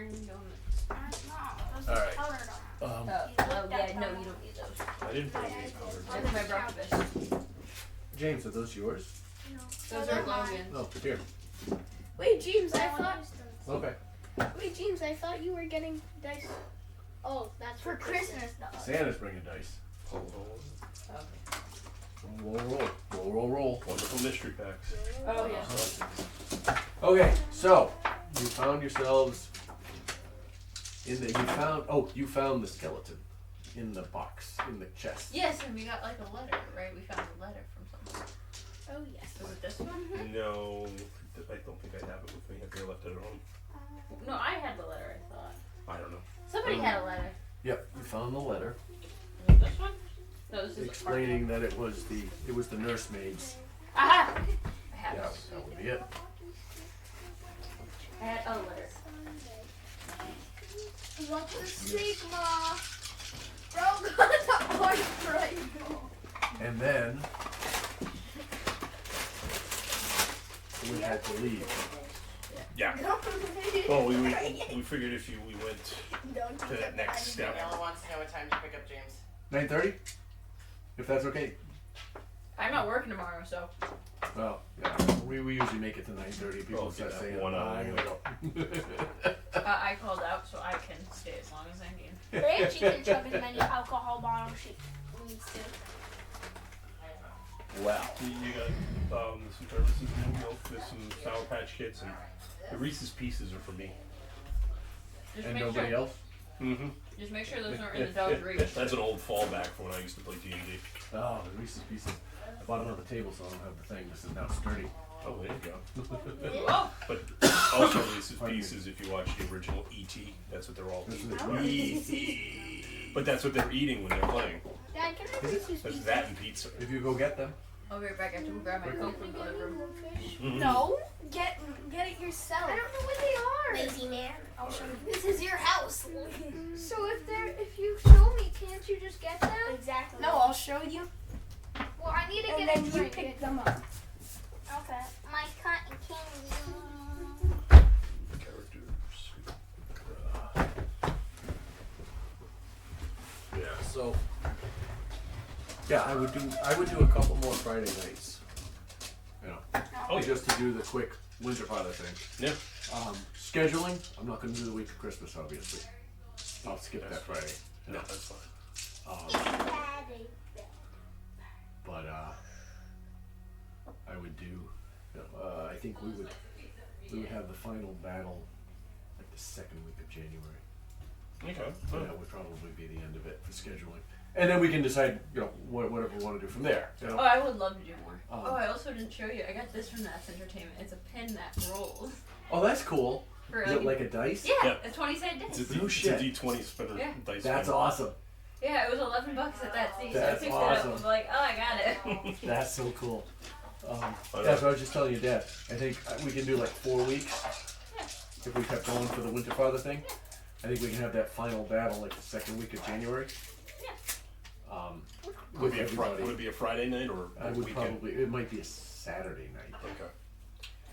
green donuts. All right. Oh, yeah, no, you don't need those. I didn't bring any powder. That's my breakfast. James, are those yours? Those are Logan's. Oh, here. Wait, James, I thought. Okay. Wait, James, I thought you were getting dice. Oh, that's for Christmas, though. Santa's bringing dice. Hold on. Okay. Roll. Wonderful mystery packs. Oh, yeah. Okay, so you found yourselves in the. You found the skeleton in the box in the chest. Yes, and we got like a letter, right? We found a letter from someone. Oh, yes. Was it this one? No, I don't think I have it with me. I think I left it at home. No, I had the letter, I thought. I don't know. Somebody had a letter. Yep, you found the letter Was it this one? No, this is explaining that it was the nursemaids. Aha! I have Yeah, it. that would be it. I had a letter. What's the stigma? Bro, got the orange right now. And then we had to leave. Yeah. Well, we figured if we went to that next step. Ella wants to know what time to pick up James. 9:30, if that's okay. I'm not working tomorrow, so. Well, yeah, we usually make it to 9:30. People Oh, start get that saying, one I hour. gotta go. I called out so I can stay as long as I need. Right? She can chug as many alcohol bottles she needs to. Wow. You got some services, new milk, there's some Sour Patch Kids, and the Reese's Pieces are for me. Just And make nobody sure. else? Mm-hmm. Just make sure those aren't in the dog's reach. That's an old fallback from when I used to play D&D. Oh, the Reese's Pieces. I bought them on the table so I don't have the thing. This is now sturdy. Oh, there you go. Oh, But also Reese's Pieces, if you watch the original E.T., that's what they're all eating. E.T. But that's what they're eating when they're playing. Dad, can I Is please That's that and pizza. If you go get them. I'll be right back. I have to grab my Coke from the living room. Mhm. No, get it yourself. I don't know what they are. Lazy man. I'll show you. This is your house. So if you show me, can't you just get them? Exactly. No, I'll show you. Well, I need to And get then a you drink. pick them up. Okay. My cotton candy. Characters. Yeah, so. Yeah, I would do a couple more Friday nights. You know. Oh, Just to do the quick winter father thing. Yeah. Scheduling, I'm not going to do the week of Christmas, obviously. I'll skip that Friday. No, that's fine. But I would do. I think we would have the final battle like the second week of January. Okay. So that would probably be the end of it for scheduling, and then we can decide, whatever we want to do from there. Oh, I would love to do more. I also didn't show you. I got this from That's Entertainment. It's a pin that rolls. Oh, that's cool. For Is it like a dice? Yeah, Yeah. a 20-cent It's dice. a, No it's shit. a D20 spinner Yeah. dice. That's spinner. awesome. Yeah, it was $11 at that thing. So I That's picked it awesome. up. I'm like, oh, I got it. That's so cool. I That's what I was just telling your dad. I think we can do like 4 weeks Yeah. if we kept going for the Winter Father thing. I think we can have that final battle like the second week of January. Would With it be a Friday? everybody. Would it be a Friday night or I a would weekend? probably. It might be a Saturday night, Okay.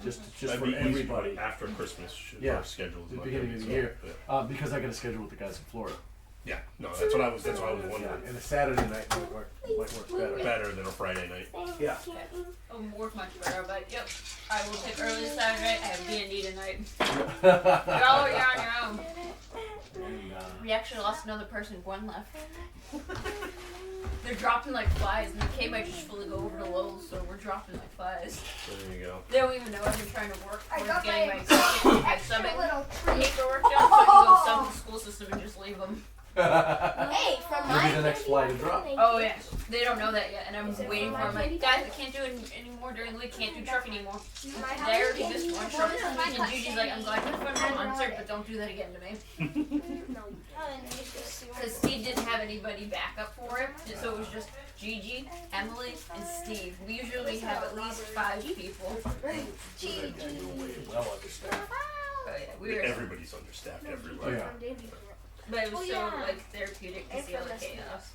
just That'd for be easy everybody. after Christmas. Should Yeah. Our schedule is The not beginning gonna of be the so- year, because I got to schedule with the guys in Florida. Yeah. No, that's what I was. That's what I was Yeah, wondering. and a Saturday night might work better. Better than a Friday night. Yeah. Oh, work much better, but yep. I will take early Saturday. I have D&D tonight. Oh, you're on your own. And, We actually lost another person. Gwen left. They're dropping like flies, and the K might just fully go over to Lowe's, so we're dropping like flies. There you go. They don't even know I've been trying to work I towards got getting my my extra subbing little treat. paperwork done, so I can go sub in the school system and just leave them. Hey, from You'll my be the next fly to drop. Oh yeah, they don't know that yet, and I'm waiting for them. Like, guys, I can't do it anymore during the week. Can't do truck anymore. They already missed one truck, and Gigi's like, I'm glad you're fun concert, but don't do that again to me. Because Steve didn't have anybody back up for it, so it was just Gigi, Emily, and Steve. We usually have at least 5 people. Gigi. Well understand. But yeah, we were, Everybody's understaffed Oh everywhere. yeah. but it was Oh, so yeah. like therapeutic to see all the chaos.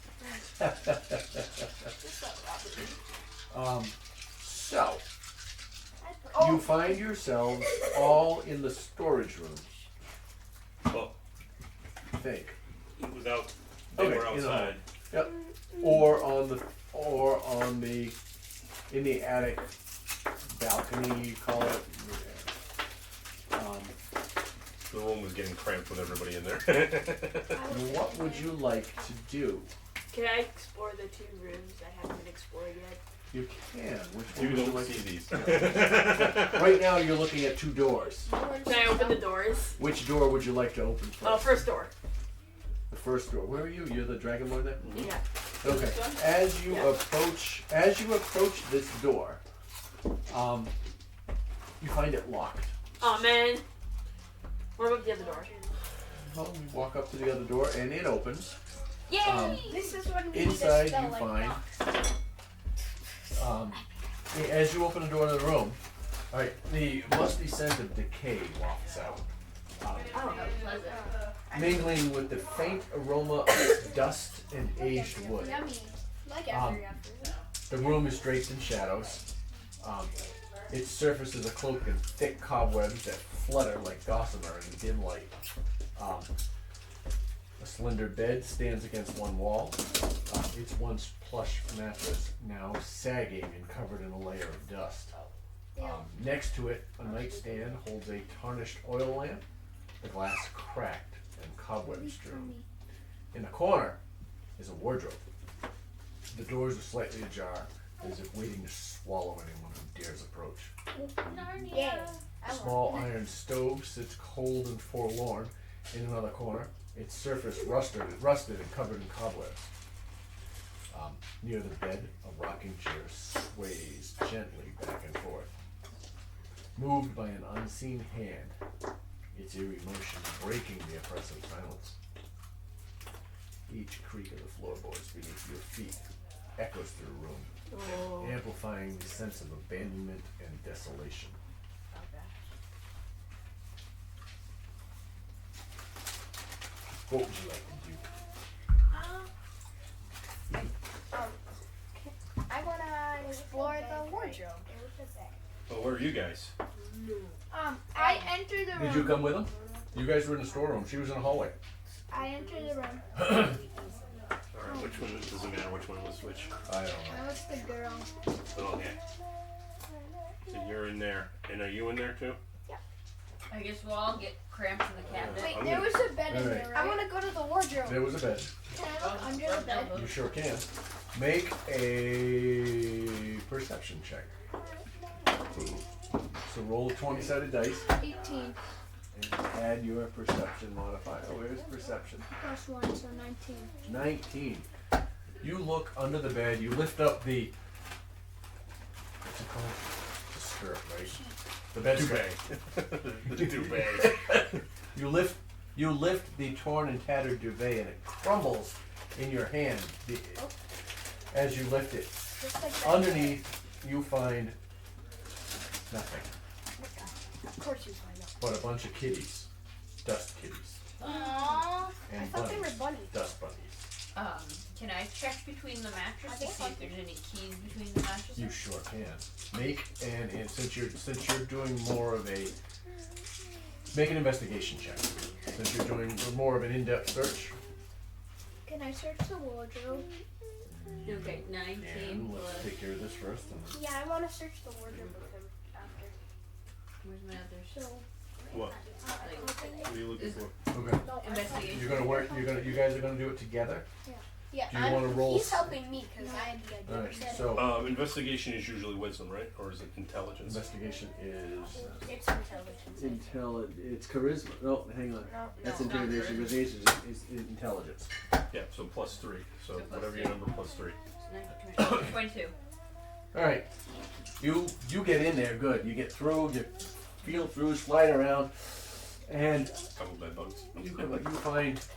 So Oh. you find yourselves all in the storage room. Well, Think. without Okay, anywhere outside. Yep. Or on the in the attic balcony, you call it. The room was getting cramped with everybody in there. What would you like to do? Can I explore the 2 rooms I haven't been explored yet? You can. Which one You would you don't like see to these. Right now you're looking at 2 doors. Can I open the doors? Which door would you like to open first? Oh, first door. The first door. Where are you? You're the dragon lord there? Yeah. Okay. This one? As you Yeah. approach this door, you find it locked. Oh man. What about the other door? Well, you walk up to the other door and it opens. Yay! This is what Inside you find, as you open the door to the room, alright, the musty scent of decay wafts out. Oh, pleasant. Mingling with the faint aroma of dust and aged wood. Yummy. Like Um, after. The room is draped in shadows. Its surface is a cloak in thick cobwebs that flutter like gossamer in the dim light. A slender bed stands against one wall. Its once plush mattress now sagging and covered in a layer of dust. Next to it, a nightstand holds a tarnished oil lamp, the glass cracked and cobweb strewn. In the corner is a wardrobe. The doors are slightly ajar, as if waiting to swallow anyone who dares approach. Yeah. A small iron stove sits cold and forlorn in another corner, its surface rusted and covered in cobwebs. Near the bed, a rocking chair sways gently back and forth. Moved by an unseen hand, its eerie motion breaking the oppressive silence. Each creak of the floorboards beneath your feet echoes through the room, amplifying the sense of abandonment and desolation. What would you like to do? I wanna explore the wardrobe. Well, where are you guys? I entered the room. Did you come with him? You guys were in the storeroom. She was in the hallway. I entered the room. Alright, which one, it doesn't matter which one was which. I don't know. I was the girl. Oh, okay. So you're in there. And are you in there too? I guess we'll all get cramped in the cabinet. Wait, I'm there gonna- was a bed in Alright. there, right? I wanna go to the wardrobe. There was a bed. Can I look under the bed? You sure can. Make a perception check. So roll a 20-sided dice 18 and add your perception modifier. Oh, where's perception? plus 1, so 19. 19. You look under the bed. You lift up the. What's it called? The skirt, right? The bed skirt. The duvet. You lift the torn and tattered duvet, and it crumbles in your hand as you lift it. Just like that. Underneath, you find nothing Of course you find out. but a bunch of kitties, dust kitties, Aww. I and thought they were bunnies, bunnies. dust bunnies. Can I check between the mattresses I to think see if there's any keys between the mattresses? You sure can. Make and since you're doing more of a make an investigation check. Since you're doing more of an in-depth search. Can I search the wardrobe? Okay, 19 And let's plus. take care of this first. And Yeah, I want to search the wardrobe with him after. Where's my other So, What? like, What are you looking Is- for? okay. no, investigation? You're gonna work. You guys are gonna do it together. Yeah, Do you wanna roll He's helping me because I had the idea. All right. He said So Investigation is usually wisdom, right? Or is it intelligence? investigation is. it's intelligence. It's charisma. No, hang on. No, That's no. intimidation. Investigation is intelligence. Yeah, so plus 3. So So plus whatever 3. your number, plus 3. 22. All right. You get in there. Good. You get through. You feel through. Slide around, and Couple bed bugs.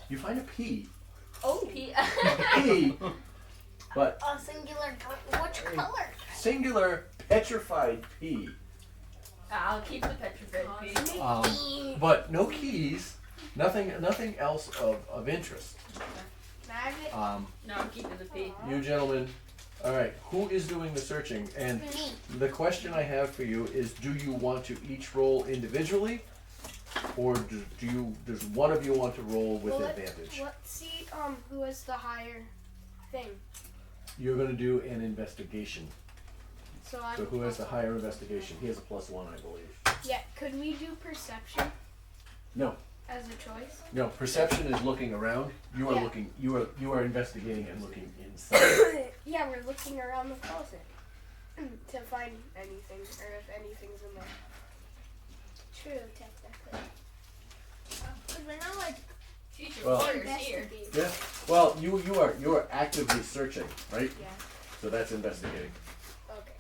you find a pea. Oh, A pea, but A singular color. Which color? singular petrified pea. I'll keep the petrified piece. But no keys. Nothing else of interest. Magnet. No, I'm keeping the pea. You gentlemen. All right. Who is doing the searching? And Me. the question I have for you is: do you want to each roll individually, or do you? Does one of you want to roll with Well, advantage? Let's see who has the higher thing. You're gonna do an investigation. So I'm. So who has the higher investigation? He has a +1, I believe. Yeah. Could we do perception No, as a choice? no. Perception is looking around. You are Yeah. looking. You are investigating and looking inside. Yeah, we're looking around the closet to find anything, or if anything's in there. True, technically. Because we're not like Future Well- warriors here. investigating. Yeah. Well, you are actively searching, right? Yeah. So that's investigating. Okay.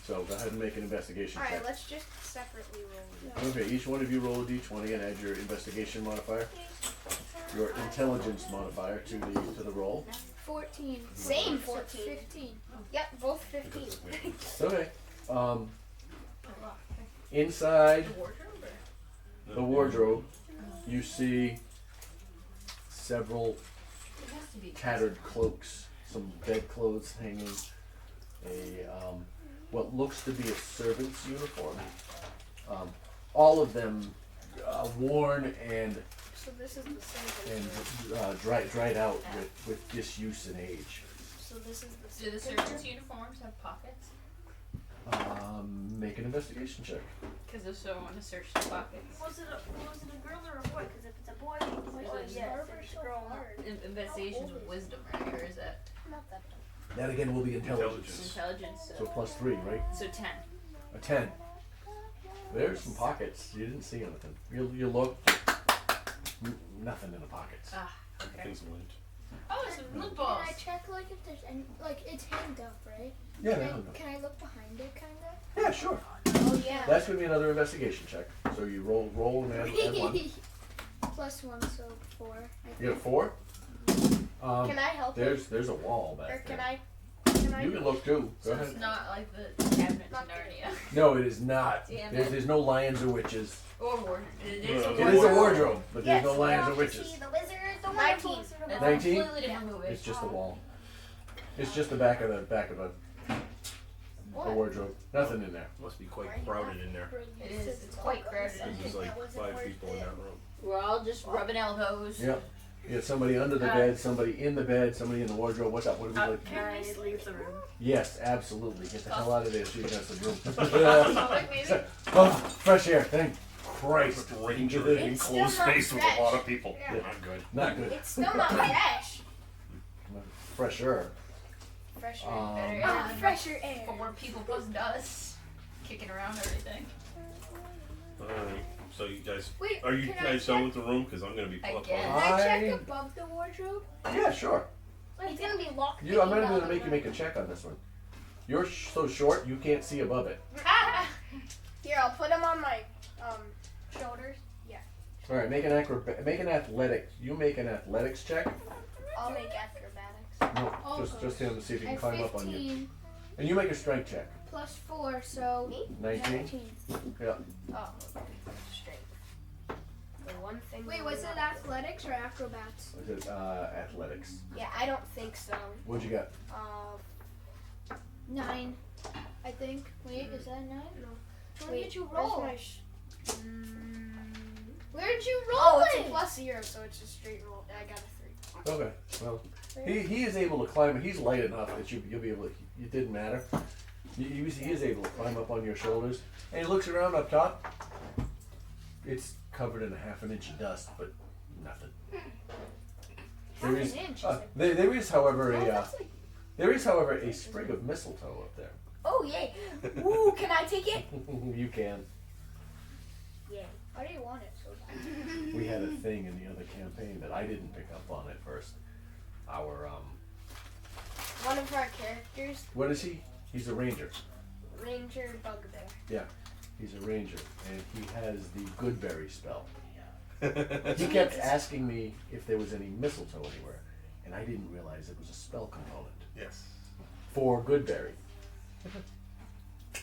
So go ahead and make an investigation All right. check. Let's just separately roll. Okay, each one of you roll a d20 and add your investigation modifier, your intelligence modifier to the roll. 14. Same So 14. 15. Yep, both 15. Okay. Inside The wardrobe or? the wardrobe, you see several It has to be. tattered cloaks, some bedclothes hanging, a what looks to be a servant's uniform. All of them worn and So this is the same. dried out with disuse and age. So this is the Do the same. servants' uniforms have pockets? Make an investigation check. Because if so, I want to search the pockets. Was it a girl or a boy? Because if it's a boy, it's a girl. Investigations with wisdom, right? Or is that Not that bad. That again will be intelligence. intelligence? So +3, right? So 10. A 10. There's some pockets. You didn't see anything. You look. Nothing in the pockets. Ah, okay. Things went. Oh, it's some lip Can balls. I check like if there's any, like it's hanged up, right? Yeah, Can, no. can I look behind it, kind of? Yeah, sure. Oh yeah. That's gonna be another investigation check. So you roll and add 1. +1, so 4. I You got a 4. Can I help? There's a wall Or back can there. I? You can look too. Go So ahead. it's not like the cabinet in Not Narnia. No, it is not. Damn There's, it. there's no lions or witches. Or wardrobe. It is a It It wardrobe. is a wardrobe, but there's Yes, no lions or You witches. see the wizard, the 19. wonderful wizard of That's Oz. a 19? completely different movie. It's just a wall. It's just the back of a wardrobe. Nothing in there. Must be quite crowded in there. It is. It's quite crowded. There's like 5 people in that room. We're all just rubbing elbows. Yep. You have somebody under the bed, somebody in the bed, somebody in the wardrobe. What's up? What do we like? Can I leave the room? Yes, absolutely. Get the hell out of there so you can have some room. Like maybe. Oh, fresh air. Thank Christ. Ranger in It's closed still not space with a fresh. lot of people. Yeah. Not good. Not good. It's still not fresh. Fresher. Fresh. Better air Ah, than fresher air. 4 people plus dust kicking around everything. So you guys, Wait, are you can I guys done with the room? Because I'm gonna be I up guess. on Can I check I- above the wardrobe? Yeah, sure. He's gonna be locked. I'm picking gonna down make you make a check on this one. You're so short you can't see above it. Here, I'll put him on my shoulders. All right, make an athletics. You make an athletics check. I'll make acrobatics. No, Oh, just him to see if he I can have climb up on you. 15 And you make a strength check. +4, so Me? 19. 19. Yeah. Oh, straight. The one thing. Wait, that was we're it not- athletics or acrobats? Was it athletics? Yeah, I don't think so. What'd you got? 9, I think. Wait, is that 9? No. Where did you where's roll? my Where did you roll Oh, it's a it? +0, so it's a straight roll. I got a 3. Okay. Well, he is able to climb. He's light enough that you'll be able to. It didn't matter. He is able to climb up on your shoulders, and he looks around up top. It's covered in a half an inch of dust, but nothing. There is, there is, however, a sprig of mistletoe up there. Oh yay! Ooh, can I take it? You can. Yeah. Why do you want it so bad? We had a thing in the other campaign that I didn't pick up on at first. Our One of our characters, what is he? He's a ranger. Ranger Bugbear. He's a ranger, and he has the Goodberry spell. He kept asking me if there was any mistletoe anywhere, and I didn't realize it was a spell component Yes. for Goodberry.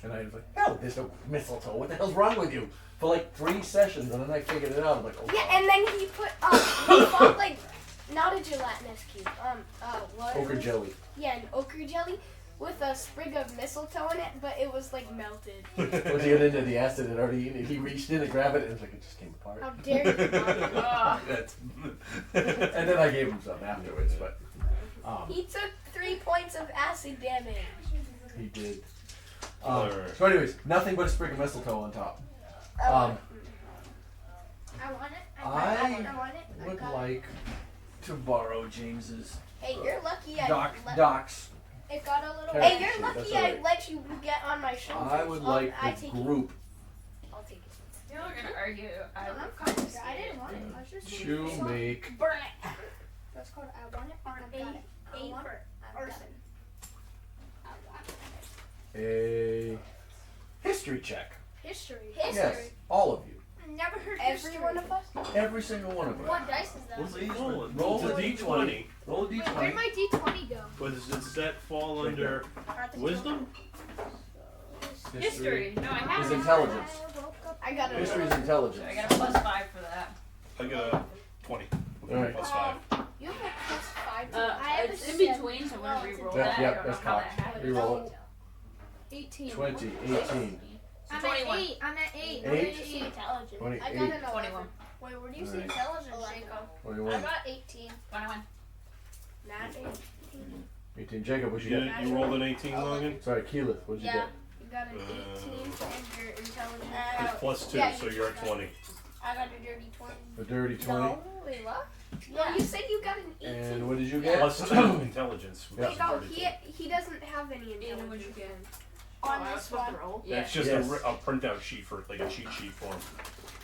And I was like, hell, there's no mistletoe. What the hell's wrong with you? For like 3 sessions, and then I figured it out. I'm like, oh. Yeah, and then he put he bought like not a gelatinous cube. What? Ochre jelly. Yeah, an ochre jelly. with a sprig of mistletoe in it, but it was like melted. Once you get into the acid, it already eaten it. He reached in to grab it, and it was like it just came apart. How dare you, Mom? That's And then I gave him some afterwards, but He took 3 points of acid damage. he did. Alright. So, anyways, nothing but a sprig of mistletoe on top. I want it. I want it. would like to borrow James's Hey, you're lucky I Doc's. It got a little. Character Hey, you're sheet, lucky that's I alright. let you get on my shoulders. I would like I the take it. group I'll take it. You're not gonna argue. I'm confident. I didn't want it. I was just to make burn it. That's called I want it. I got it. I want it. I got it. a history check. History. Yes, all of you. Never heard every one of us. Every single one of you. What dice is that? Roll It's a a d20. Roll a Wait, d20. where'd my D20 go? But does that fall Right under wisdom? History. No, I is haven't. intelligence. I got it. History is intelligence. I got a +5 for that. I got a 20. Alright. Plus 5. You have a +5. I have It's a in 7. between, so I'm gonna re-roll Yeah, that. I yep, don't know that's how that cocked. happened. Reroll it. 18. 20, 18, So I'm 21. at 8. I'm at 8. Eight? Where do you see intelligence? 28. I got an 11. 21. Wait, where do you see Alright. intelligence, Jacob? I 21, got 18. 21. Not 18. 18. Jacob, what'd You, you get? you rolled an 18, Logan? Sorry, Keyleth, what'd you Yeah. get? You got an 18 and your intelligence. It's plus 2, Yeah, so you- you're at 20. I got a dirty 20. A dirty 20. No, wait, what? Yeah. No, you said you got an 18. And what did you get? Plus 2 intelligence. which Yeah. is Wait, no, 32. he doesn't have any And intelligence. what'd you get? On I was this supposed one. to roll. Yeah. That's just Yes. a printout sheet for like a cheat sheet form.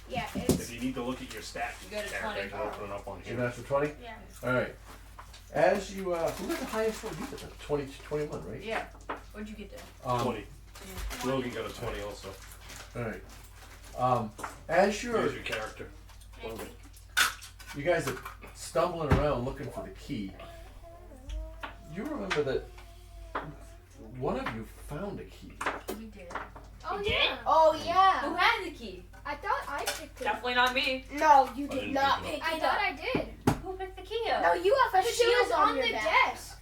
Yeah, If it's. you need to look at your stat You got a character, I 20. can open it up on Did you here. match for 20? Yeah. Alright. As you, who got the highest roll? You got the 20 to 21, right? Yeah. What'd you get there? 20. Logan got a 20 also. Alright. As you're, Here's your character. Logan. you guys are stumbling around looking for the key, you remember that one of you found a key. We did. Oh, You did? yeah. Oh, Who yeah. had the key? I thought I picked it. Definitely not me. No, you I did didn't not pick pick it it up. I did. Who picked the key up? No, you have a It shield was on on your the back. desk.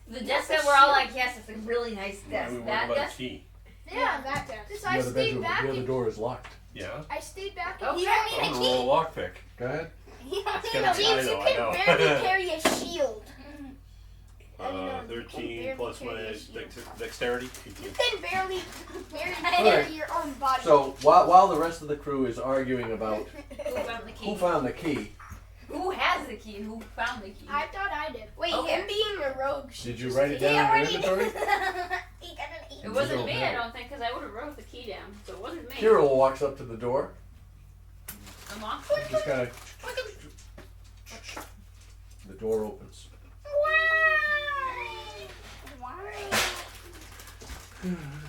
The desk that we're all like, yes, it's a really nice Why are desk. we worried That about a desk. key? Yeah, that desk. Because The I other stayed bedroom, back the other and door is locked. Yeah? I stayed back and Okay. he had I'm me gonna roll a lockpick. Go ahead. gonna be- James, I you know, I can know. barely carry a shield. 13 plus my dexterity. 18. You can barely Alright. carry your own body. So while the rest of the crew is arguing about Who found the key? who found the key, Who has the key? Who found the key? I thought I did. Wait, Okay. him being a rogue. did you write it down in your inventory? It wasn't don't me, have I it. don't think, because I would have wrote the key down. So it wasn't me. Kirill walks up to the door. Unlock? Just kind of. The door opens.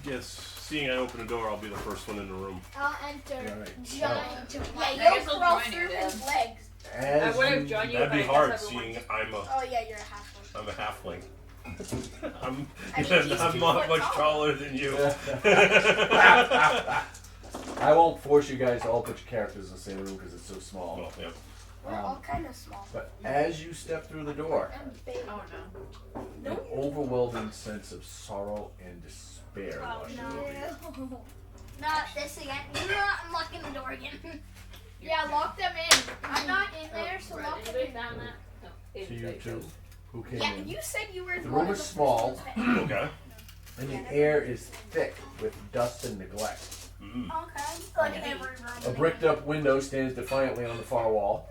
Yes, seeing I open the door, I'll be the first one in the room. I'll enter. Alright. Giant. Yeah, I you'll guess I'll crawl join you through then. his legs. I As would have you, joined you, That'd but be I hard, guess everyone. seeing Oh yeah, you're a halfling. I'm a halfling. I'm I mean, he's I'm 2 not foot much tall. taller than you. I won't force you guys to all put your characters in the same room because it's so small. Well, yeah. We're all kind of small. But as you step through the door, I'm big. Oh no. an overwhelming sense of sorrow and despair washes over you. Not this again. I'm locking the door again. Yeah, lock them in. I'm not in there, so Right, lock them anybody in. found that? No. To you Anybody two, chose. who came Yeah, in. you said you were The one room of is the small. first ones Okay. And the air is thick with dust and neglect. Mm. Okay. Like every A room. bricked up window stands defiantly on the far wall,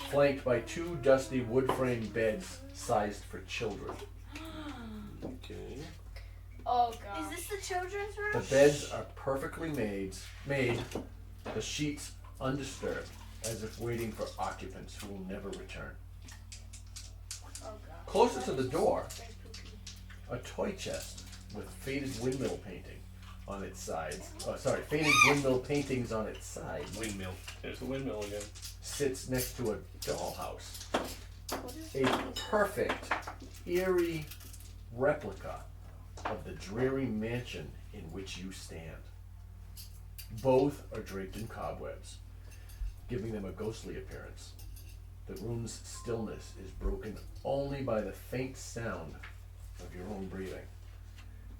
flanked by 2 dusty wood frame beds sized for children. Okay. Oh god. Is this the children's room? The beds are perfectly made, the sheets undisturbed, as if waiting for occupants who will never return. Oh god. Closer to the door, a toy chest with faded windmill painting on its sides. Faded windmill paintings on its sides Windmill. There's the windmill again. sits next to a dollhouse. A perfect, eerie replica of the dreary mansion in which you stand. Both are draped in cobwebs, giving them a ghostly appearance. The room's stillness is broken only by the faint sound of your own breathing.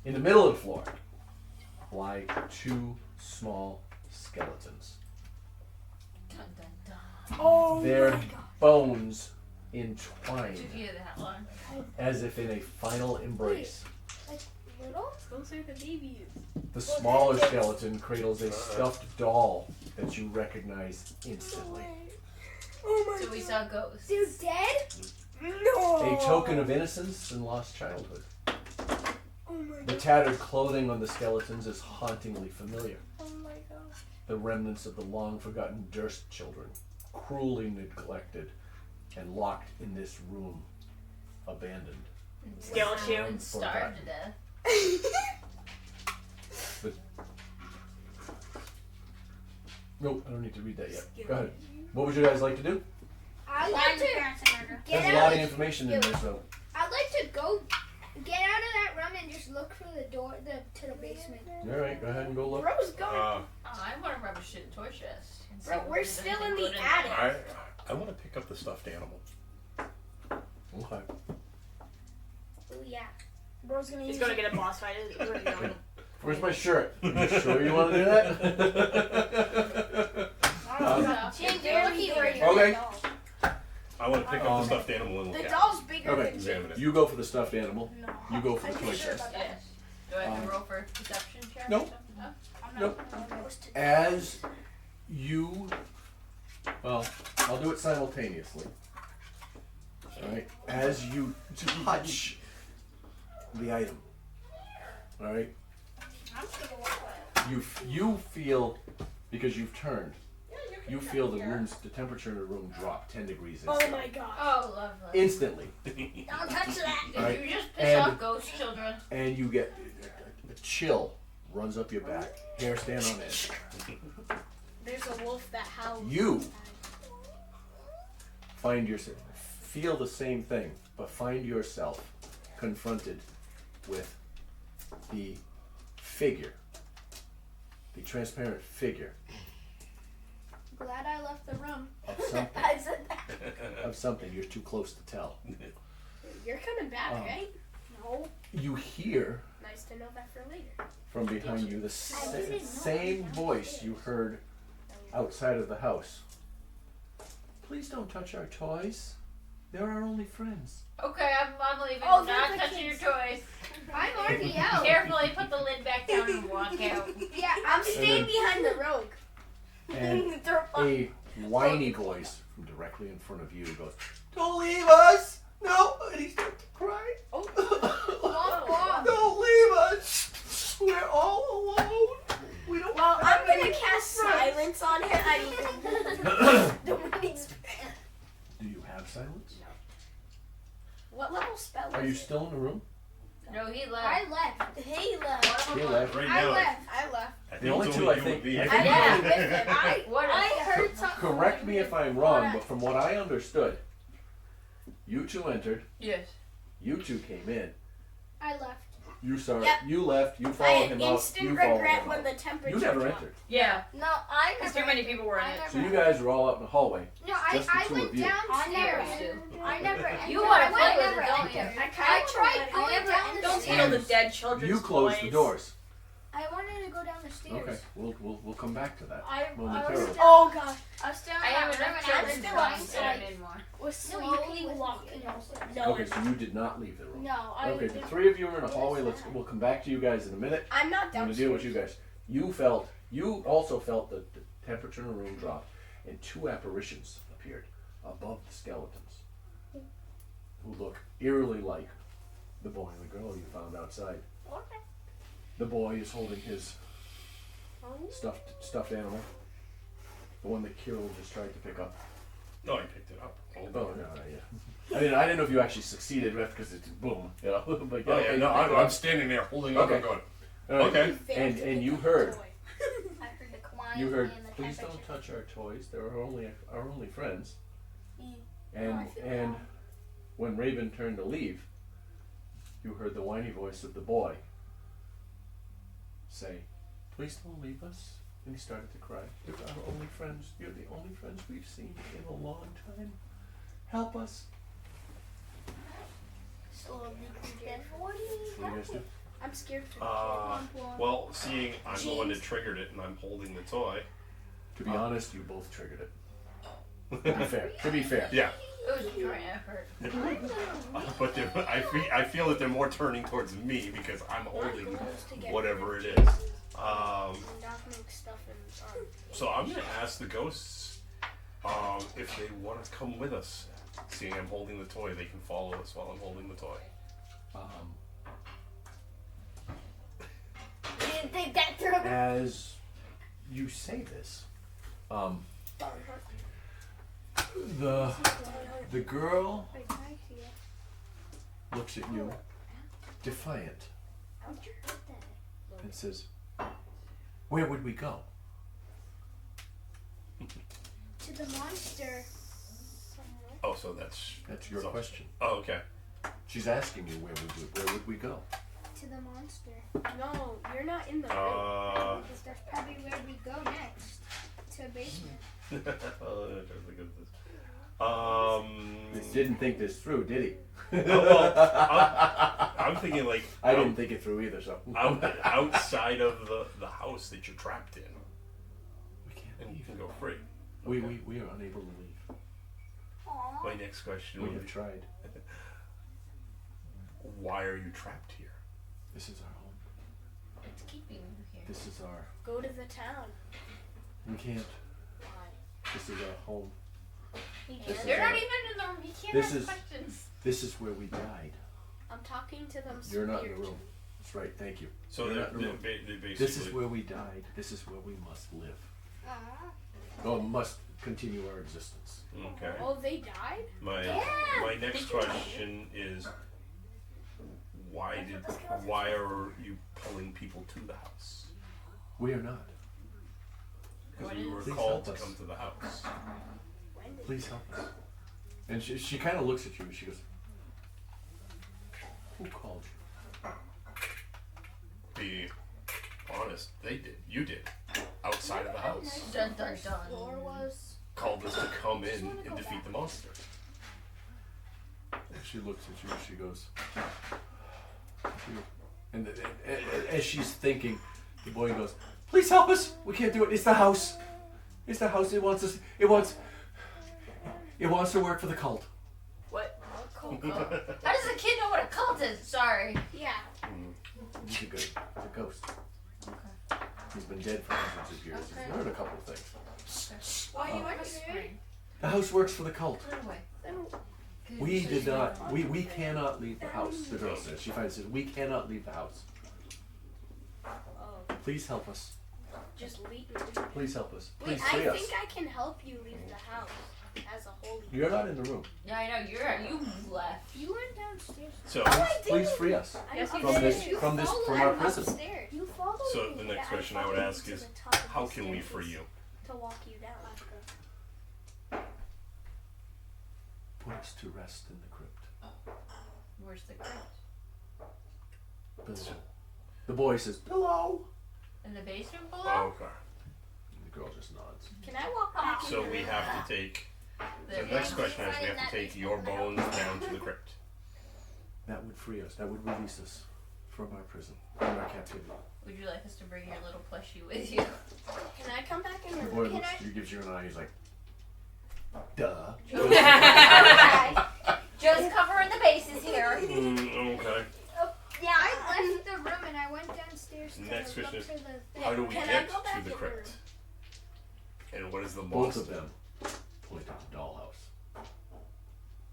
In the middle of the floor lie 2 small skeletons. Dun, dun, dun. Oh Their my god. bones Took entwined you that long. as if in a final embrace. Little? Those are the babies. The smaller skeleton cradles a stuffed doll that you recognize instantly. Oh my So we saw ghosts. They're dead? No. A token of innocence and lost childhood. Oh my The god. tattered clothing on the skeletons is hauntingly familiar. Oh my god. The remnants of the long-forgotten Durst children, cruelly neglected and locked in this room, abandoned. Skeleton. And starved to death. Nope, I don't need to read that yet. Go ahead. What would you guys like to do? I'd like Find the to parents and murder. get There's a lot out. of information in there, so I'd like to go get out of that room and just look for the door to the basement. all right, go ahead and go look. Bro's going. Oh, I want to rub a shit in toy chest. And see Bro, if we're there's still anything in the good attic. there. I want to pick up the stuffed animal. Okay. Oh yeah. Bro's gonna He's use gonna it. get a boss fight. Where are you going? Where's my shirt? You sure you want to do that? James, you're lucky where you're Okay. the doll. I want to pick up the stuffed animal and look The at doll's bigger Okay. than Examine it. You go for the stuffed animal. No. You go for the I'm toy sure chest. about that. Yes. Do I have Um, to roll for deception check? nope. Oh. Nope. Okay. As you, well, I'll do it simultaneously. All right. As you touch the item, all right. You feel, because you've turned, you feel the temperature in the room drop 10 degrees Oh instantly. my god. Oh, lovely. Instantly, Don't touch that. Did Alright, you just piss and- off ghost children? and you get a chill runs up your back, hair stand on end. There's a wolf that howls. You find yourself, feel the same thing, but find yourself confronted with the figure, the transparent figure Glad I left the room. of something. I said that. Of something you're too close to tell. You're coming back, right? No. You hear Nice to know that for later. from behind you the same voice you heard outside of the house. Please don't touch our toys. They're our only friends. Okay, I'm leaving. Oh, Not they're the touching your kids. toys. I'm already out. Carefully put the lid back down and walk out. Yeah, I'm staying behind the rogue. And They're a whiny voice from directly in front of you goes, "Don't leave us! Nobody's going to cry. Don't leave us! We're all alone. We don't." Well, I'm gonna cast silence on him. I mean, the winning spell. Do you have silence? What level spell Are you is it? still in the room? No, he left. I left. He left. He left. Right I now, left. I left. I think The only it's two I you think- and me. I I think left with him. What I else? heard something. Correct me if I'm wrong, but from what I understood, you two entered, Yes. you two came in, I left. you saw, Yep. you left, you I followed had him out, instant you followed regret him when out. the temperature You never dropped. entered. Yeah. No, I Because never. too many people were in it. So you guys were all out in the hallway. No, Just the I two went of you. downstairs. Sue. I never entered. You wanna I play with never it, don't you? entered. I tried going down the Don't stairs. steal the dead children's You closed the toys. doors. I wanted to go down the stairs. Okay, we'll come back to that I momentarily. was oh god. I was down I have that enough room and children I was to still find outside. anymore. Was No, you slowly came with walking. me. No, Okay, so you did not leave the room. no, I Okay, the didn't. three of you are in a hallway. We'll come back to you guys in a minute. I'm not I'm gonna downstairs. deal with you guys. You also felt that the temperature in the room dropped, and two apparitions appeared above the skeletons, who look eerily like the boy and the girl you found outside. Okay. The boy is holding his stuffed animal, the one that Kirill just tried to pick up. No, I picked it up. Oh no, yeah. I didn't know if you actually succeeded with because it's boom, you know. But Oh yeah, no, I'm standing there holding up Okay. and going, All right. okay. And you heard. I heard the quiet You heard, and the please temperature. don't touch our toys. They're our only friends. Mm. And when Raven turned to leave, you heard the whiny voice of the boy say, "Please don't leave us." And he started to cry. "You're our only friends. You're the only friends we've seen in a long time. Help us." still a weekly dead. What do you What do you guys do? I'm scared for Well, seeing I'm the one that triggered it and I'm holding the toy. To be honest, you both triggered it. To be fair. To be fair. Yeah. It was a joint effort. But I feel that they're more turning towards me because I'm holding whatever it is. So I'm gonna ask the ghosts if they want to come with us. Seeing I'm holding the toy, they can follow us while I'm holding the toy. You didn't think that through? As you say this, the girl looks at you, defiant, and says, "Where would we go?" To the monster. Oh, so that's your so- question. Oh, okay. She's asking you where would we go? To the monster. No, you're not in the room. Because that's probably where we go next. To a basement. He didn't think this through, did he? I'm thinking like I didn't think it through either. So outside of the house that you're trapped in, we can't and you leave. can go free. We are unable to leave. Aww. My next question We would have be, tried. why are you trapped here? This is our home. It's keeping you here. This is our. Go to the town. We can't. Why? This is our home. This is They're not our- even in the room. He can't This ask is- questions. This is where we died. I'm talking to them. You're not in the spiritually. room. That's right. Thank you. So You're they not in the room. basically. This is where we died. This is where we must live. Or must continue our existence. Okay. Oh, they died? My next question is, why are you pulling people to the house? We are not. Because we were Please called to help us. come to the house. When did Please help us. And she kind of looks at you and she goes, "Who called you?" Be honest, they did. You did. Outside of the house. Dun dun dun. floor was? Called us to come in and defeat the monster. She looks at you and she goes, and as she's thinking, the boy goes, "Please help us. We can't do it. It's the house. It's the house. It wants us. It wants to work for the cult." What? How does a kid know what a cult is? Sorry. Yeah. He's a ghost. Okay. He's been dead for hundreds of years. He's learned a couple of things. Why you What want a spring. The house works for the cult. Put it away. We did not. We cannot leave the house. The girl says. She finally says, "We cannot leave the house. Oh, Please help us. just leave. Please help us. Wait, Please I free us." think I can help you leave the house as a holy. You're not in the room. Yeah, I know. You left. You went downstairs. So, Please free us Yes, from our prison. Upstairs. You followed so me. the next I question I would followed ask you is, to the top of the how can we staircase free you? to walk you down? Put us to rest in the crypt. Where's the crypt? Below. The boy says, "Below." In the basement below? Okay. The girl just nods. Can I walk back? So in we the have to take. The The next question is, we have to take your bones down to the crypt. That would free us. That would release us from our prison, from our captivity. Would you like us to bring your little plushie with you? Can I come back in The the boy room? looks, he gives you an eye. He's like, "Duh." Just covering the bases here. Okay. Yeah, I left the room and I went downstairs to Next look question is, for the how do we Can I get go back to in the the crypt? And what is the Both monster? of them point at the dollhouse.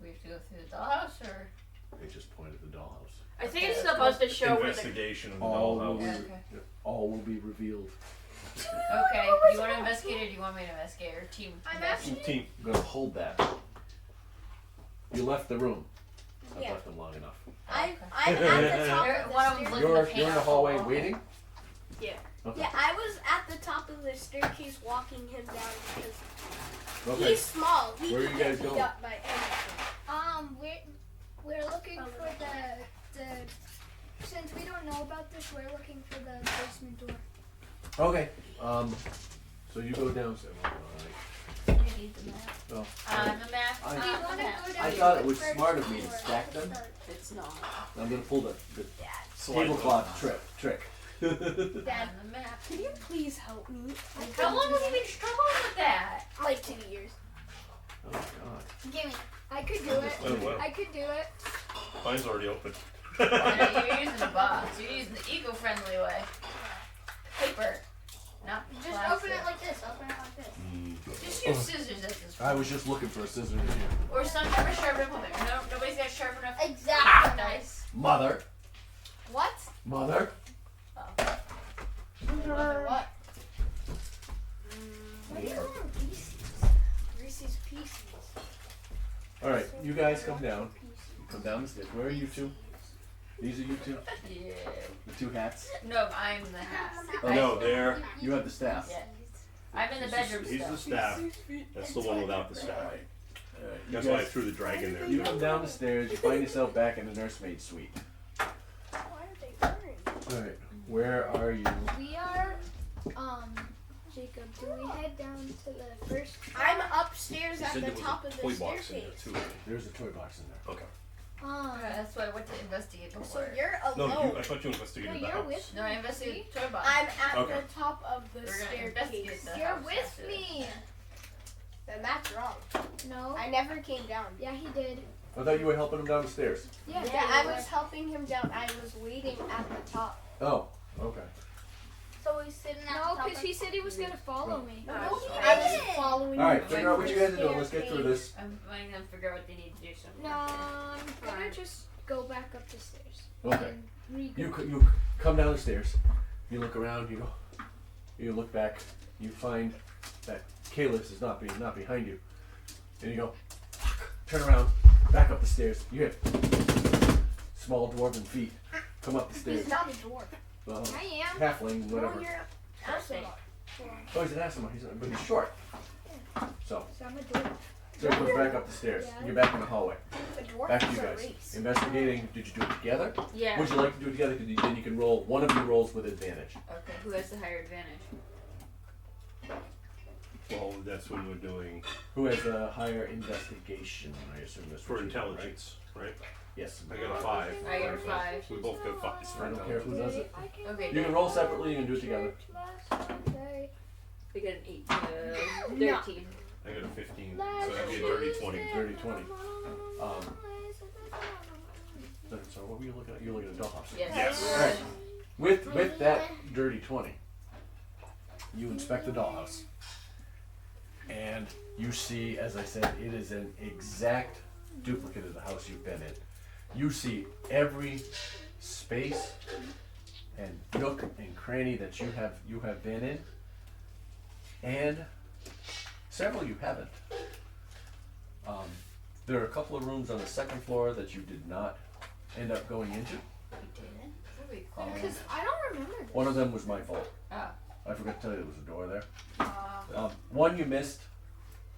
We have to go through the dollhouse, or They just point at the dollhouse. I think it's supposed to show where the Investigation of the All will dollhouse. be, okay. all will be revealed. Okay, you want to investigate or do you want me to investigate? Or team? I'm investigate? actually Team. I'm gonna hold that. You left the room. I've Yeah. left them long enough. I'm Okay. at the top There- of the one of them's stairs. looking You're to in the paint hallway wall. waiting? Yeah. Okay. Yeah, I was at the top of the staircase walking him down because Okay. he's small. He Where are can you get guys beat going? up by anything. we're looking for the since we don't know about this, we're looking for the basement door. Okay. So you go downstairs. You need the map. Oh. The map. I- Do you want to go down? I thought it was smart of me to stack them. It's not. I'm gonna pull the Slide tablecloth trick. Dad, On the map. Can you please help me? How long have you been struggling with that? Like 2 years. Oh god. gimme. I could do it. Oh, wow. I could do it. Mine's already open. I know, you're using a box. You're using the eco-friendly way. Paper. Not Just plastic. open it like this. Open it like this. Just use scissors at this point. I was just looking for a scissors in here. Or some type of sharp implement. No, nobody's got sharp enough. Exactly. Nice. Mother. What? Mother. What? What do you want? Pieces? Reese's Pieces. Alright, you guys come down. You come down the stairs. Where are you two? These are you two? Yeah. The two hats? No, I'm the hat. Oh, No, there. You have the staff. Yeah. I'm in the bedroom He's the still. staff. That's the one without the staff. Alright. You That's why I guys, threw the dragon there. you come down the stairs, you find yourself back in the nursemaid suite. Why are they burn? Alright, where are you? We are, Jacob, do we head down to the first? I'm upstairs You at said the there was top a of the toy box in there staircase. too. There's a toy box in there. Okay. That's why I went to investigate So before. you're No, alone. I thought you No, investigated the you're house. with No, I investigated the toy box. I'm at Okay. the top of the We're gonna investigate staircase. the You're house with after me. Then that's wrong. No. I never came down. Yeah, he did. I thought you were helping him down the stairs. Yeah, Yeah, I was helping him down. I was waiting at the top. Oh, okay. So he's sitting at No, the top. because he said he was gonna follow me. No, he I was didn't. following Alright, you. figure out what you guys are doing. Let's get through this. I'm letting them figure out what they need to do. So No, I'm gonna just go back up the stairs. Okay. And re-go. You come down the stairs. You look around. You go. You look back. You find that Kalis is not behind you. And you go. Fuck. Turn around. Back up the stairs. You hear small dwarven feet come up the stairs. He's not a dwarf. Well, I am. halfling, whatever. No, you're Perfect. Oh, he's an Asimo. But he's short. So, So I'm a dwarf. so he goes back up the stairs. Yeah. You're back in the hallway. a dwarf. Back to is you a guys. race. Investigating. Did you do it together? Yeah. Would you like to do it together? Because then you can roll. One of you rolls with advantage. Okay, who has the higher advantage? Well, that's when we're doing Who has a higher investigation? I assume this for would be, right? intelligence, right? Yes. I got a 5. I got a 5. We both got 5s for I don't care who does it. Okay, You can roll separately. You can do it together. we got an 8. 13. I got a 15. So that'd be a dirty 20. Dirty 20. So what were you looking at? You're looking at dollhouse. Yes. Yes. Alright. With that dirty 20, you inspect the dollhouse. And you see, as I said, it is an exact duplicate of the house you've been in. You see every space and nook and cranny that you have been in, and several you haven't. There are a couple of rooms on the second floor that you did not end up going into. Because I don't remember this. One of them was my fault. Oh. I forgot to tell you there was a door there. One you missed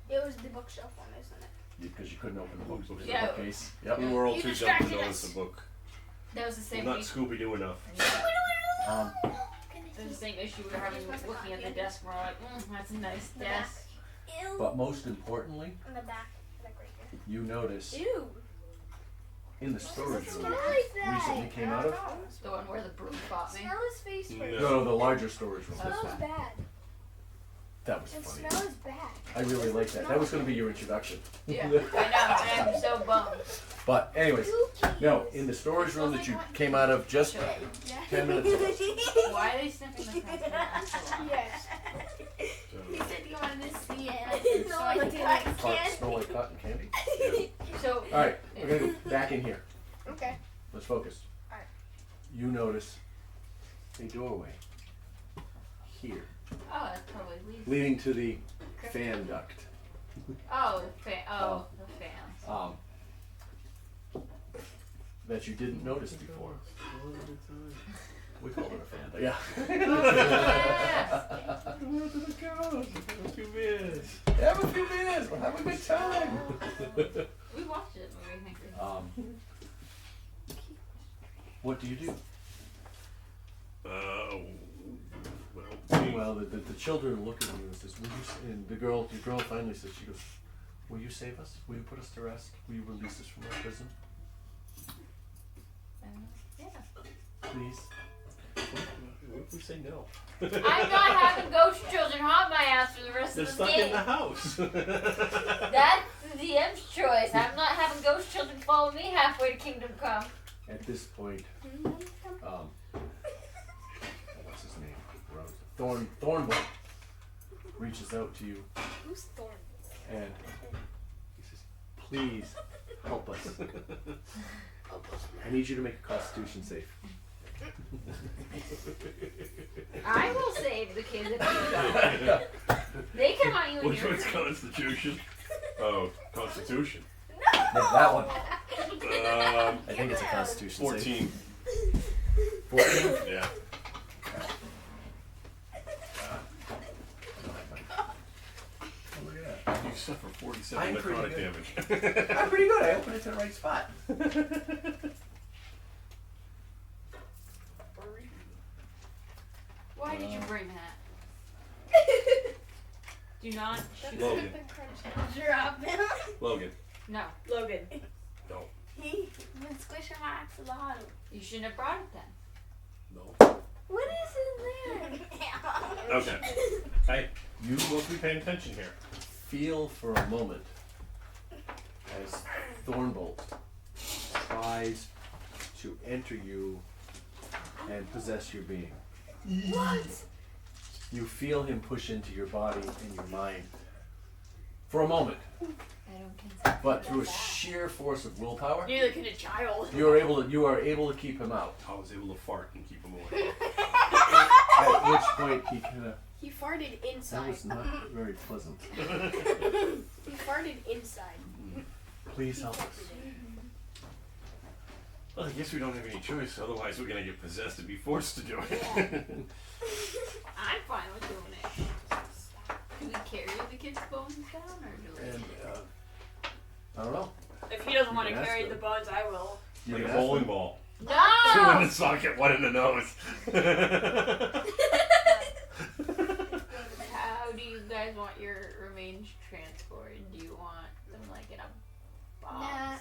It was the bookshelf one, isn't it? because you couldn't open the books with the Yeah. bookcase. Yep. We were all You too dumb to distracted notice us. the book. That was the We're same not week. Scooby Doo enough. Um, There's the same issue we were having with looking at the desk. We're like, that's a nice desk. Ew. but most importantly, On the back, like right here. you notice Ew. in the storage room like that? recently came out of. The one where the broom fought me. Smell his face first. No. No, the larger storage room. It smells bad. That was It funny. smells bad. I really like that. That was going to be your introduction. Yeah, I know. I am so bummed. But anyways, no, in the storage room that you came out of just 10 minutes ago. Why are they sniffing the crap? Yes. He said he wanted to see it. I didn't know I did. Smell like cotton candy. So, All right, we're gonna go back in here. Okay. Let's focus. Alright. You notice a doorway here, oh, that's probably leaves. leading to the fan duct. Oh, the fan. Oh, the fans. That you didn't notice before. We call it a fan duct. Yeah. A few minutes. Have a few minutes. We'll have a good time. We watched it when we were hungry. What do you do? Well, Well, the children look at you and says, "Will you?" And your girl finally says, "She goes, will you save us? Will you put us to rest? Will you release us from our prison?" Yeah. Please. What if we say no? I'm not having ghost children haunt my ass for the rest They're of the stuck game. in the house. That's the DM's choice. I'm not having ghost children follow me halfway to Kingdom Come. At this point, what's his name? Rose. Thornbull reaches out to you Who's Thorn? and he says, "Please help us. I need you to make a Constitution save." I will save the kids if you go. They come on you and Which you're one's Constitution? Oh, Constitution. Yeah, that one. Um, I think it's a Constitution save. 14. 14. Yeah. Oh, look at that. You suffer 47 I'm pretty necrotic good. damage. I'm pretty good. I opened it to the right spot. Why did you bring that? Do not shoot. Logan. Drop him. Logan. No, Logan. No. He been squishing my axolotl. you shouldn't have brought it then. No. What is in there? Okay. Hey, you supposed to be paying attention here. Feel for a moment as Thornbolt tries to enter you and possess your being. What? You feel him push into your body and your mind for a moment, I don't consider but through a sheer force of willpower, Neither can a child. you are able to keep him out. I was able to fart and keep him away. At which point he kind of, He farted that inside. was not very pleasant. He farted inside. Please help us. Well, I guess we don't have any choice. Otherwise, we're gonna get possessed and be forced to do it. I'm fine with doing it. Do we carry the kids' bones down or do we? And I don't know. If he doesn't You want to can ask carry them. the bones, I will. You Like a can ask bowling them. ball. Two in No! the socket, one in the nose. How do you guys want your remains transported? Do you want them like in a box?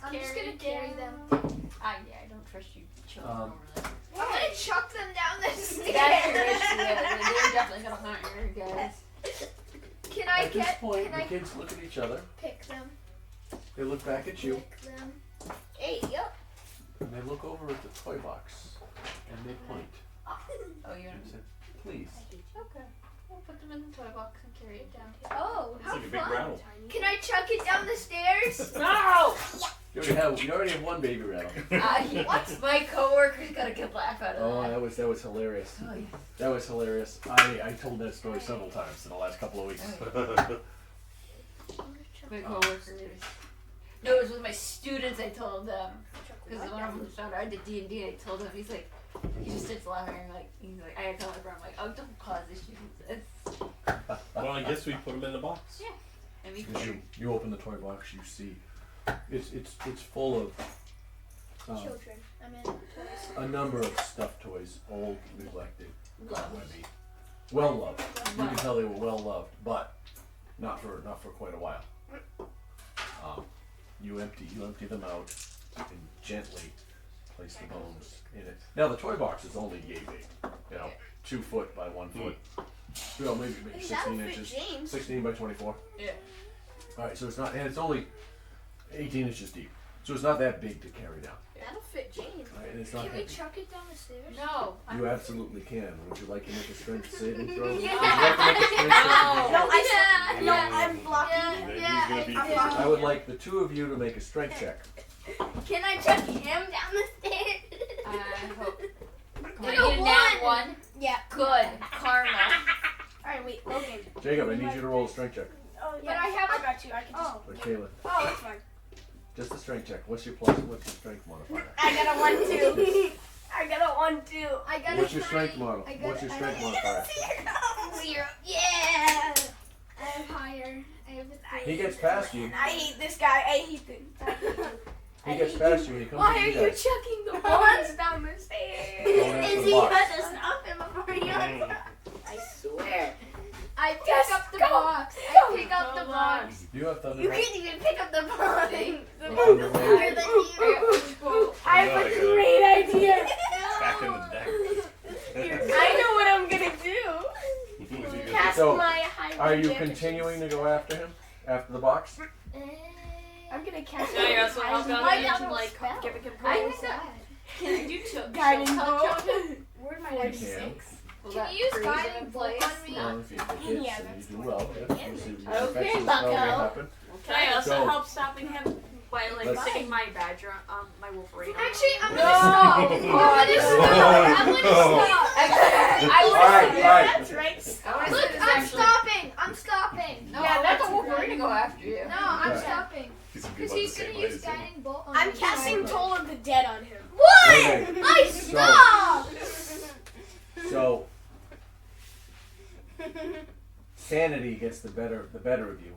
Nah, I'm just gonna carried carry down? them. Yeah, I don't trust you children over there. I'm gonna chuck them down the stairs. That's your issue. They're definitely gonna hunt your guys. Can I At this get? point, Can the I kids look at each other. pick them? They look back at you, Pick them. Hey, yup. and they look over at the toy box, and they point. Oh, you're And say, "Please." okay. We'll put them in the toy box and carry it down. Oh, It's how like a big fun! rattle. Can I chuck it down the stairs? No! You already have one baby rattle. My coworker's got a good laugh out of Oh, that. that was hilarious. Oh, yeah. That was hilarious. I told that story several times in the last couple of weeks. My coworkers. No, it was with my students. I told them because one of them found out I did D&D. I told him he just sits laughing he's like I tell my brother I'm like, oh, don't cause issues. Well, I guess we put them in the box. And we As you open the toy box, you see it's full of Children. I mean, toys. a number of stuffed toys, old, neglected, cobwebby, well loved. You can tell they were well loved, but not for quite a while. You empty them out and gently place the bones in it. Now the toy box is only yay big, 2 foot by 1 foot. Well, maybe That'll 16 fit inches, James. 16 by 24. Yeah. All right, so it's not, and it's only 18 inches deep, so it's not that big to carry down. That'll fit James. All right, and it's not Can we heavy. chuck it down the stairs? No. You absolutely can. Would you like to make a strength saving throw? Would you Yeah. like to make a strength saving No. throw? I'm blocking. Yeah, Then yeah. he's gonna be I- I would like the two of you to make a strength check. Can I chuck him down the stairs? I hope. Can I Get a get a nat one? Yeah. Good. Karma. Alright, wait, Logan. Jacob, I need you to roll a strength check. Oh, But I have I a- got you. I can just. Oh. Or Kayla, Oh, that's fine. just a strength check. What's your plus? What's your strength modifier? I got a 1-2. I got a 1-2. I got What's a your strength 3. model? I got What's your a- strength modifier? 0. Yeah. I have higher. I have a 3. He gets past you. I hate this guy. I hate him. He gets past you and he comes Why to are you you guys. chucking the One's bones? down the stairs. Don't answer Is the he box. had to stop him before he I swear. I pick Just up the go. box. Go. I pick up the Hold box. Do you have thunder? You can't even pick up the box. Thunder Bigger than you. I have a great idea. Are you continuing to go after him? After the box? I'm gonna cast. Yeah, yeah, so I'll go I and got like spell. give a I complaint. think that can I do Guiding touch bolt. on him? Where's my You next can. six? Will Can that you use freeze him guiding in bolt place? on me? Well, if you hit Yeah, and that's you do well, yes, you see the Okay, infection is bucko. going to happen. Can I also So- help stopping him by like Let's- sticking my badger on my Wolverine? Actually, I'm No. gonna stop. I'm gonna stop. I'm gonna stop. I would Alright, alright. That's right. I would Look, I'm stopping. I'm stopping. No, yeah, that's a Wolverine to go after you. No, I'm Right. stopping. He's Because about he's the gonna same use height as him. guiding bolt on I'm me. casting Toll of the Dead on him. What? Okay. I stopped. So sanity gets the better of you,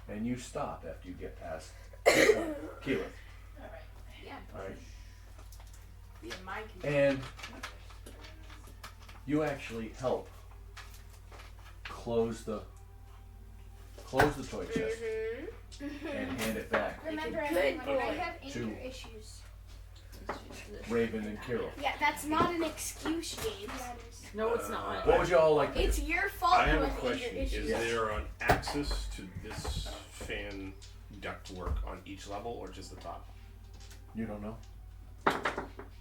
and you stop after you get past Keelan. Yeah. All right, Yeah, mine can. and you actually help close the toy chest and hand it back. Remember, Good everyone, I boy. have Two. anger issues. Raven and Kirill. Yeah, that's not an excuse, James. No, it's not. What would you all like to do? It's your fault. I have you a have question. anger Is issues. Yes. there an access to this fan ductwork on each level or just the top? You don't know.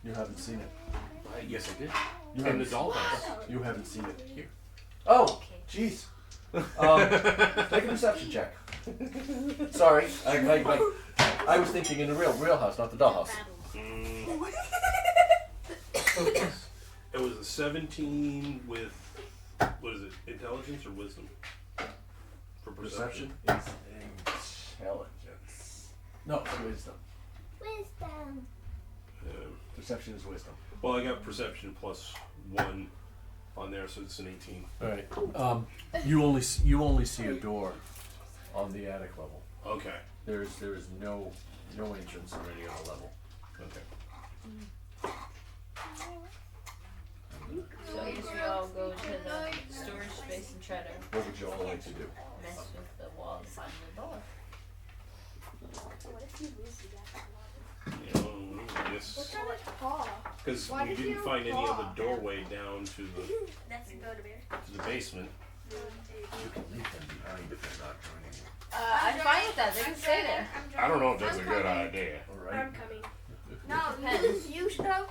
You haven't seen it. Yes, I did. You In the haven't, dollhouse. you haven't seen it here. Oh, jeez. Make a perception check. Sorry, I was thinking in the real house, not the dollhouse. It was a 17 with, what is it, intelligence or wisdom? For perception? Perception is intelligence. No, it's wisdom. Wisdom. Perception is wisdom. Well, I got perception plus 1 on there, so it's an 18. All right. You only see a door on the attic level. Okay. There is no entrance on any other level. Okay. So I guess we all go to the storage space and try to What would you all like to do? mess with the wall and find the door. What if you lose the guy? Yes. What's on his paw? Because Why we did didn't you find any fall? other doorway down to That's a go to bear. the basement. You can leave them behind if they're not joining you. I'm fine with that. They can stay there. I don't know if that's a good idea. All right. I'm coming. No, you show.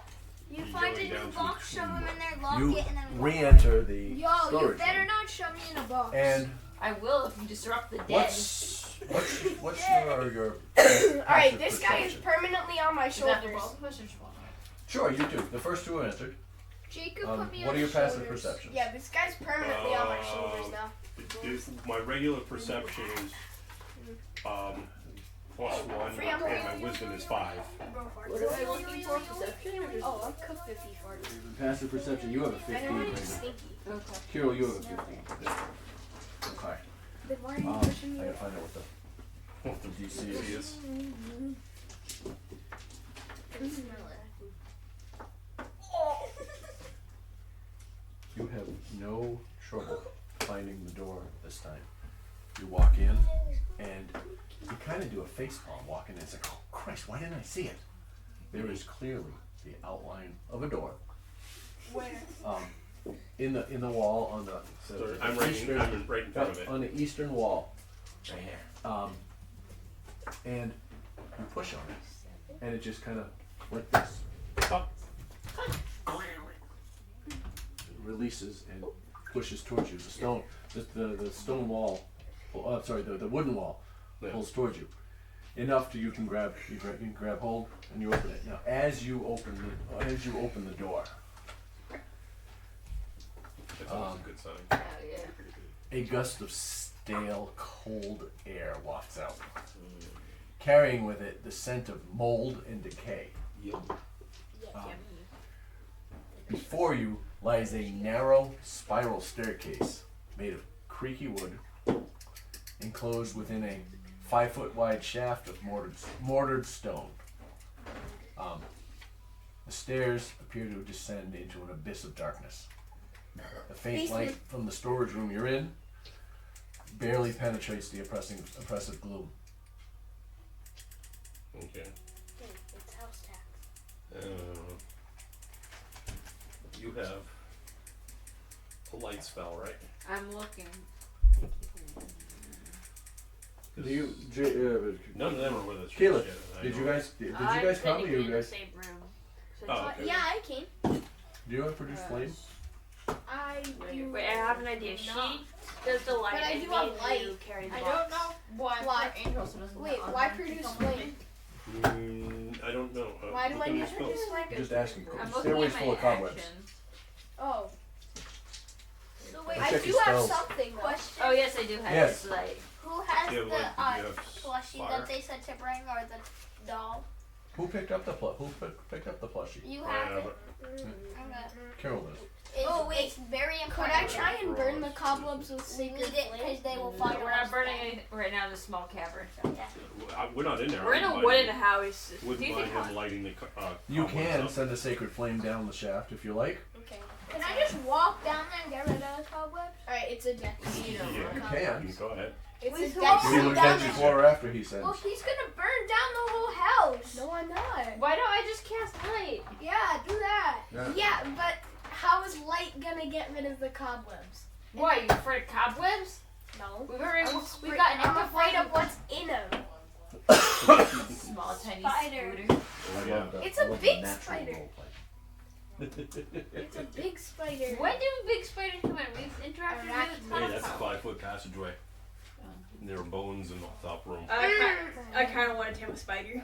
You You find a going new down to box, the shove them in there, lock You it, and then walk re-enter the Yo, you storage better room. not shove me in a box. And I will if you disrupt the dead. what's your Alright, passive this guy is perception? permanently on my Is that shoulders. for both of us or just one? Sure, you do. The first two are entered. Jacob put me on What are your his passive shoulders. perceptions? Yeah, this guy's permanently on my shoulders now. My regular perception is plus 1, and my wisdom is 5. What are we looking for? Perception or just? Oh, I'll cook 50 for you. Passive perception, you have a 15. I know Raven. it's stinky. Okay. Kirill, you have a 15. Okay. Then why are you I pushing me? gotta find out what the DC is. You have no trouble finding the door this time. You walk in, and you kind of do a facepalm walking in. It's like, oh Christ, why didn't I see it? There is clearly the outline of a door. Where? In the wall on the So I'm right in front of it. on the eastern wall, right here. And you push on it, and it just kind of like this. It releases and pushes towards you. The stone, the stone wall, the wooden wall pulls towards you. Enough to you can grab hold and you open it. Now, as you open the door, That's always a good sign. Oh, yeah. a gust of stale, cold air wafts out, carrying with it the scent of mold and decay. Yep. Before you lies a narrow spiral staircase made of creaky wood, enclosed within a 5-foot wide shaft of mortared stone. The stairs appear to descend into an abyss of darkness. The faint light from the storage room you're in barely penetrates the oppressive gloom. Okay. It's house tax. You have a light spell, right? I'm looking. Do you, None of them are with us. Caleb, yet, I did you know. guys come? Or you in the guys? same room. So Oh, okay. Yeah, I came. Do you have produce flame? I do. Wait, I have an idea. She does the light, But I and do me have and light. you carry the I box. don't know why. Why? Angel so doesn't Wait, know. why produce flame? I don't know. Why do I Look need at to the produce spells. flame? Just asking. I'm looking Stairway's at full my of cobwebs. actions. Oh. So wait, Check I your do have spells. something though. Question. Oh yes, I do have Yes. this light. Who has Do you have, the like, do you have plushie fire? that they said to bring, or the doll? Who picked up the picked up the plushie? You have it. Hmm. Okay. Carol does. It's, Oh, wait. it's very Could important. I try and burn the cobwebs with We secret need it flame? because they will No, find we're us not burning then. any right now in the small cavern. We're not in there. We're in a wooden house. Do Wouldn't you mind think? him lighting the. You cobwebs can up. send a sacred flame down the shaft if you like. Okay. Can I just walk down there and get rid of the cobwebs? Alright, it's a death. You know, Yeah. You can. You go ahead. It's We a throw death. You it would down catch there. before or after he sends. Well, he's gonna burn down the whole house. No, I'm not. Why don't I just cast light? Yeah, do that. Yeah. Yeah, but how is light gonna get rid of the cobwebs? Why? You afraid of cobwebs? No. We've already We've got I'm afraid of what's in them. small tiny Spider. scooter. I love that. It's I a love the big natural spider. role play. It's a big spider. When do big spiders come in? We've interacted with a ton Hey, of that's a them. 5-foot passageway. And there are bones in the top room. I kind of want to tame a spider.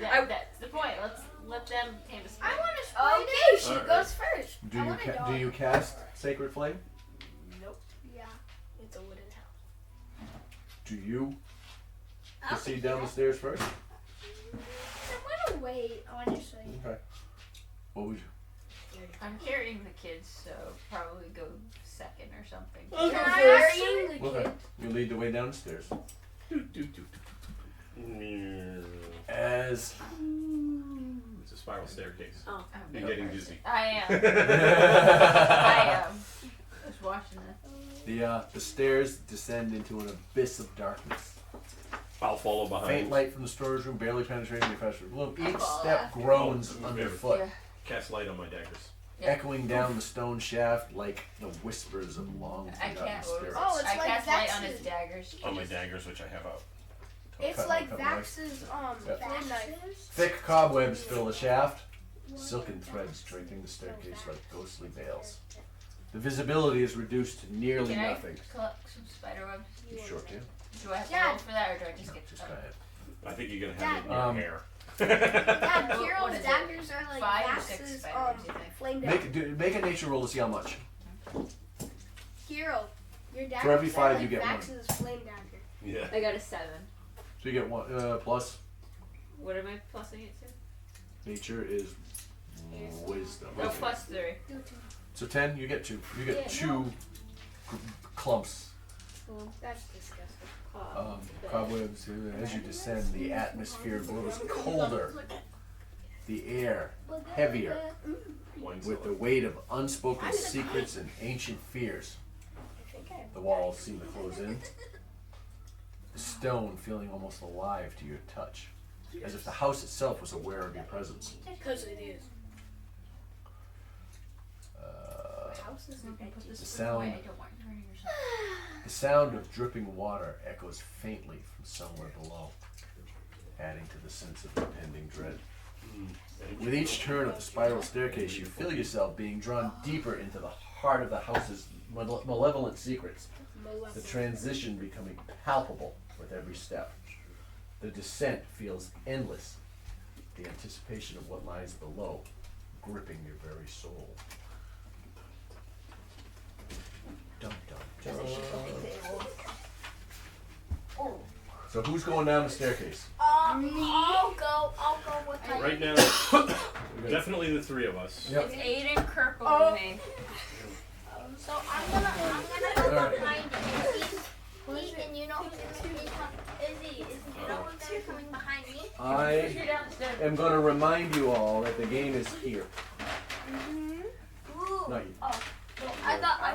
Yeah, that's the point. Let's let them tame a spider. I want a spider. Okay, she Alright. goes first. Do I you want a do dog. you cast sacred flame? Nope. Yeah. It's a wooden house. Do you I'll proceed take down the that. stairs first? I'm gonna wait, honestly. Okay. What would you? I'm carrying the kids, so probably go second or something. Can I Carrying the Okay. kid. You lead the way down the stairs. As It's a spiral staircase. Oh. You're getting dizzy. I am. I am. Just watching this. the stairs descend into an abyss of darkness. I'll follow behind. Faint light from the storage room barely penetrating your flesh gloom. Each follow step after. groans Oh, underfoot, Yeah. Cast light on my daggers. Yeah. echoing down the stone shaft like the whispers of long I forgotten can't. spirits. Oh, it's I like cast light on Vex's. his daggers. On my daggers, which I have out. It's Cut- like cut away. Vax's Yep. flame knife. Thick cobwebs fill the shaft, silken threads draping the staircase like ghostly veils. The visibility is reduced to nearly Can I nothing. collect some spider webs? You sure can. Do I have to Yeah. roll for that, or do I just get Just them? go ahead. I think you're gonna have it in your Um, hair. Dad, What Kirill's is it? daggers are like 5 or 6 Vax's spider webs, you think? flame dagger. Make a nature roll to see how much. Kirill, your daggers For every are 5 like you get one. Vax's flame dagger. Yeah. I got a 7. So you get one plus. What am I plussing it to? Nature is wisdom. Oh, plus 3. So 10, you get 2. You get Yeah, 2 clumps. That's disgusting. Cobwebs. As you descend, the atmosphere grows colder. The air heavier with the weight of unspoken secrets and ancient fears. The walls seem to close in. The stone feeling almost alive to your touch, as if the house itself was aware of your presence. Because it is. House is not gonna put this The away. sound- I don't want you hurting yourself. The sound of dripping water echoes faintly from somewhere below, adding to the sense of impending dread. With each turn of the spiral staircase, you feel yourself being drawn deeper into the heart of the house's malevolent secrets, the transition becoming palpable with every step. The descent feels endless, the anticipation of what lies below gripping your very soul. Dum, dum, dum. So who's going down the staircase? I'll go with my. Right now, definitely the 3 of us. Yep. It's Aiden, Kirk, or me. So I'm gonna go Alright. behind you. And you know who's gonna be Izzy, you know who's gonna be coming behind me? I You're downstairs. am going to remind you all that the game is here. Ooh. Not you. Oh. I thought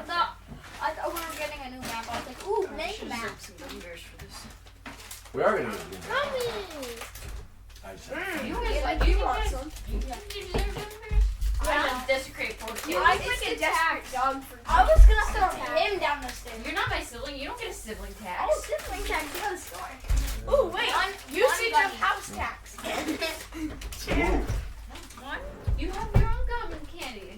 we were getting a new map. I was like, ooh, make map. some numbers for this. We are going to do it. Mommy. I just You Yeah, guys, I you do want guys, some. you deserve numbers? I'm gonna desecrate poor kid. I like a desperate dog for I was gonna throw him down the stairs. You're not my sibling. You don't get a sibling tax. Oh, sibling tax, you know the story. Ooh, wait. Usage bunny. of house tax. What? You have your own gum and candy.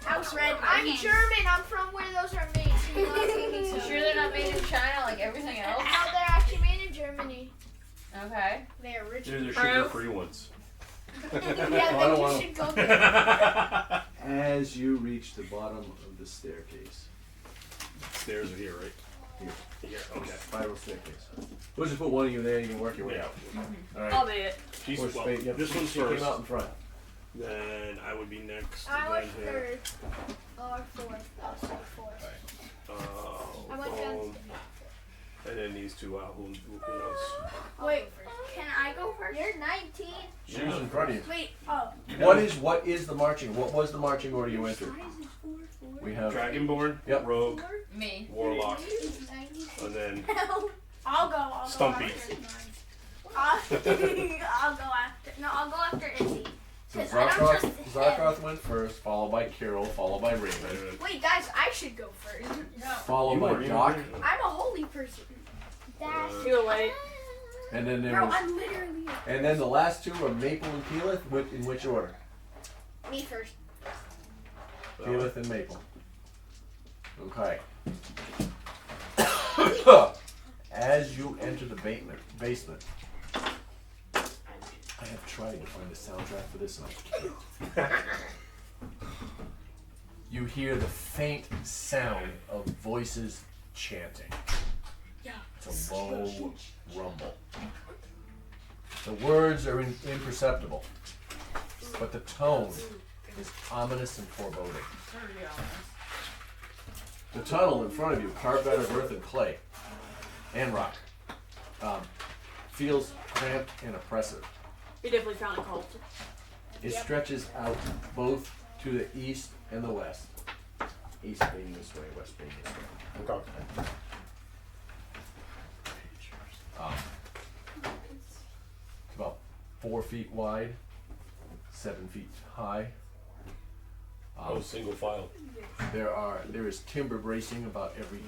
House red. I'm money. German. I'm from where those are made. So you know, So sure they're not made in China like everything else? no, they're actually made in Germany. Okay. They're rich. They're the Proof. sugar-free ones. Yeah, I don't then you wanna- should go there. As you reach the bottom of the staircase, Stairs are here, right? Here. Okay. spiral staircase. We'll just put one of you there. You can work your way out. All right. I'll be it. She's, Push well, space. Yep. this one's she came first. out in front. Then I would be next. I was then here. third. Or fourth. I was fourth. I went down. Boom. And then these two out. Who knows? Wait, can I go first? You're 19. She was in front of you. Wait, oh. What is the marching? What was the marching order you entered? We have Dragonborn, Yep. Rogue, Me. Warlock, and then I'll go Stumpy. after. I'll go after. No, I'll go after Izzy. so 'Cause I don't trust him. Zarkoth went first, followed by Kirill, followed by Raven, Wait, guys, I should go first. followed You by were Doc, I'm a holy person. Too late. and then there Bro, was, I'm literally and then the last two were Maple and Keyleth. In which order? me first. Keyleth and Maple. Okay. As you enter the basement, I have tried to find a soundtrack for this and I can't. You hear the faint sound of voices chanting. It's a low rumble. The words are imperceptible, but the tone is ominous and foreboding. The tunnel in front of you, carved out of earth and clay and rock, feels cramped and oppressive. We definitely found a cult. It stretches out both to the east and the west. East being this way, west being this way. Okay. It's about 4 feet wide, 7 feet high. Oh, single file. There is timber bracing about every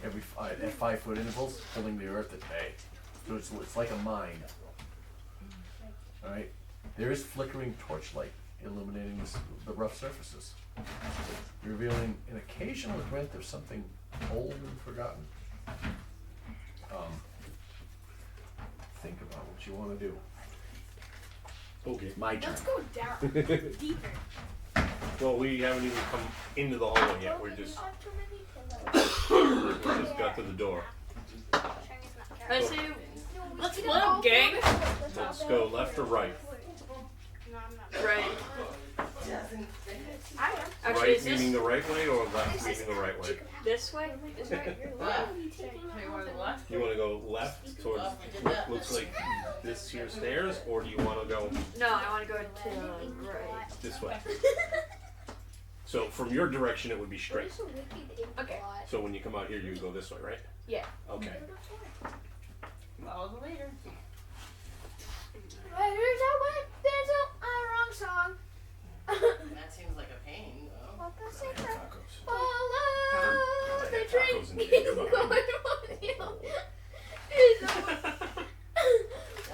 at 5 foot intervals, holding the earth at bay. So it's like a mine. All right. There is flickering torchlight illuminating the rough surfaces, revealing an occasional hint of something old and forgotten. Think about what you want to do. Okay. My turn. Let's go down deeper. Well, we haven't even come into the hallway yet. We're just got to the door. I say, let's split up, gang. Let's go left or right. No, I'm not. Right. I am. Actually, Right is this meaning the right way or left meaning the right way? this way? Left. You want to left? You want to go left towards what looks like this here stairs, or do you want to go No, I want to go to the right. this way? So from your direction, it would be straight. Okay. So when you come out here, you go this way, right? Yeah. Okay. Follow the leader. There's a wrong song. That seems like a pain, though. What the I secret? had tacos. Follow I the had train. tacos in the Going behind.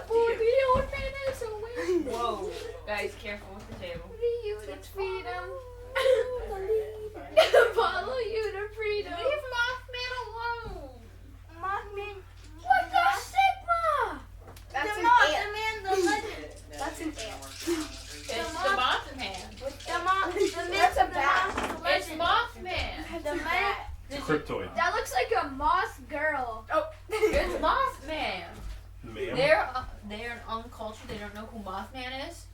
For the old man is away. Whoa. Guys, careful with the table. The unit's freedom. Follow you to freedom. Leave Mothman alone. Mothman. What the Sigma? That's The an Moth- ant. the man, the legend. That's an ant. It's the Mothman. That's a bat. It's Mothman. The man. Cryptoid. That looks like a moth girl. It's Mothman. Ma'am? They're an uncultured. They don't know who Mothman is.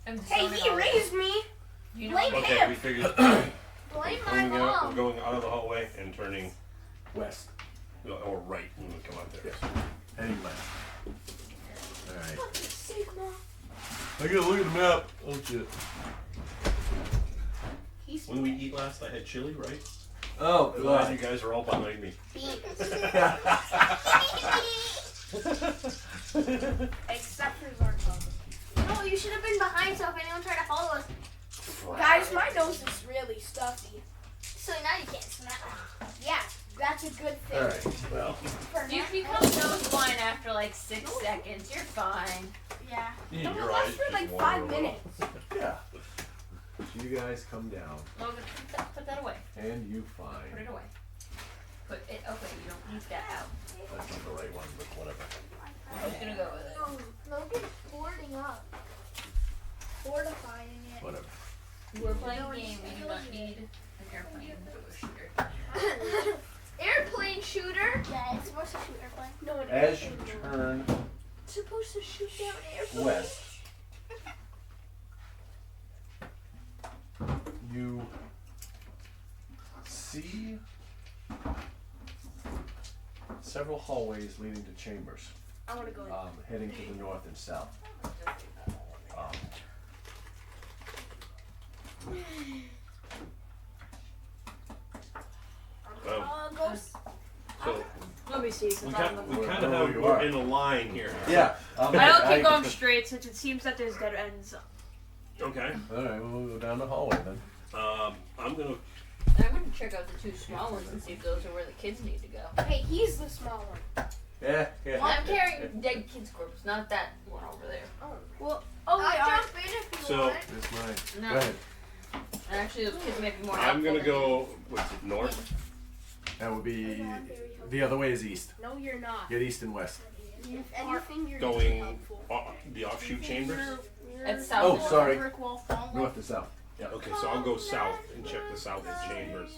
I'm Hey, disowning he all of raised me. you. You know blame what? Okay, we figured Blame my we're mom. going out of the hallway and turning West. or right when we come out there. Heading left. Alright. Sigma. I gotta look at the map. Oh shit. When we eat last, I had chili, right? Oh I'm glad god. you guys are all behind me. Except for Zarkov. No, you should have been behind so if anyone tried to follow us. Guys, my nose is really stuffy. So now you can't smell. Yeah, that's a good thing. Alright, well, For You now. become nose blind after like 6 seconds. You're fine. Yeah. Yeah, It your lasts eyes for just like wander 5 a little. minutes. yeah. So you guys come down Logan, put that away. and you Put find it away. Put it away. You don't need that out. that's not the right one, but whatever. I was gonna go with it. Oh, Logan's boarding up. Fortifying it. Whatever. We're playing a game. We do not need an airplane shooter. Airplane shooter. Yeah, it's supposed to shoot airplane. No, it As you ain't. turn It's supposed to shoot down airplanes. west, you see several hallways leading to chambers, I want to go in. heading to the north and south. Ghost. So Let me see. we Since kind I'm we Where- kind of where have you we're are. in a line here. Yeah. I don't keep going straight since it seems that there's dead ends. Okay. Alright, we'll go down the hallway then. I'm gonna. I'm gonna check out the 2 small ones and see if those are where the kids need to go. Hey, he's the small one. Yeah, yeah. I'm carrying dead kids' corpse, not that one over there. Well, I'll they are. jump in if you So- want. That's mine. No. Go ahead. And actually, those kids might be more I'm helpful gonna than go. What's it? North. That would be the other way is east. no, you're not. Get east and west. If anything, you're Going helpful. the offshoot chambers. It's Oh, south. sorry. Brick wall falling. North to south. Okay, so I'll go south and check the south chambers.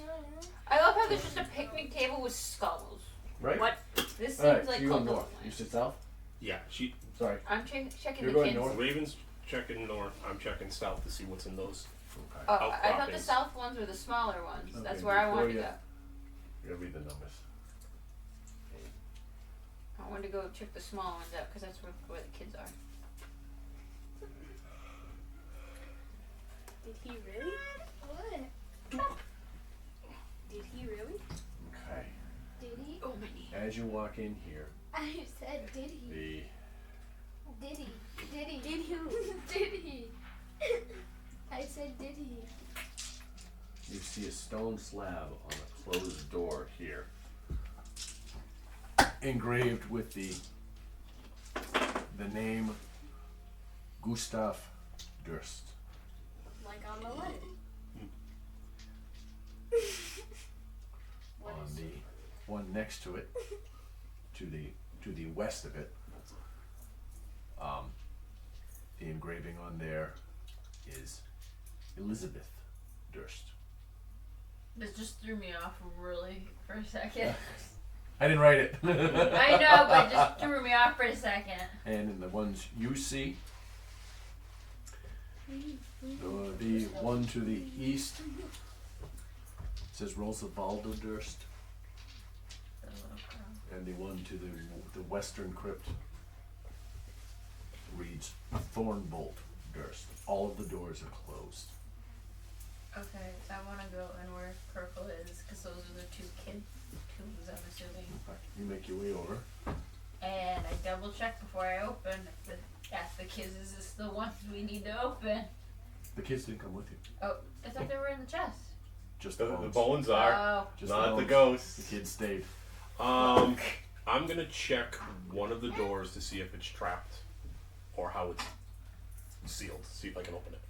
I love how there's just a picnic table with skulls. Right? What? This seems Alright, like so you go cult north. You land. sit south? Yeah, she. Sorry. I'm checking You're the going kids. north? Raven's checking north. I'm checking south to see what's in those. Okay. Oh, I thought the outcroppings. south ones were the smaller ones. Okay, That's where I wanted to before go. You gotta read the numbers. I wanted to go check the small ones out because that's where the kids are. Did he really? What? Did he really? Okay. Did he? Oh, my knee. As you walk in here, I said, did he? the Did he? Did he? Did who? Did he? I said, did he? you see a stone slab on a closed door here, engraved with the name Gustav Durst. Like on the letter. What On is the one next to it, to the west of it, the engraving on there is Elizabeth Durst. This just threw me off really for a second. I didn't write it. I know, but it just threw me off for a second. And in the ones you see, the one to the east says Rosavaldo Durst, and the one to the western crypt reads Thornbolt Durst. All of the doors are closed. Okay, I want to go in where purple is because those are the 2 kid tombs, I'm assuming. You make your way over. And I double check before I open. Ask the kids, is this the one we need to open? The kids didn't come with you. Oh, I thought they were in the chest. Just the The bones. bones are, Oh, Just not the bones. ghosts. The kids stayed. I'm gonna check one of the doors to see if it's trapped or how it's sealed. See if I can open it.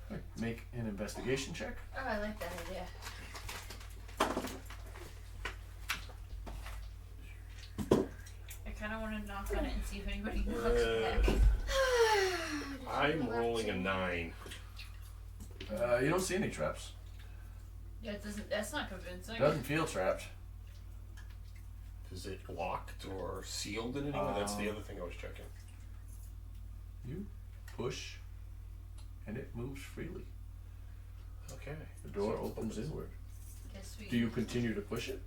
Make an investigation check. oh, I like that idea. I kind of want to knock on it and see if anybody knocks back. I'm rolling a 9. You don't see any traps. Yeah, it doesn't. That's not convincing. Doesn't feel trapped. Is it locked or sealed in any way? That's the other thing I was checking. You push, and it moves freely. Okay. The door So- opens inward. Yes, we. Do you continue to push it?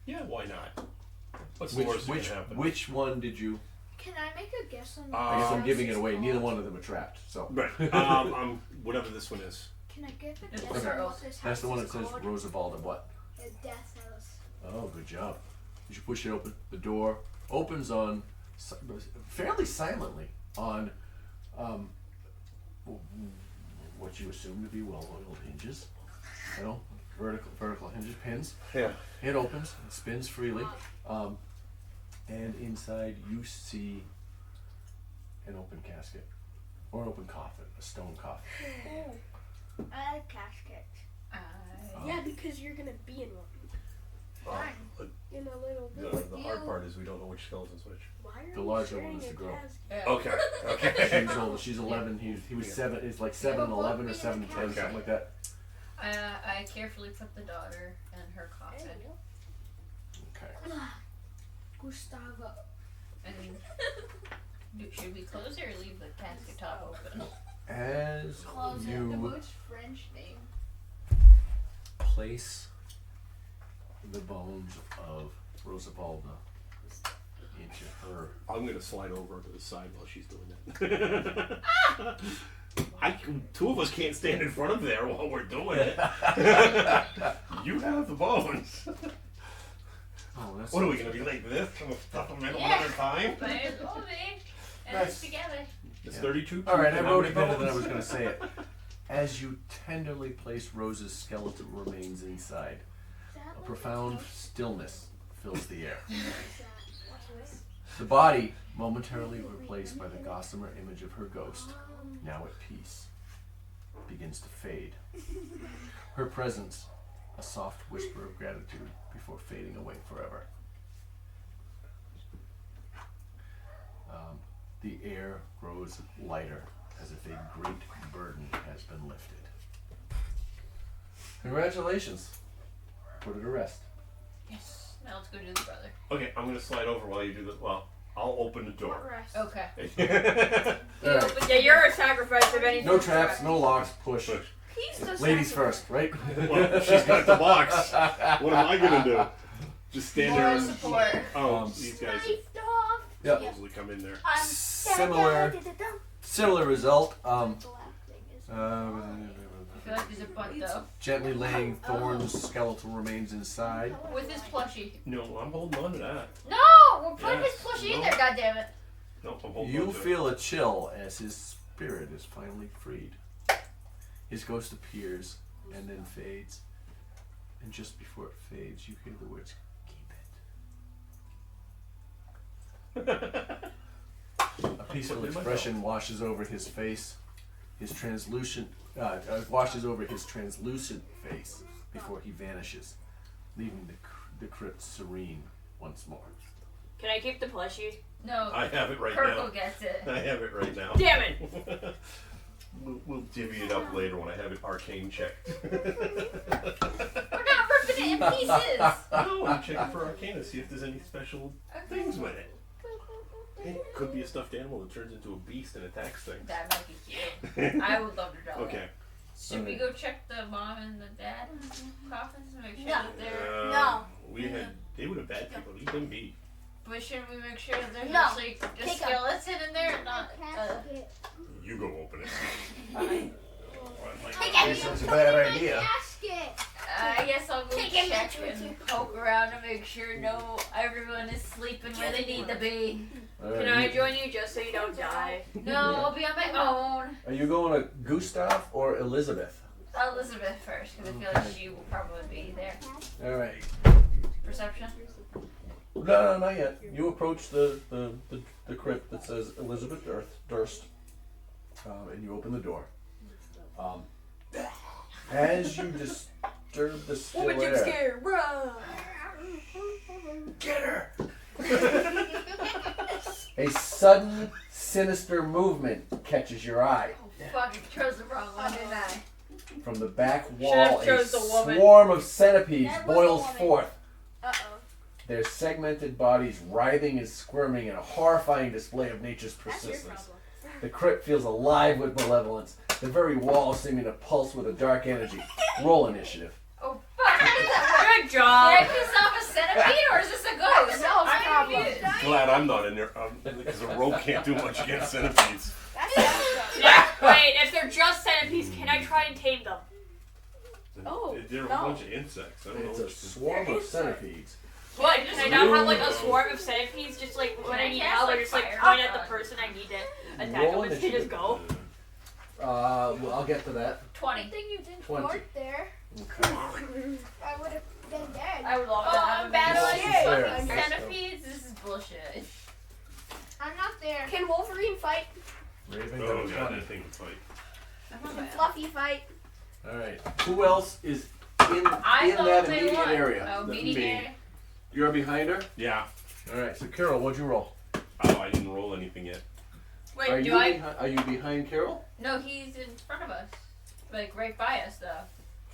Yeah, why not? What's the worst that can happen? Which one did you? Can I make a guess on I guess I'm Um, giving it away. Neither one of them are trapped. So. Right. Whatever this one is. Can I give a It's guess okay. on what this house That's the one that is says called? Roosevelt and what? The death house. Oh, good job. You should push it open. The door opens on fairly silently. on what you assume to be well-oiled hinges. You know, vertical hinges, pins. Yeah. It opens, it spins freely, and inside you see an open casket, or an open coffin, a stone coffin. I like caskets. Yeah, because you're gonna be in one. In a little bit. The hard part is we don't know which skeleton's which. Why are The we larger sharing one is a the girl. casket? Okay. Okay. She's older. She's 11. He was 7. It's like 7 and 11 or 7 and 10, Okay. something like that. I carefully put the daughter in her coffin. Okay. Gustavo. And should we close it or leave the casket top open? As Close it. The you most French name. place the bones of Rosabalda into her. I'm gonna slide over to the side while she's doing that. Two of us can't stand in front of there while we're doing it. You have the bones. Oh, that's What are we gonna be like this? I'm gonna stuff them in one Yeah. at a time. Might as well be. And Nice. it's together. It's Yeah. 32. All right, I How wrote many it better than I bones? was going to say it. As you tenderly place Rose's skeleton remains inside, a profound stillness fills the air. The body, momentarily replaced by the gossamer image of her ghost, now at peace, begins to fade. Her presence, a soft whisper of gratitude before fading away forever. The air grows lighter, as if a great burden has been lifted. Congratulations. Put her to rest. Yes. Now let's go do the brother. Okay, I'm gonna slide over while you do the. Well, I'll open the door. Rest. Okay. All right. Yeah, you're a sacrifice of anything. No traps, no locks, push. He's the Ladies sacrifice. first, right? Well, she's got the box. What am I gonna do? Just stand there Moral and. support. Oh, these guys Knifed off. Yep. supposedly come in there. Similar result. I feel like there's a butt though. Gently laying thorns, skeletal remains inside. With his plushie. No, I'm holding on to that. No! We're putting Yes. his plushie in No. there, goddammit. No, I'm holding You on to feel a chill as his spirit is finally freed. His ghost appears and then fades. And just before it fades, you hear the words, "Keep it." A peaceful expression washes over his face. His translucent washes over his translucent face before he vanishes, leaving the crypt serene once more. Can I keep the plushie? No. I have it right Purple now. gets it. I have it right now. Damn it! We'll divvy it up later when I have it arcane checked. We're not ripping it in pieces. No, I'm checking for arcane to see if there's any special things with it. It could be a stuffed animal that turns into a beast and attacks things. That might be cute. I would love to draw Okay. that. Should we go check the mom and the dad coffins and make sure No. that they're... No. They would have bad people. Leave them be. But shouldn't we make sure that there's No. actually just Take a- skeleton in there and not... Casket. You go open it. It's a bad idea. Casket. I guess I'll go Take him check back with you. and poke around to make sure everyone is sleeping where they need to be. Can I join you just so you don't die? No, I'll be on my own. Are you going to Gustav or Elizabeth? Elizabeth first, because I feel like she will probably be there. All right. Perception? No, not yet. You approach the crypt that says Elizabeth Durst, and you open the door. As you disturb the still Woman jump air, scare, run! get her! A sudden, sinister movement catches your eye. Fuck, I chose the wrong one, didn't I? From the back Should've wall, a chose the woman. swarm of centipedes That was boils the woman. forth. Uh-oh. Their segmented bodies writhing and squirming in a horrifying display of nature's That's your persistence. problem. The crypt feels alive with malevolence, the very walls seeming to pulse with a dark energy. Roll initiative. Oh, fuck, how did that Good work? job! Did I piss off a centipede or is this a ghost? No, I'm problem. confused. Glad I'm not in there because a rogue can't do much against centipedes. That's your problem. Yeah, wait, if they're just centipedes, can I try and tame them? Oh, They're a no. bunch of insects. I don't It's know. a swarm of centipedes. What? Can I not have like a swarm of centipedes just like when I need help or just like point at the person I need to attack Roll them and they just go? Well, I'll get to that. 20. Good thing you didn't 20. fart there. Okay. I would have been dead. I would love Oh, to I'm have bad Well, on she's there. fucking Yes. centipedes? This is bullshit. I'm not there. Can Wolverine fight? Raven Oh, got a God, 20. that thing would fight. I'm not Can bad. Fluffy fight? Alright. Who else is in I in thought that they immediate won. area? Oh, The- meeting me. area. You're behind her? Yeah. Alright, so Carol, what'd you roll? Oh, I didn't roll anything yet. Wait, Are do you I? are you behind Carol? No, he's in front of us. Like, right by us, though.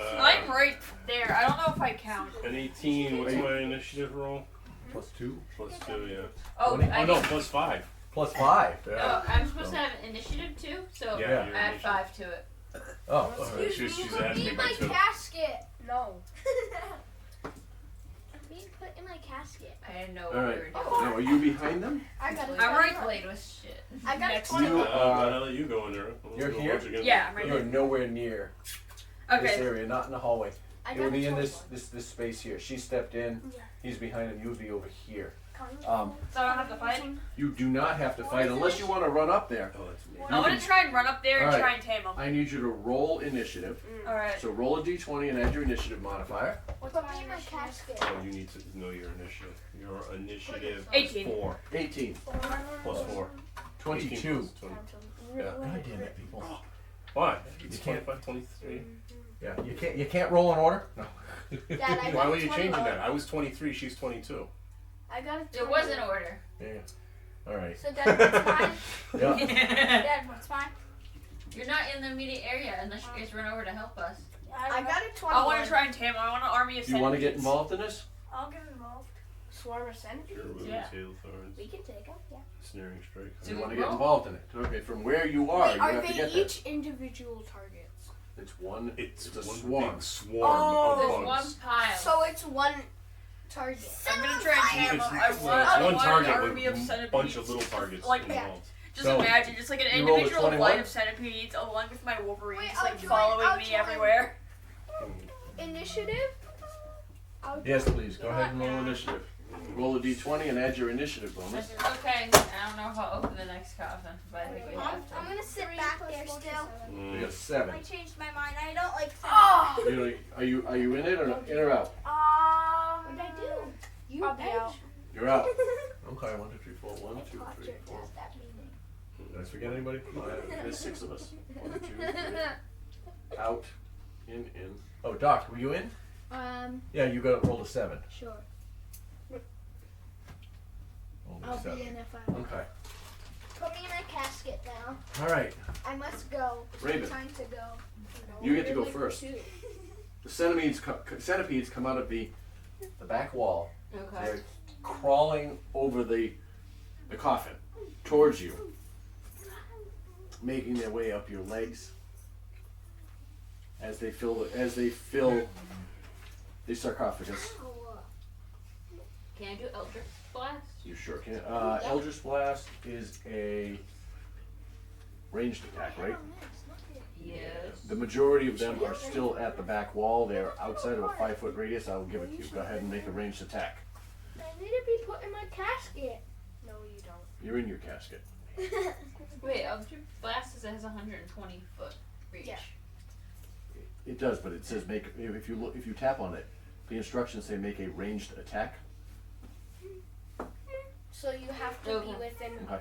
I'm right there. I don't know if I count. An 18. What's my initiative roll? Plus 2. Plus 2, yeah. Oh, 20? I Oh, no, need- plus 5. Plus 5. Oh, Yeah. I'm supposed to have initiative too, so Yeah, Yeah. your add initiative. 5 to it. Oh, alright. She's Put adding me me in by my 2. casket. No. Being put in my casket. I didn't know All what right. we were doing. Now, are you behind them? I got it. I'm right played with shit. I got Next a 20. You I'll let you go in there. You're We'll here? watch again. Yeah, I'm right You're there. nowhere near this Okay. area, not in the hallway. I You'll got be a in 21. this space here. She stepped in. Yeah. He's behind him. You would be over here. So I don't have to fight? You do not have to fight unless you want to run up there. Oh, that's me. I want to try and run up there and Alright. try and tame them. I need you to roll initiative. Alright. So roll a d20 and add your initiative modifier. Put me in my casket. Oh, you need to know your initiative. Your initiative 18. 4 18. plus 4. 22. 18 plus 20. Yeah. God damn it, people. Why? You It's can't- 25, 23. Yeah, you can't roll in order. No. Dad, I Why got were a you changing 21. that? I was 23, she's 22. I got a 21. It was in order. Yeah. All right. So Dad, what's mine? Yeah. Dad, what's mine? You're not in the immediate area unless you guys run over to help us. I got a 21. I want to try and tame them. I want an army of Do you want to get centipedes. involved in this? I'll get involved. Swarm of centipedes. Sure, Yeah. tail thorns, We can take them. Yeah. snaring strike. Do you we want to get roll? involved in it? Okay, from where you are, Wait, you are have to they get there. each individual targets? It's one. It's a one swarm. big swarm There's of one bugs. pile. So it's one target. I'm gonna try and tame It's, them. I it's want an one target army of with a centipedes. bunch of little targets Like, involved. Just So, imagine, just like an you rolled a individual 21? flight of centipedes along with my Wolverine, Wait, just like I'll join- following I'll me join. everywhere. Initiative? Yes, please. Go ahead and roll. Roll initiative. Roll a d20 and add your initiative bonus. Okay, I don't know if I'll open the next coffin, but I think we have to. I'm gonna sit back there still. You got 7. I changed my mind. I don't like Oh! You know, are you in it or in or out? What did I do? You I'll be out. You're out. Okay. 1, 2, 3, 4. 1, 2, 3, 4. Did I forget anybody? There's 6 of us. 1, 2, 3. Out. In. Oh, Doc, were you in? Yeah, you got rolled a 7. Sure. Only I'll 7. be in if I. Okay. Put me in my casket now. All right. I must go. Raven. Time to go. You get to go first. The centipedes come out of the back wall. Okay. They're crawling over the coffin towards you, making their way up your legs as they fill the sarcophagus. Can I do Eldritch Blast? You sure can. Eldritch Blast is a ranged attack, right? Yes. The majority of them are still at the back wall. They're outside of a 5-foot radius. I will give it to you. Go ahead and make a ranged attack. I need to be put in my casket. No, you don't. You're in your casket. Wait, Eldritch Blast says it has 120 foot reach. Yeah. It does, but it says make. If you tap on it, the instructions say make a ranged attack. So you have to be within. Okay.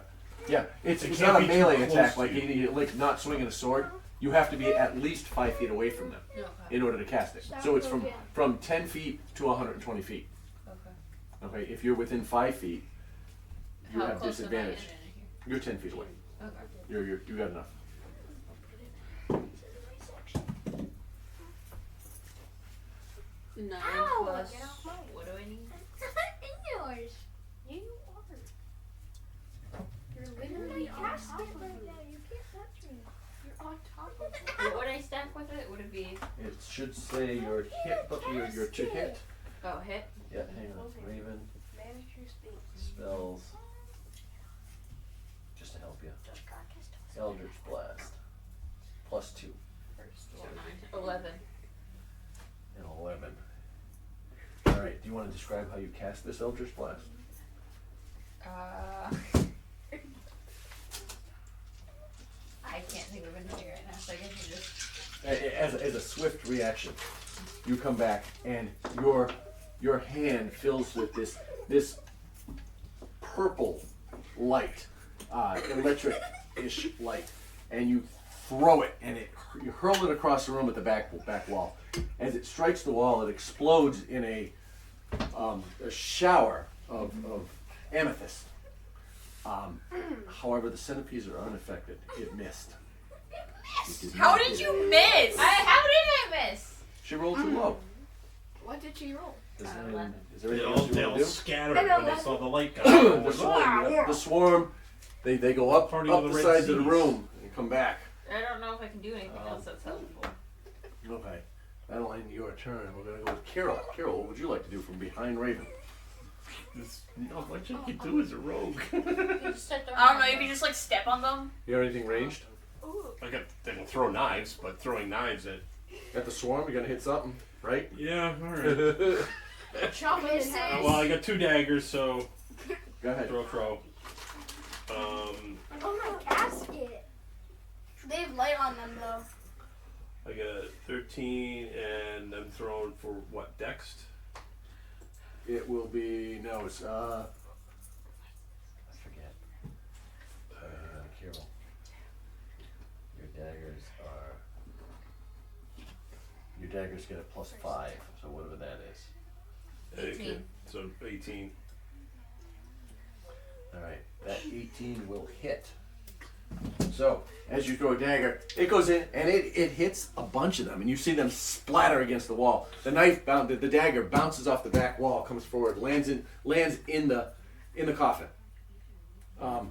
Yeah, it's It not can't a be too melee close attack to like you. like not swinging a sword. You have to be at least 5 feet away from them Okay. in order to cast it. So it's from 10 feet to 120 feet. Okay. Okay, if you're within 5 feet, you How have close am I in disadvantage. here? You're 10 feet away. Okay. You got enough. Nine Ow, plus. get off mine. What do I need? in yours. You are. You're In literally my on casket top of right me. now. You can't touch me. You're on top of me. What would I stack with it? Would it be? It should say your hit, but your to hit. Oh, hit. Yeah, hang on. Raven Manage your speech. spells. Just to help you. Eldritch Blast. Plus 2 So 9. 11. And 11. All right. Do you want describe how you cast this Eldritch Blast? I can't think of anything right now, so I guess you just. As a swift reaction, you come back and your hand fills with this purple light, electric-ish light, and you throw it and you hurl it across the room at the back wall. As it strikes the wall, it explodes in a shower of amethyst. However, the centipedes are unaffected. It missed. How did you miss? How did I miss? She rolled too low. What did she roll? Is there Eleven. anything They else all, you they want all to do? scattered when they saw the light come. The swarm, they go up Party the of the Red sides of the Seas. room and come back. I don't know if I can do anything else that's helpful. Okay, that'll end your turn. We're gonna go with Carol. Carol, what would you like to do from behind Raven? There's not much I can do as a rogue. You just set the I don't know, if you just like step on them. You have anything ranged? They can throw knives, but throwing knives at. The swarm, you're gonna hit something, right? Yeah, alright. Chop it in half. Well, I got 2 daggers, so Go ahead. throw. Oh my casket. They have light on them though. I got 13, and I'm throwing for what, Dext? It will be it's I forget. Carol. Your daggers get a +5, so whatever that is. 18. So 18. Alright, that 18 will hit. So, as you throw a dagger, it goes in and it hits a bunch of them, and you see them splatter against the wall. The the dagger bounces off the back wall, comes forward, lands in the coffin. How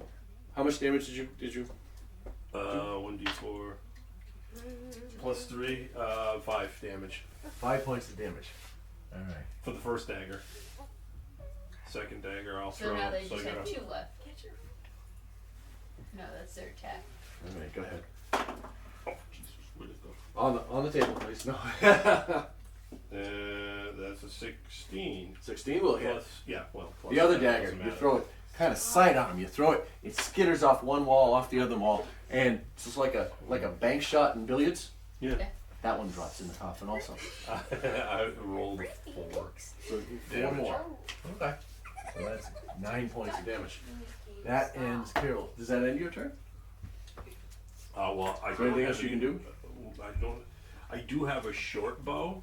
much damage did you? 1d4 plus 3, 5 damage 5 points of damage. Alright. for the first dagger. Second dagger I'll So throw. now they so just I have gotta- 2 left. No, that's their attack. Alright, go ahead. Oh, Jesus, where'd it go? On the table, please. No. That's a 16. 16 will hit. Plus, yeah, well, plus The other that dagger, doesn't you matter. throw it kind of sidearm. You throw it, it skitters off one wall, off the other wall, and it's just like a bank shot in billiards. Yeah. That one drops in the coffin also. I rolled 4. So Damage. 4 more. Okay. So that's 9 points of damage. That ends Carol. Does that end your turn? Well, I Is there anything else you can do? I do have a short bow.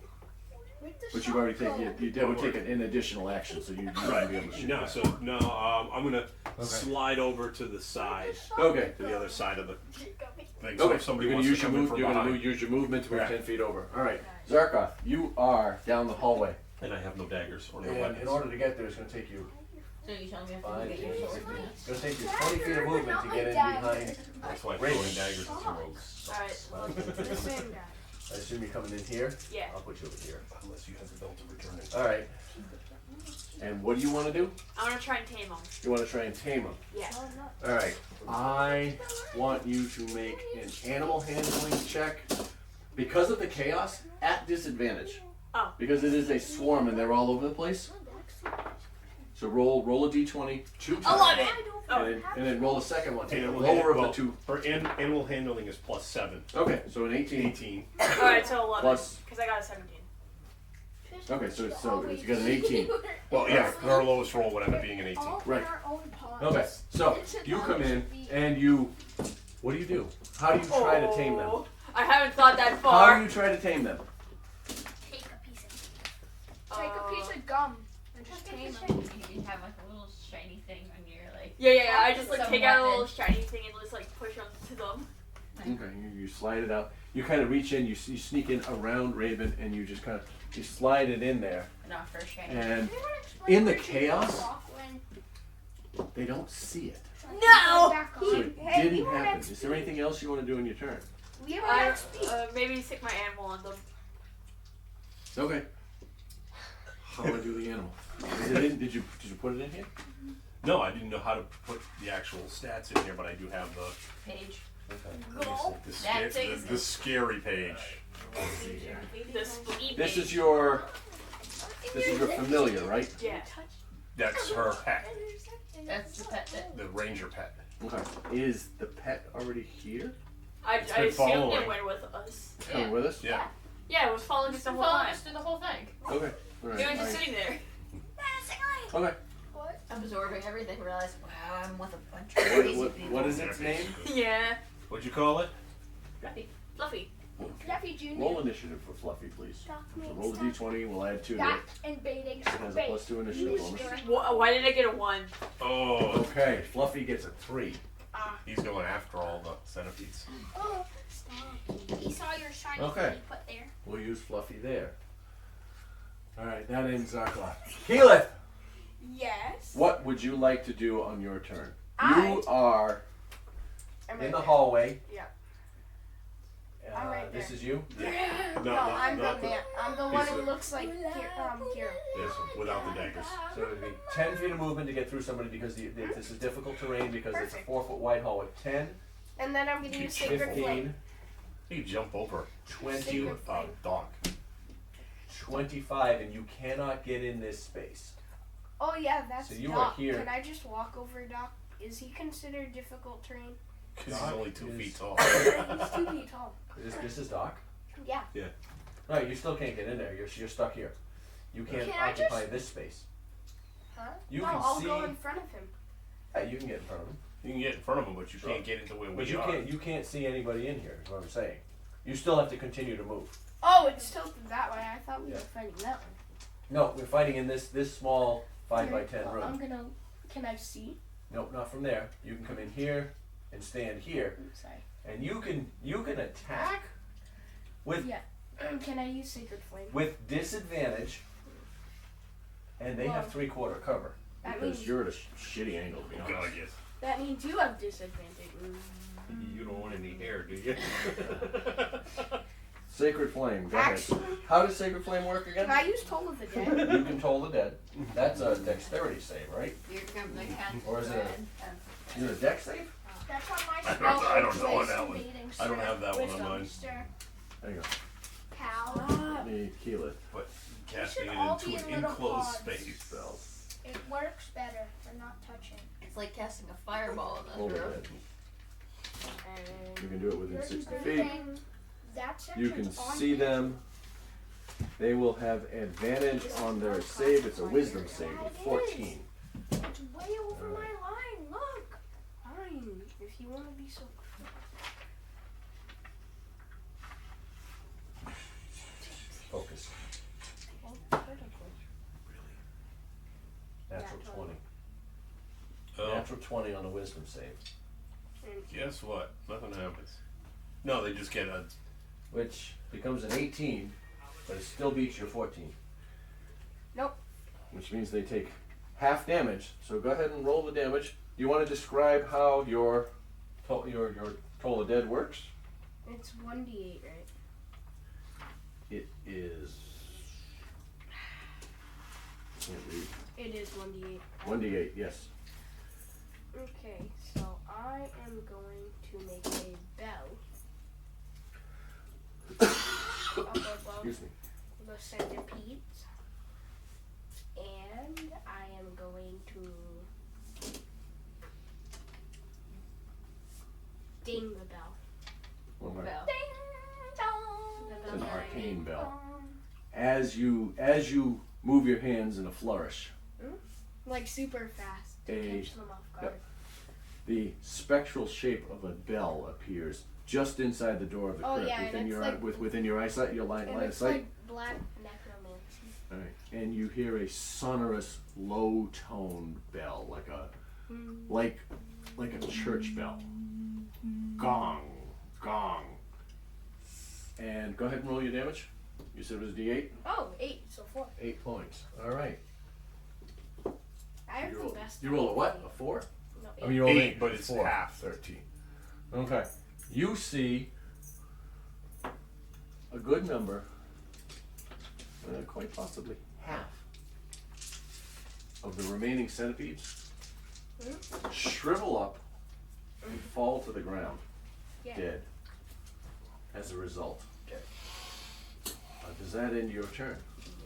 But you've already taken. That would take an additional action, so you wouldn't be able to shoot. No, that. so no, I'm gonna slide over to the side, Okay. to the other side of the thing. So Okay. if somebody You're gonna wants use to your come in move. from You're gonna behind, use your movement to move Yeah. 10 feet over. All right, Zarkoth, you are down the hallway, and I have no daggers or no and weapons. in order to get there, it's gonna take you So you telling me I have 5, to 10, get your sword? 15. It's gonna take you 20 feet of movement to get in behind. That's why Raven. throwing daggers is a rogue. Alright. Well, The same guy. I assume you're coming in here. Yeah. I'll put you over here. Unless you have the belt of returning. All right. And what do you want to do? I want to try and tame them. You want to try and tame them. Yeah. All right. I want you to make an animal handling check because of the chaos at disadvantage. Oh. Because it is a swarm and they're all over the place. So roll a d20 2 times. 11! And then roll a second one. Take the Animal lower of well, the two. For animal handling is plus 7. Okay, so an 18. 18. Alright, so 11. Plus- Because I got a 17. Okay, so if you got an 18. Well, yeah, our lowest roll would end up being an 18. All Right. in our own ponds. Okay, so you come in and you. What do you do? How do you try to tame them? Oh, I haven't thought that How far. do you try to tame them? Take a piece of Take a piece of gum and just tame them. You have like a little shiny thing on your like. Yeah, I just like Some take out a weapon. little shiny thing and just like push them to them. Okay, you slide it out. You kind of reach in, you sneak in around Raven, and you just kind of you slide it in there. Not for shiny. And Can you explain in the where you chaos, get off when- they don't see it. No! Back on? So it Hey, didn't you want happen. XP? Is there anything else you want to do in your turn? We have Maybe stick my animal on them. Okay. How do I do the animal? Is it in, did you put it in here? No, I didn't know how to put the actual stats in here, but I do have the Page. the, takes the scary page. The spooky This page. is your This is your familiar, right? Yeah. That's her pet, That's the pet that. the ranger pet. Okay. Is the pet already here? I It's been assumed following. it went with us. Coming with us? Yeah. Yeah, it was following us the whole time. Us through the whole thing. Okay. All right. It was just sitting there. Okay. Absorbing everything. Realize, wow, I'm with a bunch of crazy people. What is its name? Yeah. What'd you call it? Fluffy. Fluffy. Fluffy Jr. Roll initiative for Fluffy, please. Stop So me, roll the stop. d20. We'll add 2 to That it. and baiting. It has a +2 initiative bonus. Why did I get a 1? Oh, Okay. Fluffy gets a 3. he's going after all the centipedes. Oh, stop. He saw your shiny Okay. thing you put there. We'll use Fluffy there. All right. That ends Zarkla. Keyleth, Yes. what would you like to do on your turn? I- You are Am in I the there? hallway. Yeah. I'm right This there. is you. No, I'm the not man. I'm the one piece who of- looks like Kira. Yes, without the daggers. So it would be 10 feet of movement to get through somebody because this is difficult terrain because it's a Perfect. 4-foot wide hallway. 10, And then I'm gonna use Sacred 15, Flame. You can jump over 20, Sacred Flame. dock. 25, and you cannot get in this space. Oh yeah, that's So you are Doc. here. Can I just walk over Doc? Is he considered difficult terrain? Because he's Dock only 2 is- feet tall. He's 2 feet tall. This is Doc. Yeah. No, you still can't get in there. You're stuck here. You can't Can I occupy this space. Huh? You no, can I'll see. go in front of him. Yeah, you can get in front of him, You can get in front of him, but you Sure. can't get into where but we you are. can't see anybody in here. Is what I'm saying. You still have to continue to move. Oh, it's tilted that way. I thought we were Yeah. fighting that way. No, we're fighting in this small 5x10 Well, room. I'm gonna. Can I see? Nope, not from there. You can come in here and stand here, Oops, sorry. and you can attack with Yeah. Can I use Sacred Flame? with disadvantage, and they have Well, 3/4 cover. That Because means you're at a shitty angle, to be Oh, honest. God, yes. that means you have disadvantage. You don't want any hair, do you? Sacred Flame, go ahead. Actually, How does Sacred Flame work can again? I use Toll of the Dead? You can toll the dead. That's a dexterity save, right? Here comes the cat. Or is it Is it a dex save? That's on my I don't know on that Wisdom one. baiting, I don't sir. have that one on Wisdom, mine. sir. There you go. Cow. Let me Keyleth. But casting should it all into be an in little enclosed pods. space. Spell. It works better for not touching. It's like casting a fireball in Roll this the room. dead. You can do it within 60 Good feet. thing that You can section's on see here. them. They will have advantage on their save. It's a wisdom save with 14. It's way over my line. Look. Fine, if you want to be so. Focus. Natural 20. Oh, Natural 20 on the wisdom save. guess what? Nothing happens. No, they just get a. Which becomes an 18, but it still beats your 14. Nope. Which means they take half damage. So go ahead and roll the damage. Do you want to describe how your Toll of Dead works? It's 1d8, right? It is. Can't read. It is 1d8. 1d8, yes. Okay, so I am going to make a bell. Up above Excuse me. the centipedes. And I am going to ding the bell. One more. Bell. It's an arcane bell. As you move your hands in a flourish, Like super fast to A- catch them off guard. the spectral shape of a bell appears just inside the door of the Oh, crypt, yeah, and within it's your like- within your eyesight, your line And of it's sight. like black necromancy. All right, and you hear a sonorous, low-toned bell, like a church bell. Gong, gong. And go ahead and roll your damage. You said it was D8. Oh, 8, so 4. 8 points. All right. I have You the roll, best. you roll a what? A 4? No, I mean, you rolled 8, but it's 4. half. 13. Okay. You see a good number, Quite possibly half of the remaining centipedes shrivel up and fall to the ground, Yeah. dead. As a result. Does that end your turn?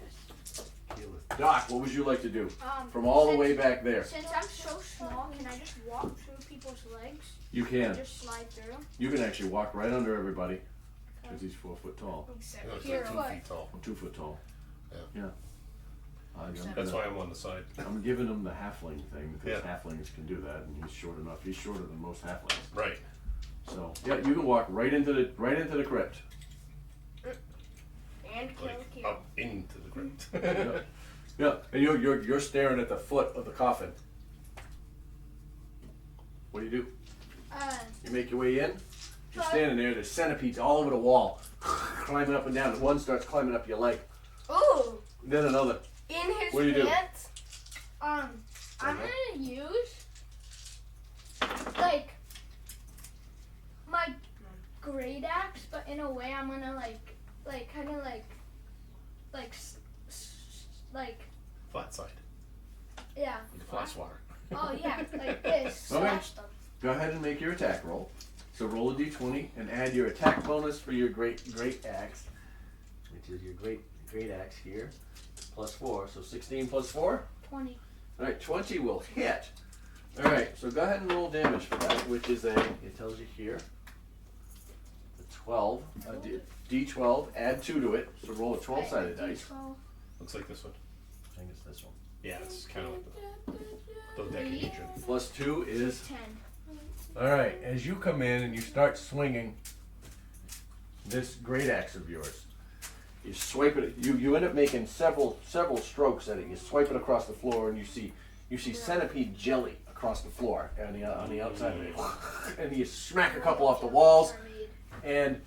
Yes. deal with. Doc, what would you like to do? From all the since- way back there. Since I'm so small, can I just walk through people's legs? You can. Just slide through? You can actually walk right under everybody. Because he's 4 foot tall. Except No, it's here. like 2 feet tall. 2 foot tall. Yeah. That's why I'm on the side. I'm giving him the halfling thing because Yeah. halflings can do that, and he's short enough. He's shorter than most halflings. Right. So yeah, you can walk right into the crypt. And kill Like Q. up into the crypt. Yeah, and you're staring at the foot of the coffin. What do? You make your way in. You're standing there. There's centipedes all over the wall, climbing up and down. And one starts climbing up your leg. Ooh! Then another. In his What do you do? pants? I'm gonna use like my great axe, but in a way I'm gonna like kind of like Flat side. yeah. Like flat swatter. Oh yeah, like this. Okay. Slash them. Go ahead and make your attack roll. So roll a d20 and add your attack bonus for your great axe, which is your great axe here, +4. So 16 + 4. 20. All right, 20 will hit. All right, so go ahead and roll damage for that, which is it tells you here, a 12, a d12, add 2 to it, so roll a 12-sided dice. Looks like this one. I think it's this one. Yeah, it's kind of like the dodecahedron. +2 is 10. All right, as you come in and you start swinging this great axe of yours, you swipe it. You end up making several strokes at it. You swipe it across the floor, and you see centipede jelly across the floor on the outside of it. And you smack a couple off the walls, and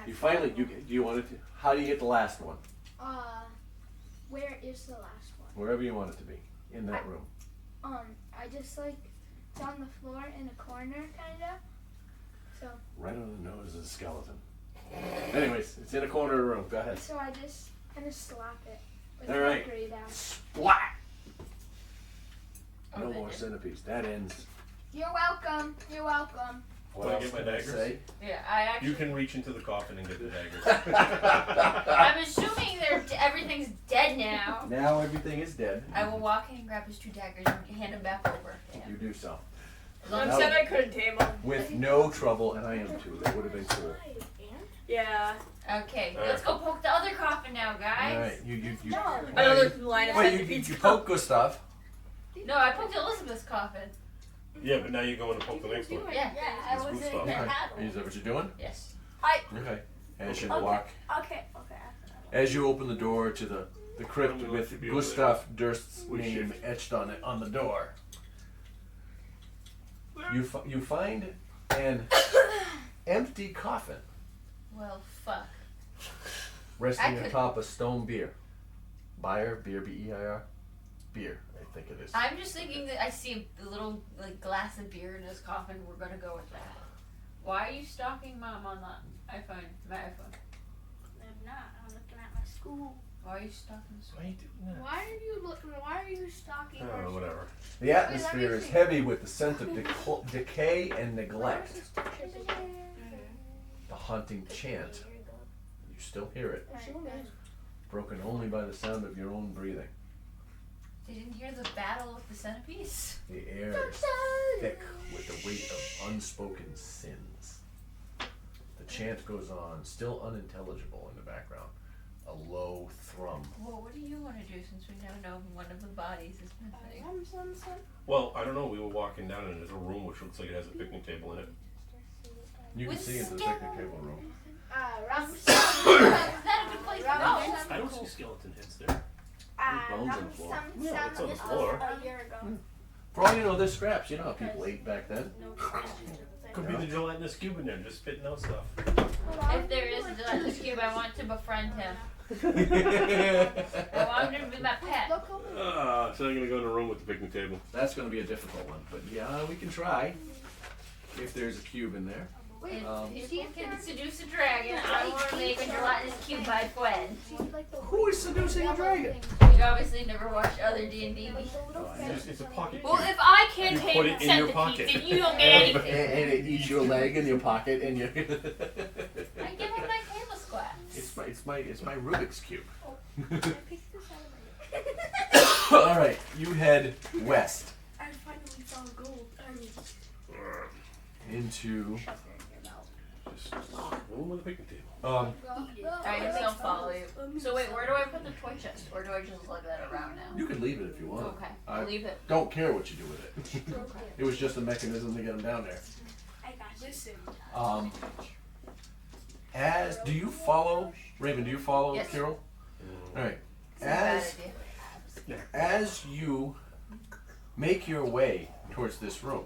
you finally you want it to. How do you get the last one? Where is the last one? wherever you want it to be, in that room. I just it's on the floor in a corner, kinda. So. Right on the nose is a skeleton. Anyways, it's in a corner of the room. Go ahead. So I just kind of slap it with All my right. great axe. Splat! No more centipedes. That ends. You're welcome. You're welcome. What Do I else get my can I daggers? say? Yeah, I actually. You can reach into the coffin and get the daggers. I'm assuming everything's dead now. Now everything is dead. I will walk in and grab his 2 daggers and hand them back over. Yeah. You do so. As long I as said I couldn't tame him. With no trouble, and I am too. That would have been cool. Yeah. Okay, let's go poke the other coffin now, guys. All right, you. Another line of Wait, centipedes. you poke Gustav. No, I poked Elizabeth's coffin. Yeah, but now you go in and poke the next one. Yeah. I It's wasn't Gustav. in Okay. that. Is that what you're doing? Yes. Okay. As you Okay. walk, Okay. as you open the door to the crypt I'm gonna let with you be over Gustav Durst's We name shift. etched on it on the door, you find an empty coffin Well, fuck. resting could- atop a stone beer. Beer, B-E-I-R, beer. I think it is. I'm just thinking that I see a little glass of beer in his coffin. We're gonna go with that. Why are you stalking Mom on the iPhone? My iPhone. I'm not. I'm looking at my school. Why are you stalking the Why are you doing that? Why are you stalking her? Oh, whatever. The atmosphere is heavy with the scent of decay and neglect. The haunting chant. You still hear it, broken only by the sound of your own breathing. They didn't hear the battle with the centipedes? The air is thick with the weight of unspoken sins. The chant goes on, still unintelligible in the background. A low thrum. Well, what do you want to do since we now know one of the bodies is missing? Well, I don't know. We were walking down and there's a room which looks like it has a picnic table in it. You can With see into the picnic table room. Is that a good place to go? I don't see skeleton heads there. Bones on the floor. Yeah, it's on the floor. A year ago. For all you know, there's scraps. You know how people ate back then. Could be the gelatinous cube in there, just spitting out stuff. If there is a gelatinous cube, I want to befriend him. I want him to be my pet. So I'm gonna go in the room with the picnic table. That's going to be a difficult one, but yeah, we can try. If there's a cube in there. If you can seduce a dragon, I want to make a gelatinous cube by Gwen. Who is seducing a dragon? You obviously never watched other D&D. It's a pocket Well, cube. if I can't You take put it in your centipedes, pocket. then you don't get And anything. it eats your leg in your pocket, and you. I give him my table squat. It's my Rubik's cube. I picked this out of my All right, you head west I finally found gold. into. Just room on the picnic table. I still follow you. So wait, where do I put the toy chest? Or do I just lug that around now? You can leave it if you want. Okay, I I'll leave it. don't care what you do with it. It was just a mechanism to get them down there. I got listen. Do you follow Raven? Do you follow Yes. Carol? All right. It's a bad idea. As you make your way towards this room,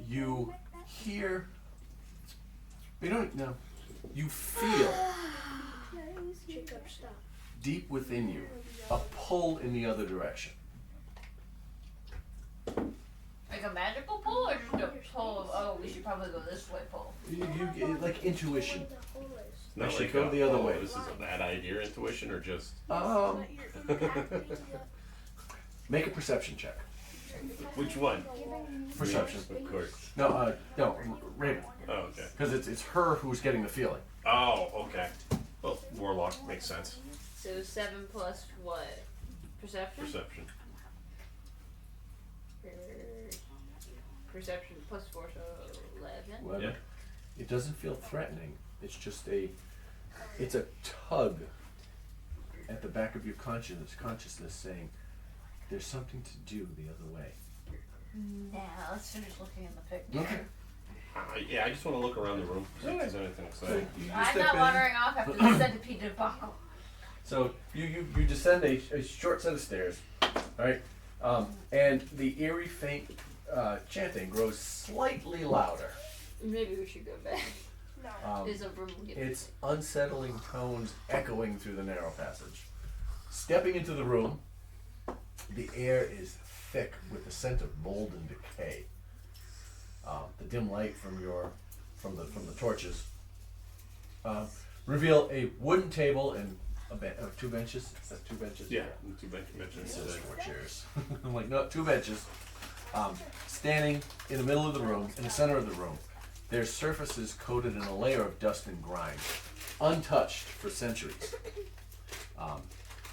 you hear. You don't know. You feel deep within you a pull in the other direction. Like a magical pull or just a pull of, oh, we should probably go this way pull? You like intuition. Not should like go the other way. This is a bad idea, intuition, or just. Make a perception check. Which one? Perception. Of course. No, Raven. Oh, okay. Because it's her who's getting the feeling. Oh, okay. Well, warlock makes sense. So 7 plus what? Perception? Perception. Perception plus 4, so 11. 11. Yeah. It doesn't feel threatening. It's just it's a tug at the back of your consciousness saying, there's something to do the other way. Nah, let's finish looking in the picture. Okay. Yeah, I just want to look around the room, see if there's anything exciting. I'm step not in. wandering off after the centipede debacle. So you descend a short set of stairs, alright? And the eerie faint chanting grows slightly louder. Maybe we should go back. There's a room we'll get It's unsettling tones echoing through the narrow passage. Stepping into the room, the air is thick with the scent of mold and decay. The dim light from the torches reveal a wooden table and two benches. Is that 2 benches? Yeah, 2 benches. It says 4 chairs. I'm like, no, 2 benches. Standing in the middle of the room, in the center of the room, their surfaces coated in a layer of dust and grime, untouched for centuries.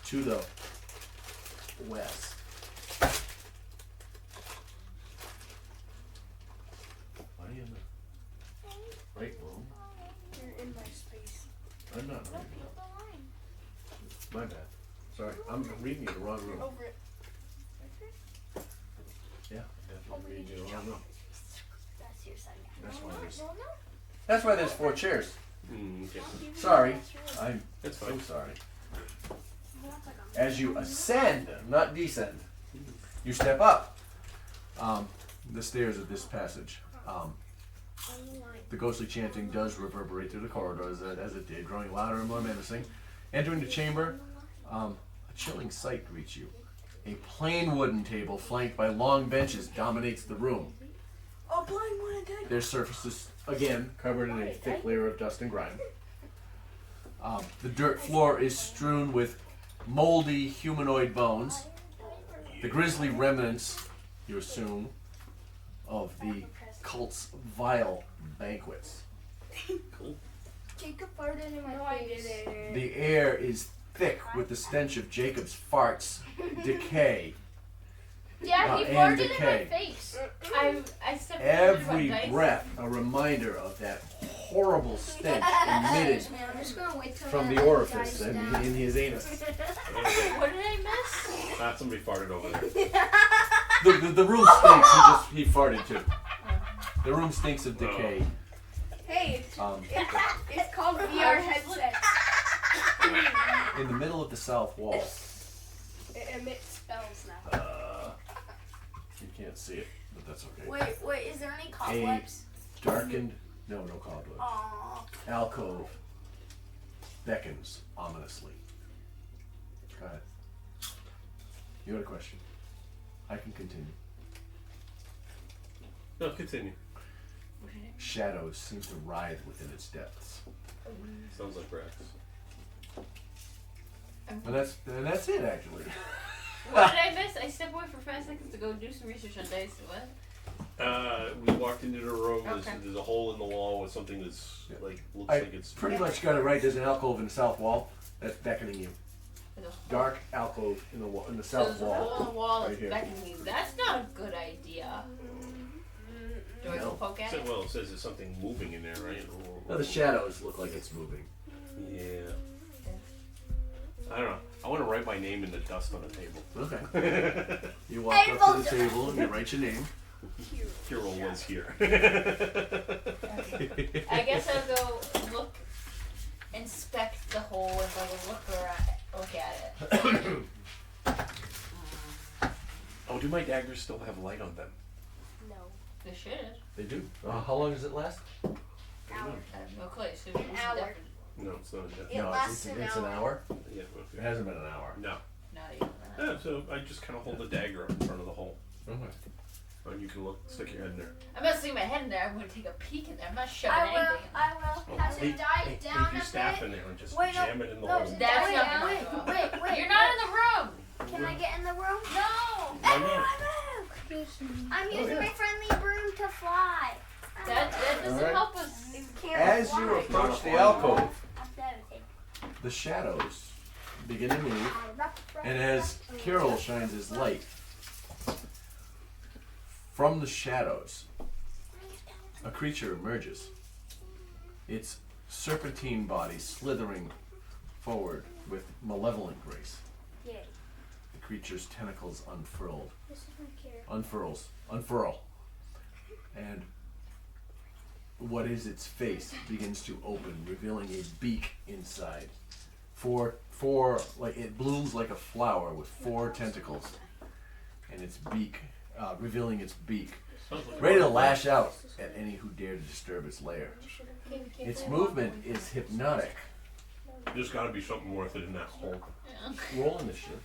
To the west. Are you in the right room? You're in my space. I'm not reading it. My bad. Sorry, I'm reading you the wrong room. Over it. Yeah, I'm reading you the wrong room. That's your son. That's why there's 4 chairs. Okay. Sorry, I'm That's so fine. sorry. As you ascend, not descend, you step up the stairs of this passage. The ghostly chanting does reverberate through the corridors as it did, growing louder and more menacing. Entering the chamber, a chilling sight greets you. A plain wooden table flanked by long benches dominates the room. Oh, blind one attack. Their surfaces, again, covered in a thick layer of dust and grime. The dirt floor is strewn with moldy humanoid bones, the grisly remnants, you assume, of the cult's vile banquets. Jacob farted in my No, I face. didn't. The air is thick with the stench of Jacob's farts, decay. Yeah, he and farted in decay. my face. I stepped Every into dice. breath a reminder of that horrible stench emitted I'm just gonna wait till from that the orifice dies in down. his anus. What did I miss? Somebody farted over there. The room stinks. He farted too. The room stinks of decay. Hey, Um, it's called VR headset. in the middle of the south wall, It emits spells now. you can't see it, but that's okay. Wait, is there any cobwebs? Darkened, no cobwebs. Aww. Alcove beckons ominously. Go ahead. You had a question. I can continue. No, continue. Shadows seem to writhe within its depths. Sounds like Rex. And that's it, actually. What did I miss? I stepped away for 5 seconds to go do some research on dice. What? We walked into the room. Okay. There's a hole in the wall with something that's like looks I like it's. pretty much got it right. There's an alcove in the south wall that's beckoning you. dark alcove in the wall, in the So south there's a wall. hole in the wall Right that's here. beckoning me. That's not a good idea. Do I go No. poke at it? Well, it says there's something moving in there, right? Now the shadows look like it's moving. Yeah. I don't know. I want to write my name in the dust on a table. Okay. You walk up to the table and you write your name. Hero was here. I guess I'll go look, inspect the hole and look at it. Oh, do my daggers still have light on them? No. They should. They do. How long does it last? Hour. I have no clue. So An hour. No, it's not. It No, lasts it's an an hour. hour. Yeah, It okay. hasn't been an hour. No. Not even that. Yeah, so I just kind of hold the dagger up in front of the hole. Okay. And you can stick your head in there. I'm not sticking my head in there. I'm going to take a peek in there. I'm not shoving I will. anything. I will. Has Hey, it died hey, down take your a staff bit? in there and just Wait, no, jam it in the no, hole. That's wait, not gonna wait, go. wait. You're not in the room. Can I get in the room? No. Why not? I'm using my friendly broom to fly. That doesn't Alright. help us. As you approach the alcove, Athletic. the shadows begin to move, and as Kirill shines his light from the shadows, a creature emerges. Its serpentine body slithering forward with malevolent grace. Yay. The creature's tentacles unfurled. This is my character. Unfurl. And what is its face begins to open, revealing a beak inside. Four, like it blooms like a flower with 4 tentacles, and its beak, revealing its beak, ready to lash out at any who dare to disturb its lair. Its movement is hypnotic. There's got to be something worth it in that hole. Roll initiative.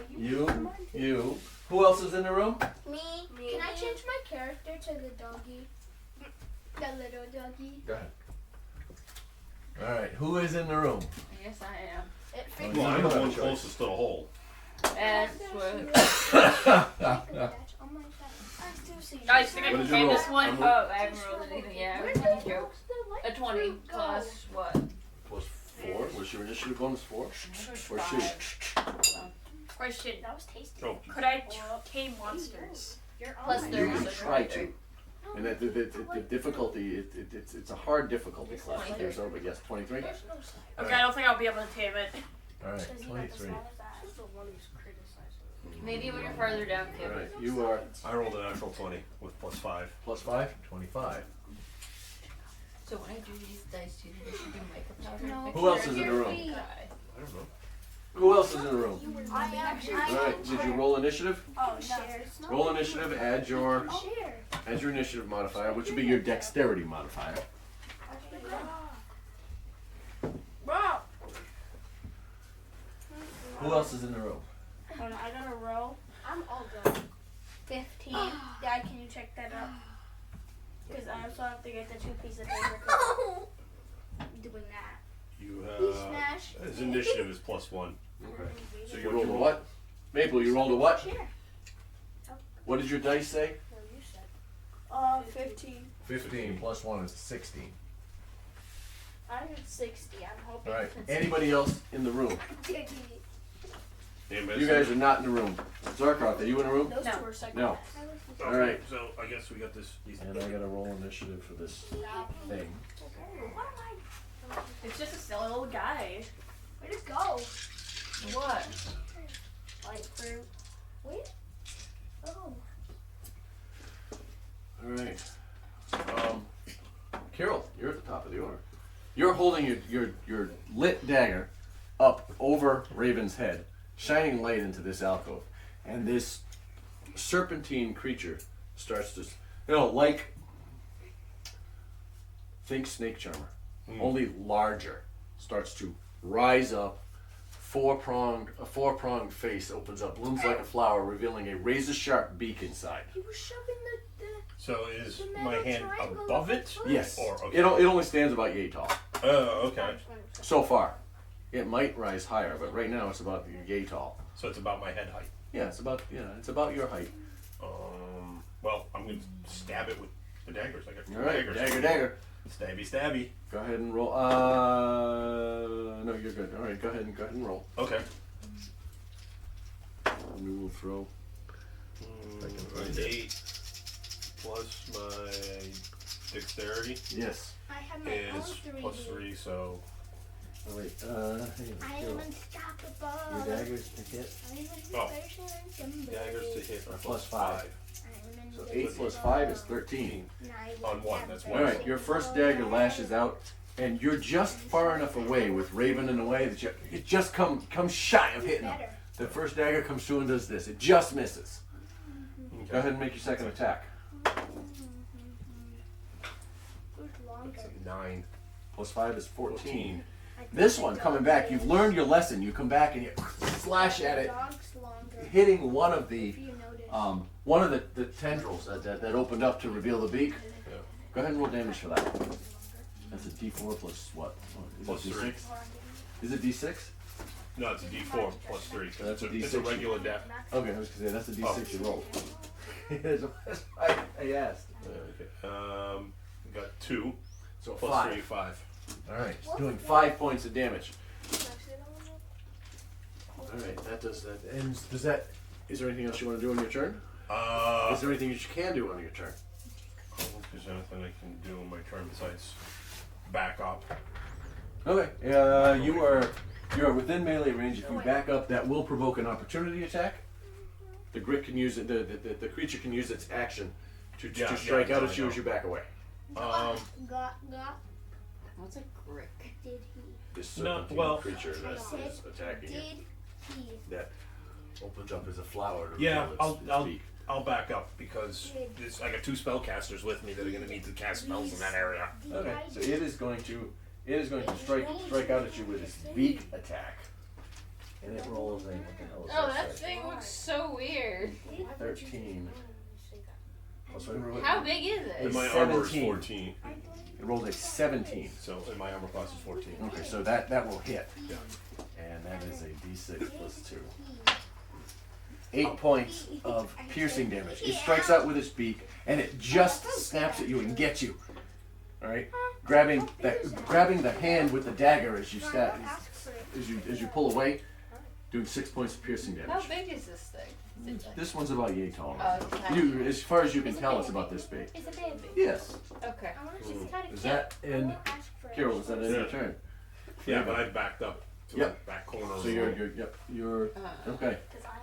You. Who else is in the room? Me. Can I change my character to the doggy? The little doggy. Go ahead. All right. Who is in the room? I guess I am. It Oh, fixed Well, I'm you the have a one choice. closest to the hole. That's what. Guys, think I What can did you tame roll? this one? I'm Oh, I haven't rolled anything yet. Yeah, Funny jokes. a 20 plus what? Plus 4. Was your initiative bonus 4? Or shoot? Question. That was tasty. Oh, Could I tame monsters? Plus You 30. can so try 23. to. And the difficulty, it's a hard difficulty class. There's over, yes, 23? Okay, I don't think I'll be able to tame it. Alright, 23. Maybe when you're farther down, Kim. Alright, you are I rolled a natural 20 with plus 5. plus 5? 25. So when I do these dice, do you think I should do micro powder? Who else is in the room? I don't know. Who else is in the room? I am. Alright, did you roll initiative? Oh, no. Roll initiative, add your Share. initiative modifier, which would be your dexterity modifier. Bro. Who else is in the room? Hold on, I got a roll. I'm all good. 15. Dad, can you check that out? Because I also have to get the 2 pieces of paper. 'cause I'm doing that. You Smash. his initiative is plus 1. Okay. So You rolled a what? Maple, you rolled a what? What did your dice say? No, you said. 15. 15 plus 1 is 16. I had 60. I'm hoping. Alright, it's- anybody else in the room? Anybody You guys are not in the room. Zarkov, are you in the room? Those No. 2 are second. No. Okay, Alright. So I guess we got this. And I gotta roll initiative for this thing. It's just a silly little guy. Where'd it go? What? Light fruit. Wait. Oh. Alright. Carol, you're at the top of the order. You're holding your lit dagger up over Raven's head, shining light into this alcove. And this serpentine creature starts to, like, think snake charmer, only larger, starts to rise up. A four-pronged face opens up, blooms like a flower, revealing a razor-sharp beak inside. He was shoving the So is The my metal hand triangle above on it? the foot. Yes. Or, okay. It only stands about yay tall. Oh, okay. So far. It might rise higher, but right now it's about yay tall. So it's about my head height. Yeah, it's about your height. Well, I'm gonna stab it with The daggers. I got 2 All right, daggers. dagger. Stabby, stabby. Go ahead and roll. No, you're good. All right, go ahead and roll. Okay. We will throw. An 8 plus my dexterity I Yes. have my own is 3. plus 3, so Oh wait. Hang on. I Here. am unstoppable. Your daggers to hit. I'm Oh. unstoppable. daggers to hit are Plus 5. I'm So invincible. 8 plus 5 is 13. On 1, that's All 1. right, your first dagger lashes out, and you're just far enough away with Raven in the way that you just come shy of hitting him. The first dagger comes through and does this. It just misses. Go ahead and make your second attack. That's a 9. Plus 5 is 14. This one coming back, you've learned your lesson. You come back and you slash at it, hitting one of the tendrils that opened up to reveal the beak. Yeah. Go ahead and roll damage for that. That's a D4 plus what? Plus Is it 3. D6? Is it D6? No, it's a D4 plus 3. So that's a It's a D6. regular death. Okay, I was gonna say that's a D6 you rolled. I asked. Okay. Got 2 So plus 5. 3, 5. All right, it's doing 5 points of damage. All right, that does that. And does that? Is there anything else you want to do on your turn? Is there anything that you can do on your turn? I don't think there's anything I can do on my turn besides back up. Okay. You are within melee range. If you back up, that will provoke an opportunity attack. The grit can use it. The creature can use its action to strike out at you as you back away. What's a grick? Did This No, serpentine well- creature that is attacking you. he? That opens up as a flower to Yeah, reveal its beak. I'll back up because I got 2 spellcasters with me that are going to need to cast spells in that area. Okay, so it is going to strike out at you with its beak attack, and it rolls a what the hell is Oh, that that say? thing looks so weird. 13. Plus whatever. How big is And it? my armor is 17. 14, It rolls a 17. so and my armor class is 14. Okay, so that will hit, Yeah. and that is a D6 plus 2. 8 points of piercing damage. It strikes out with its beak, and it just snaps at you and gets you. All right, grabbing the hand with the dagger as you stab, as you pull away, doing 6 points of piercing How damage. big is this thing? Is it This one's about yay tall. Okay. You, as far as you can tell, it's about this big. It's a baby. Yes. Okay. Is that and Carol? Is that in your turn? Yeah, but I backed up to Yep. the back corner. So you're okay.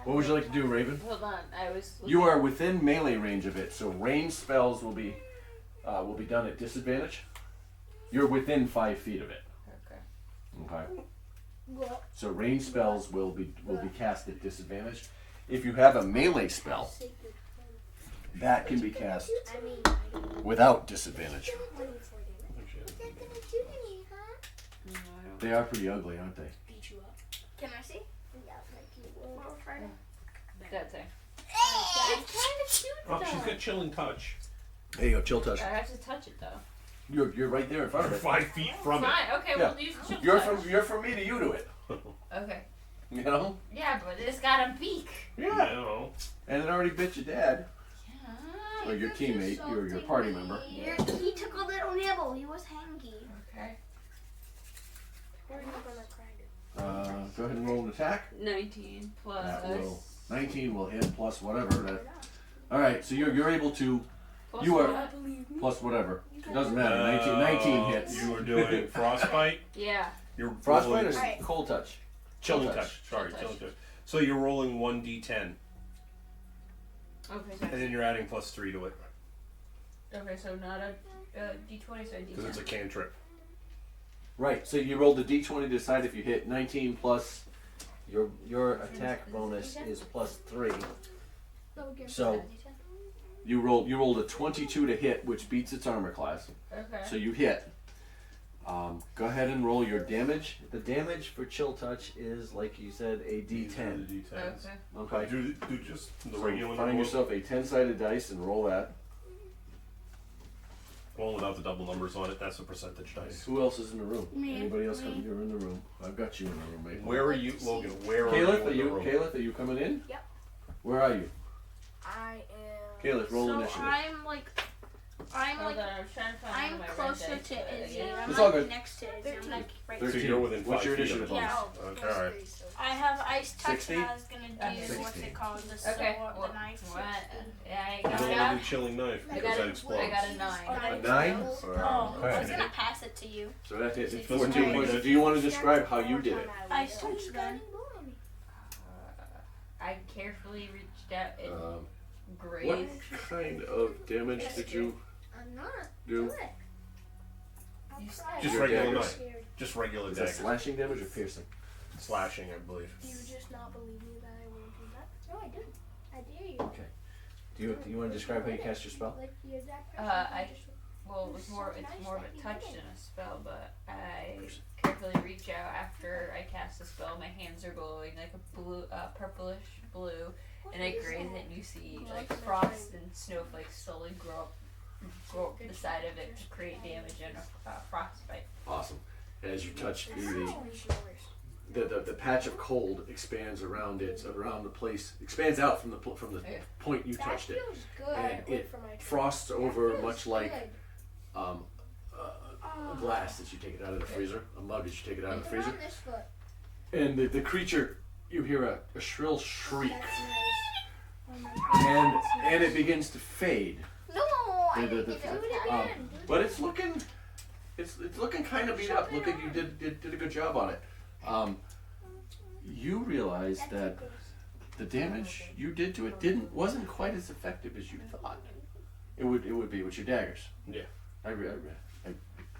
What would you like to do, Raven? Hold on. I was. You are within melee range of it, so range spells will be done at disadvantage. You're within 5 feet of it. Okay. Okay. So range spells will be cast at disadvantage. If you have a melee spell, that can be cast without disadvantage. No, I don't. They are pretty ugly, aren't they? Can I see? That's it. Oh, she's got chilling touch. There you go, chill touch. I have to touch it though. You're right there in front of You're it. 5 feet from it. Fine. Okay. Yeah. We'll use the chill You're touch. from me to you to it. Okay. You know? Yeah, but it's got a beak. You know. And it already bit your dad, Yeah. or your teammate, your party member. He took a little nibble. He was hangy. Okay. Go ahead and roll an attack. 19 plus. That will 19 will hit plus whatever. All right, so you're able to Plus you are what? plus whatever. It doesn't matter. 19 hits. You were doing frostbite. Yeah. You're Frostbite rolling, or cold touch? chilling Chill touch. Sorry, Chill chilling touch. touch. So you're rolling 1d10, Okay. and then you're adding plus 3 to it Okay. So not a D20, so a because it's a D10. cantrip. Right. So you roll the d20 to decide if you hit 19 plus your attack bonus is plus 3. So you rolled a 22 to hit, which beats its armor class. Okay. So you hit. Go ahead and roll your damage. The damage for chill touch is, like you said, a d10. The d10s. Okay. Okay. Do just the So regular find number. yourself a 10-sided dice and roll that. One without the double numbers on it. That's the percentage dice. Who else is in the room? Me. Anybody else coming? You're in the room. I've got you in the room, mate. Where are you, Logan? Where are Caliph, you are in the room? Caliph, are you coming in? Yep. Where are you? I am. Caliph, roll so initiative. I'm like I'm Hold like, on, I was trying to find I'm one of my red closer dice, to but I Izzy. didn't. I'm It's all like good. next to Izzy. I'm like right. 13. So 13. you're within What's 5 your feet of initiative it. on? Yeah. Okay, alright. I have ice touch 60? and I was gonna do 60. what's it called, the Okay. sword, Well, the knife. what? Yeah, I You don't got want to do chilling knife I because got that a, explodes. I got a 9. A 9? Oh, I was Okay. gonna pass it to you. So that's it. It's Let's 14 do points. it. Do you want to describe how you did it? Ice touch then. I carefully reached out and What grazed. kind of damage did you I'm not. do? Do it. You Just Your regular daggers. knife. Just regular Is that dagger. slashing damage or piercing? Slashing, I believe. Do you just not believe me that I won't do that? No, I didn't. I dare you. Okay. Do you want to describe how you cast your spell? Like the exact person I- who just- Well, It was it's so more nice of that a you touch did it. than a spell, but I carefully reach out after I cast the spell. My hands are glowing like a blue, purplish blue, and I graze it, and you see like frost and snowflakes slowly grow up the side of it to create damage and a frostbite. Awesome. As you touch the patch of cold expands around it, around the place, expands out from the Yeah. point you That touched it. feels good. And Wait it for my turn. frosts That over feels much like good. a glass as you take it out of the freezer, a mug as you take it out of the Put it freezer. on this foot. And the creature, you hear a shrill shriek, That's nice. and it begins to fade. No, I The- didn't the- get to do it um, again. But it's looking kind of beat up. Look at you did a good job on it. You realize that the damage you did to it wasn't quite as effective as you thought. It would be with your daggers. Yeah. I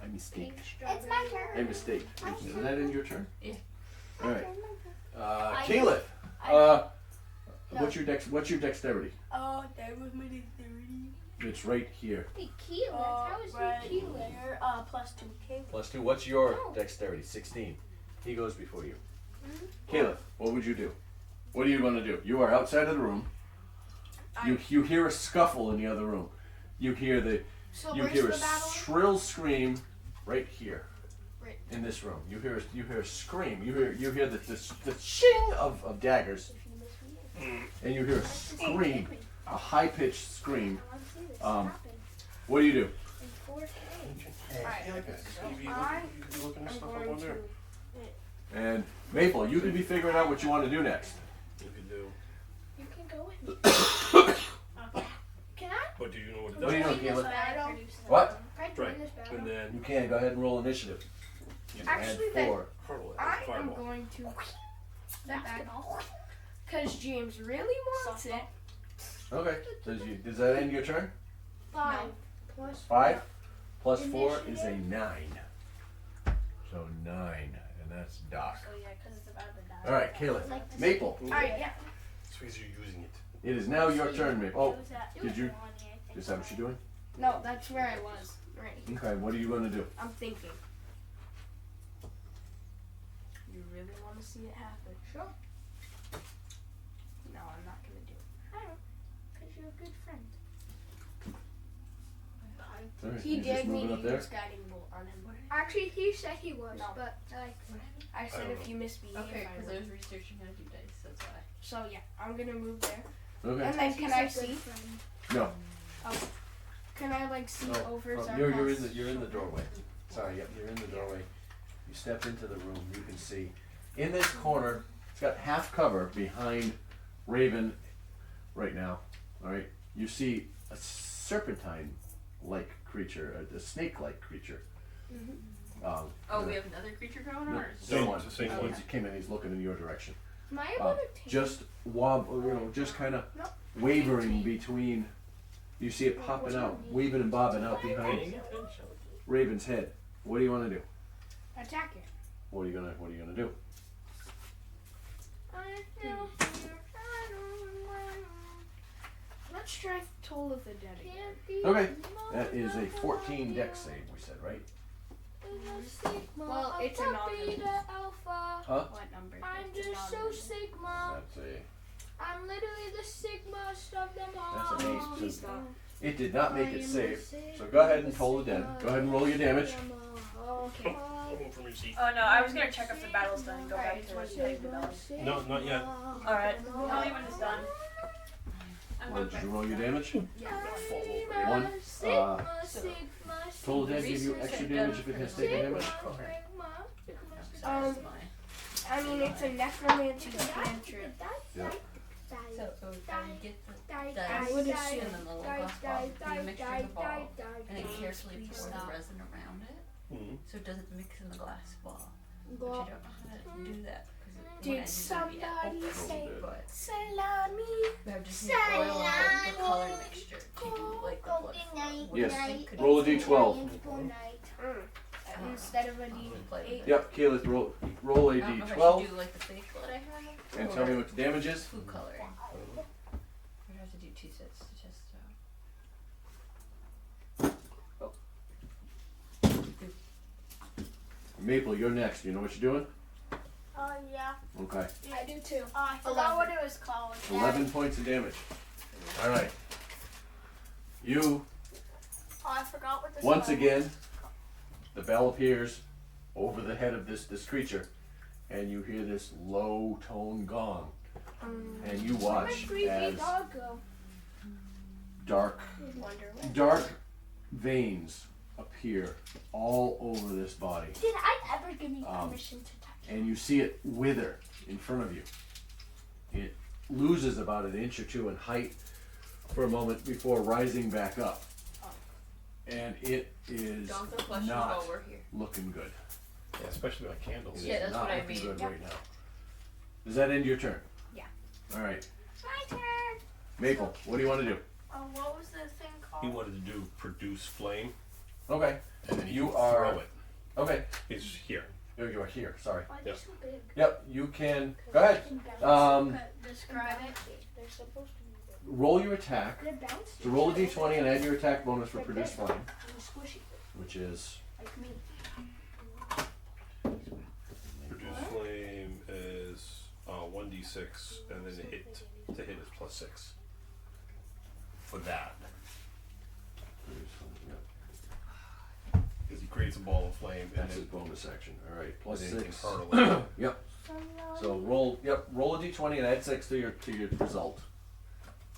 mistaked. It's my turn. I mistaked. Is that in your turn? Yeah. All right. I- Caleb. I- What's your dexterity? Oh, that was my dexterity. It's right here. Hey, Keelan, how is Right your Keelan? here, +2. Okay. +2. What's your Oh. dexterity? 16. He goes before you. Caleb, what would you do? What are you going to do? You are outside of the room. You hear a scuffle in the other room. You hear So you where's hear the a battle? shrill scream right here. Right. In this room. You hear a scream. You hear the ching of daggers. And you hear a scream. A high pitched scream. I want to see this Um, happen What do you do? in 4K. I'm going to. And Maple, you could be figuring out what you want to do next. You could do. You can go with me. Can I? But do you know what it What do you does? know, Caleb? Battle. What? Can I join Right. this battle? And then You can go ahead and roll initiative. You can Actually, add then- 4. hurl it. I am Fireball. going to step back because James really wants it. Okay. Does that end your turn? 5 plus 5 plus 4 is a 9. So 9, and that's Doc. So yeah, because it's about to die. All right, Caleb. Maple. Alright, yeah. It's because you're using it. It is now your turn, Maple. Oh, It was at did you- 20, I think. is that what you're doing? No, that's where I was. Right. Okay, what are you going to do? I'm thinking. You really want to see it happen? Sure. No, I'm not gonna do it. Because you're a good friend. All right, He you're just did me moving to up there. use guiding bolt on him. Actually, he said he was, No. but like, I said don't if you misbehave, Okay, I because would. I was researching how to do dice, that's why. So yeah, I'm gonna move there. Okay. And then can I he's a good see? friend. No. Can I like see over? Oh, you're in the doorway. Sorry, yep, you're in the doorway. You step into the room. You can see in this corner. It's got half cover behind Raven right now. All right. You see a serpentine-like creature, a snake-like creature. Oh, we have another creature going on? No, Or is same No, one. it's the same He one. came in. He's looking in your direction. Am I able to take Just just kind of wavering between. You see it popping out, weaving and bobbing out behind Raven's head. What do you want to do? Attack it. What are you gonna do? Let's try Toll of the Dead again. Okay, that is a 14 dex save. We said, right? Well, it's a non-number. Huh? What number? I'm It's a just so non-number. Sigma. That's a. I'm literally the Sigma of them all. That's an ace. Please stop. It did not make it save. So go ahead and toll the dead. Go ahead and roll your damage. Okay. Move from your seat. Oh no, I was gonna check if the battle's done and go back Alright, to what's hitting the bells. No, not yet. Alright, tell me when it's done. I'm Well, going did back. you roll your damage? Fall over. One, Sigma, Sigma, total attack give you extra damage if it has taken damage. I mean, it's a necromancy cantrip. Yeah. So I would get the dice I would assume. and then the little glass ball with the mixture in the ball, and then carefully pour the resin around it, Mhm. so it doesn't mix in the glass ball. Which I don't know how to do that. Did somebody say But salami? I would just need oil and the color mixture to do like the blood. Yes. Roll a d12. Instead of a D8. Yep, Keyleth, roll a I don't know if I d12 should do like the fake blood I have, and or tell me what the damage is. food coloring. I'd have to do 2 sets to test Maple, you're next. You know what you're doing? Oh, yeah. Okay. I do too. Oh, I forgot what it was called. 11 points of damage. All right. You, Oh, I forgot what this once was. again, the bell appears over the head of this creature, and you hear this low tone gong. And you watch as dark veins appear all over this body. Did I ever give you permission to touch And you see it wither in front of you. It loses about an inch or two in height for a moment before rising back up. And it is Don't throw questions not while we're here. looking good. Yeah, especially my candles. It Yeah, is that's not what I looking mean. good right now. Does that end your turn? Yeah. All right. my turn. Maple, what do you want to do? What was the thing called? He wanted to do produce flame, Okay. And then You you are- throw it. Okay. It's here. Oh, you are here. Sorry. Why are they Yep. so big? Yep. You can. Go ahead. Describe it. They're supposed to be big. Roll your attack. They're bounced. So roll a d20 and add your attack bonus for produce flame, And squishy, which is like me. produce flame is 1d6, and then to hit is +6. For that. Because he creates a ball of flame, and That's his then bonus action. All right, plus then he can 6. hurl it. Yep. So roll a d20 and add 6 to your result.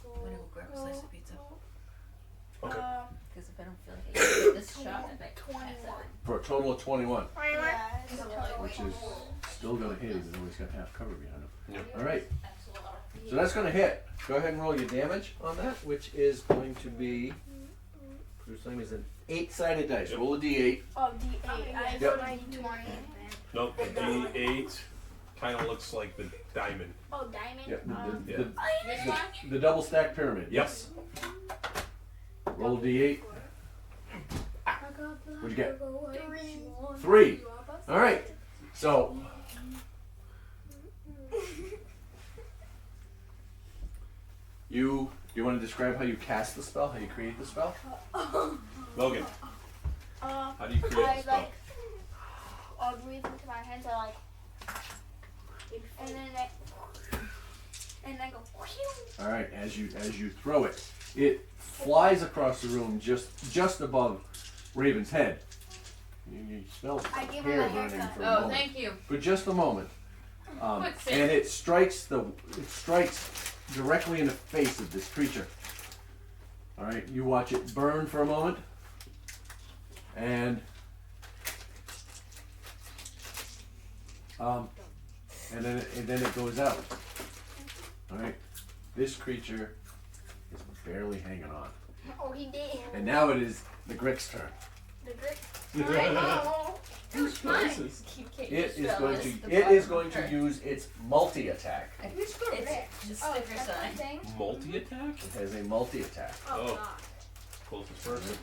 I'm gonna go grab a slice of pizza. Okay. Because if I don't feel like I get this shot, I might pass out. For a total of 21, Yeah, which is still going to hit even though he's got half cover behind him. Yep. All right. So that's going to hit. Go ahead and roll your damage on that, which is going to be, produce flame is an 8-sided dice. Yep. Roll a d8. Oh, D8. I Yep. my D20. No, the D8 kind of looks like the diamond. Oh, diamond? Yep. Yeah. The double stack pyramid. Yes. Roll a d8. What'd you get? 3. All right. So you want to describe how you cast the spell? How you create the spell? Logan, how do you create I the spell? like, I'll breathe into my hands. I like, and then go. All right. As you throw it, it flies across the room just above Raven's head. You smell I give him hair a burning haircut. for a Oh, moment. thank you. For just a moment. Quick save. And it strikes directly in the face of this creature. All right, you watch it burn for a moment, and then it goes out. All right, this creature is barely hanging on, Oh, he did. and now it is the Grick's turn. The grip. It is going to use its multi attack. It's just sticker sign. Multi-attack? It has a multi attack. Oh. Closest person.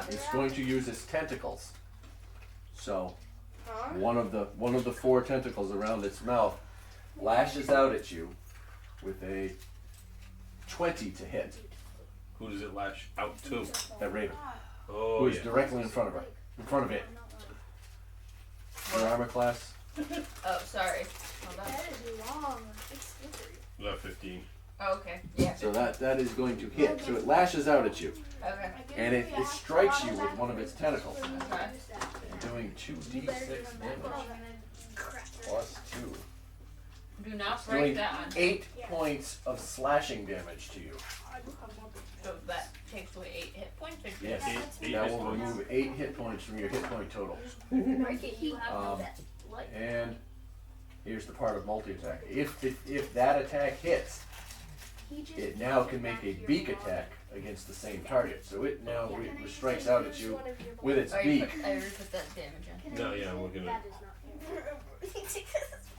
It's going to use its tentacles. So one of the 4 tentacles around its mouth lashes out at you with a 20 to hit. Who does it lash out to? That Raven, Oh, who is yeah. directly in front of her, in front of it. Your armor class. Oh, sorry. Hold on. That is long. It's slippery. Left 15. Oh, okay. Yeah. So that is going to hit. So it lashes out at you, Okay. and it strikes you with one of its tentacles, Okay. doing 2d6 damage plus 2. Do not It's break doing that one. 8 points of slashing damage to you. So that takes away 8 hit Yes. Eight That hit will points. remove 8 hit points from your hit point total. And here's the part of multi-attack. If that attack hits, it now can make a beak attack against the same target. So it now strikes out at you with its beak. I already put that damage in. No, yeah, we're gonna.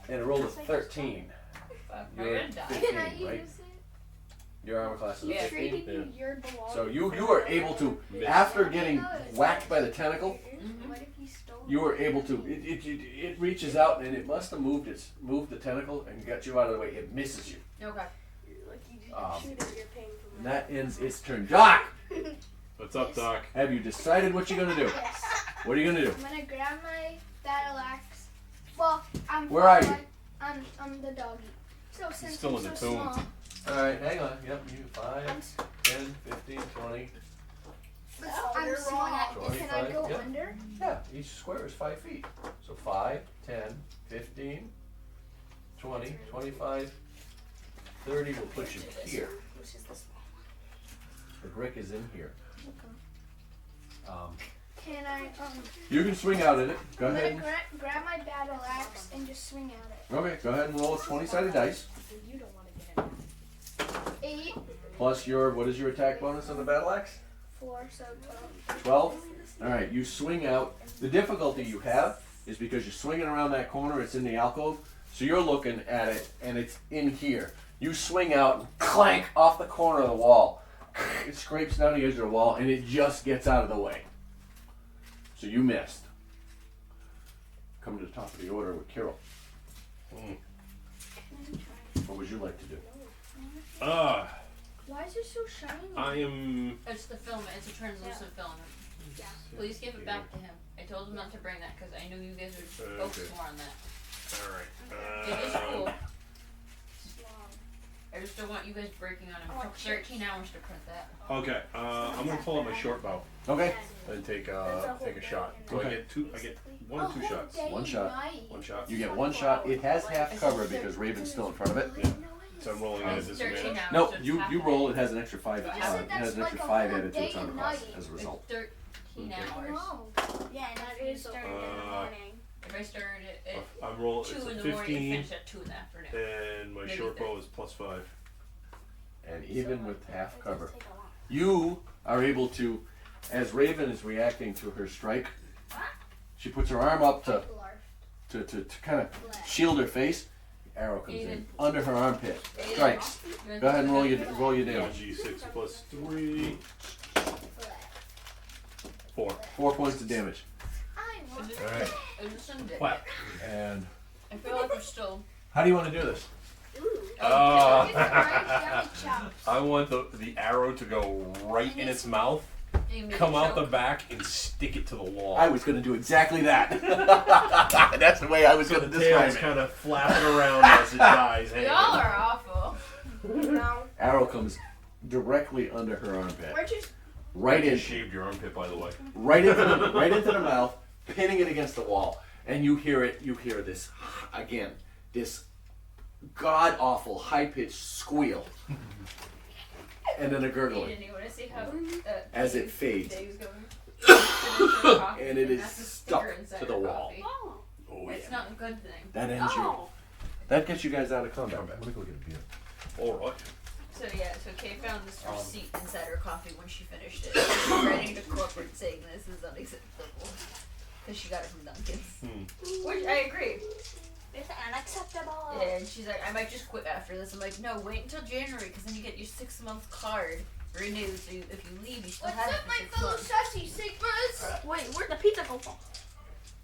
And it rolled a 13. You're You're gonna die. 15, right? Your armor class is a Yeah. 15. Yeah. Your belongings. So you are able to, after getting whacked by the tentacle, What if he stole you were able to. It reaches out and it must have moved the tentacle and got you out of the way. It misses you. Okay. And that ends its turn. Doc, What's up, Doc? have you decided what you're gonna do? Yes. What are you gonna do? I'm gonna grab my battle axe. Well, I'm Where are you? I'm the doggy. So since still I'm in the so tomb. small, All right, hang on. Yep, you 5, I'm, 10, 15, 20. I'm small. Can I 25, go yep. under? Yeah, each square is 5 feet. So 5, 10, 15, 20, 25, 30 will put you here. The brick is in here. Can I You can swing out at it. Go I'm ahead. gonna grab my battle axe and just swing at Okay, go ahead and roll a 20-sided dice. it. 8, Plus your, what is your attack bonus on the battle axe? 4, so 12. 12? Alright, you swing out. The difficulty you have is because you're swinging around that corner, it's in the alcove, so you're looking at it and it's in here. You swing out and clank off the corner of the wall. It scrapes down the edge of the wall and it just gets out of the way. So you missed. Come to the top of the order with Carol. What would you like to do? Why is it so shiny? I am. It's the film. It's a translucent film. Please give it back to him. I told him not to bring that because I knew you guys would focus more on that. Alright. It is cool. I just don't want you guys breaking on him. It took 13 hours to print that. Okay, I'm gonna pull out my short bow Okay. And take a shot. So Okay. I get two. I get one or two shots. One shot. One shot. You get one shot. It has half cover because Raven's still in front of it. So I'm rolling at a It's 13 disadvantage. hours. No, so it's you half you of roll. it. It has an extra 5. It has an extra 5 added to its armor class as a result. It's 13 hours. No. Yeah, and that is started in the morning. If I started it I'm rolling. at 2 It's in a the morning and 15, finished at 2 in the afternoon. and my Maybe short bow 30. is +5. And even with half cover, you are able to, as Raven is reacting to her strike, she puts her arm up to kind of shield her face. The arrow comes in under her armpit, strikes. Go ahead and roll your damage. G6 plus 3. 4. 4 points of damage. I want All right. It was Sunday. Whack. And I feel like we're still. how do you want to do this? I want the arrow to go right in its mouth, come out the back, and stick it to the wall. I was going to do exactly that. That's the way I was going to describe Tail's it. kind of flapping around as it dies. Y'all are awful. No. Arrow comes directly under her armpit, We're just right in, Shaved your armpit, by the way. right into the mouth, pinning it against the wall, and you hear it. You hear this again. This god awful high pitched squeal, and then a gurgling Aiden, you want to see how as it fades, day's going? and it is stuck to the wall. Oh, It's not a good thing. That ends you. That gets you guys out of combat. Let me go get a beer. Alright. So yeah, so Kay found this receipt inside her coffee when she finished it. She was writing to corporate saying this is unacceptable. Because she got it from Duncan's. Which I agree. it's unacceptable. Yeah, and she's like, I might just quit after this. I'm like, no, wait until January because then you get your 6-month card renewed. So if you leave, you still What's have it up, for my 6 fellow months. sassy Sigmas? Wait, where'd the pizza go from?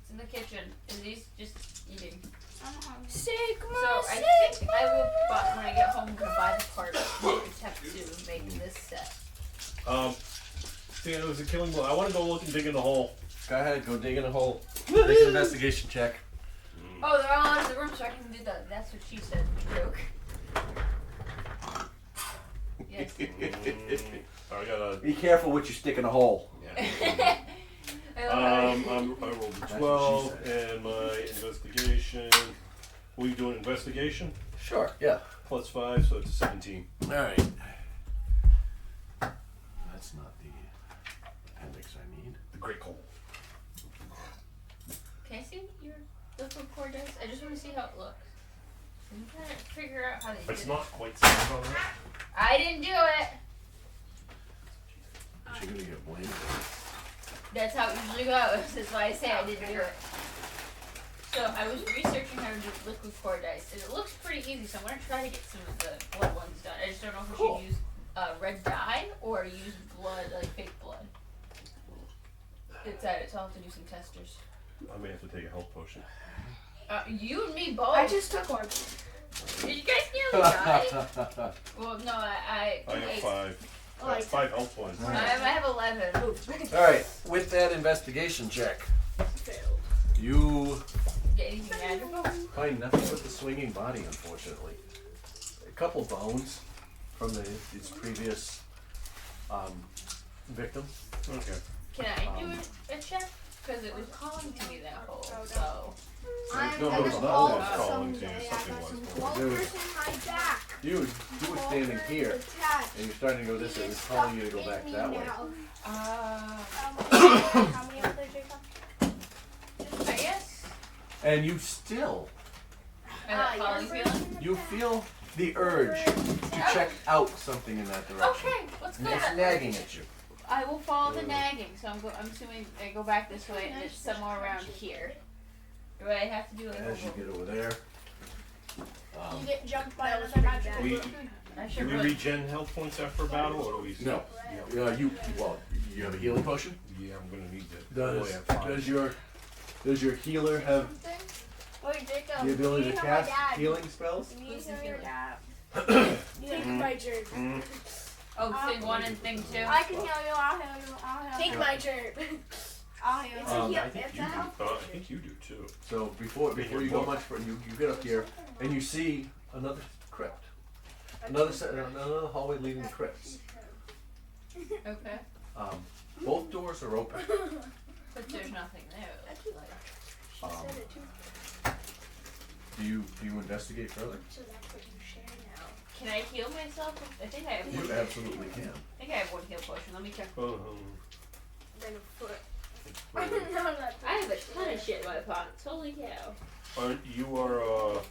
It's in the kitchen. And he's just eating. Sigma, So I think I will, but when I get home, I'm gonna buy the parts to attempt to make this set. See, it was a killing blow. I want to go look and dig in the hole. Go ahead, go dig in a hole. Make an investigation check. Oh, they're all out of the room, so I can do that. That's what she said. Joke. Yes. I got a. Be careful what you stick in a hole. Yeah. I I rolled a 12 and my investigation. Were you doing investigation? Sure. Yeah. +5, so it's a 17. All right. That's not the I need. The great coal. Can I see your liquid core dice? I just want to see how it looks. I'm trying to figure out how they It's did not quite smooth on that. it. I didn't do it. But you're gonna get blamed. That's how it usually goes. That's why I say I didn't do it. So I was researching how to do liquid core dice, and it looks pretty easy. So I'm gonna try to get some of the blood ones done. I just don't know if we should use red dye or use blood, like fake blood. It's at it, so I'll have to do some testers. I may have to take a health potion. You and me both. I just took one. Did you guys nearly die? Well, no, I I got 5. Oh, That's 5 health points. I have 11. All right, with that investigation check, you Get anything magical? find nothing but the swinging body, unfortunately. A couple bones from its previous victim. Okay. Can I do a check? Because it was calling to me that whole, so. I'm No, gonna it's not fall that. Calling to you, someday. I something got some was walkers in my back. You were standing here, Attached. and you're starting to go this way. It was He is calling you to go stuck back in that me way. now. How many other Jacob? I guess. And you still, And that calling feeling? you feel the urge to check out something in that direction. Okay, let's go. And it's nagging at you. I will follow the nagging, so I'm assuming I go back this way and it's somewhere around here. Do I have to do like As you get over there, You get jumped by That was another pretty magical We, book. I do should we put. regen health points after a battle, or do we? no, you have a healing potion. Yeah, I'm gonna need that. I only have 5. Does your healer have Wait, Jacob. the ability you to know my cast dad. healing spells? You Who's know the your healer? dad. Take my turn. Oh, thing 1 and thing 2. I can heal you. I'll heal you. I'll heal Take you. my turn. I'll heal It's you. a I heal. think It's you a do. health I potion. think you do too. So before you go much further, you get up here and you see another crypt, another hallway leading to crypts. Okay. Both doors are open. But there's nothing there. It looks like. Um, do you investigate further? So that's what you share now. Can I heal myself? I think I have one. You absolutely can. I think I have 1 heal potion. Let me check. Then a foot. No, not I have a ton of shit in my pockets. Holy cow. You are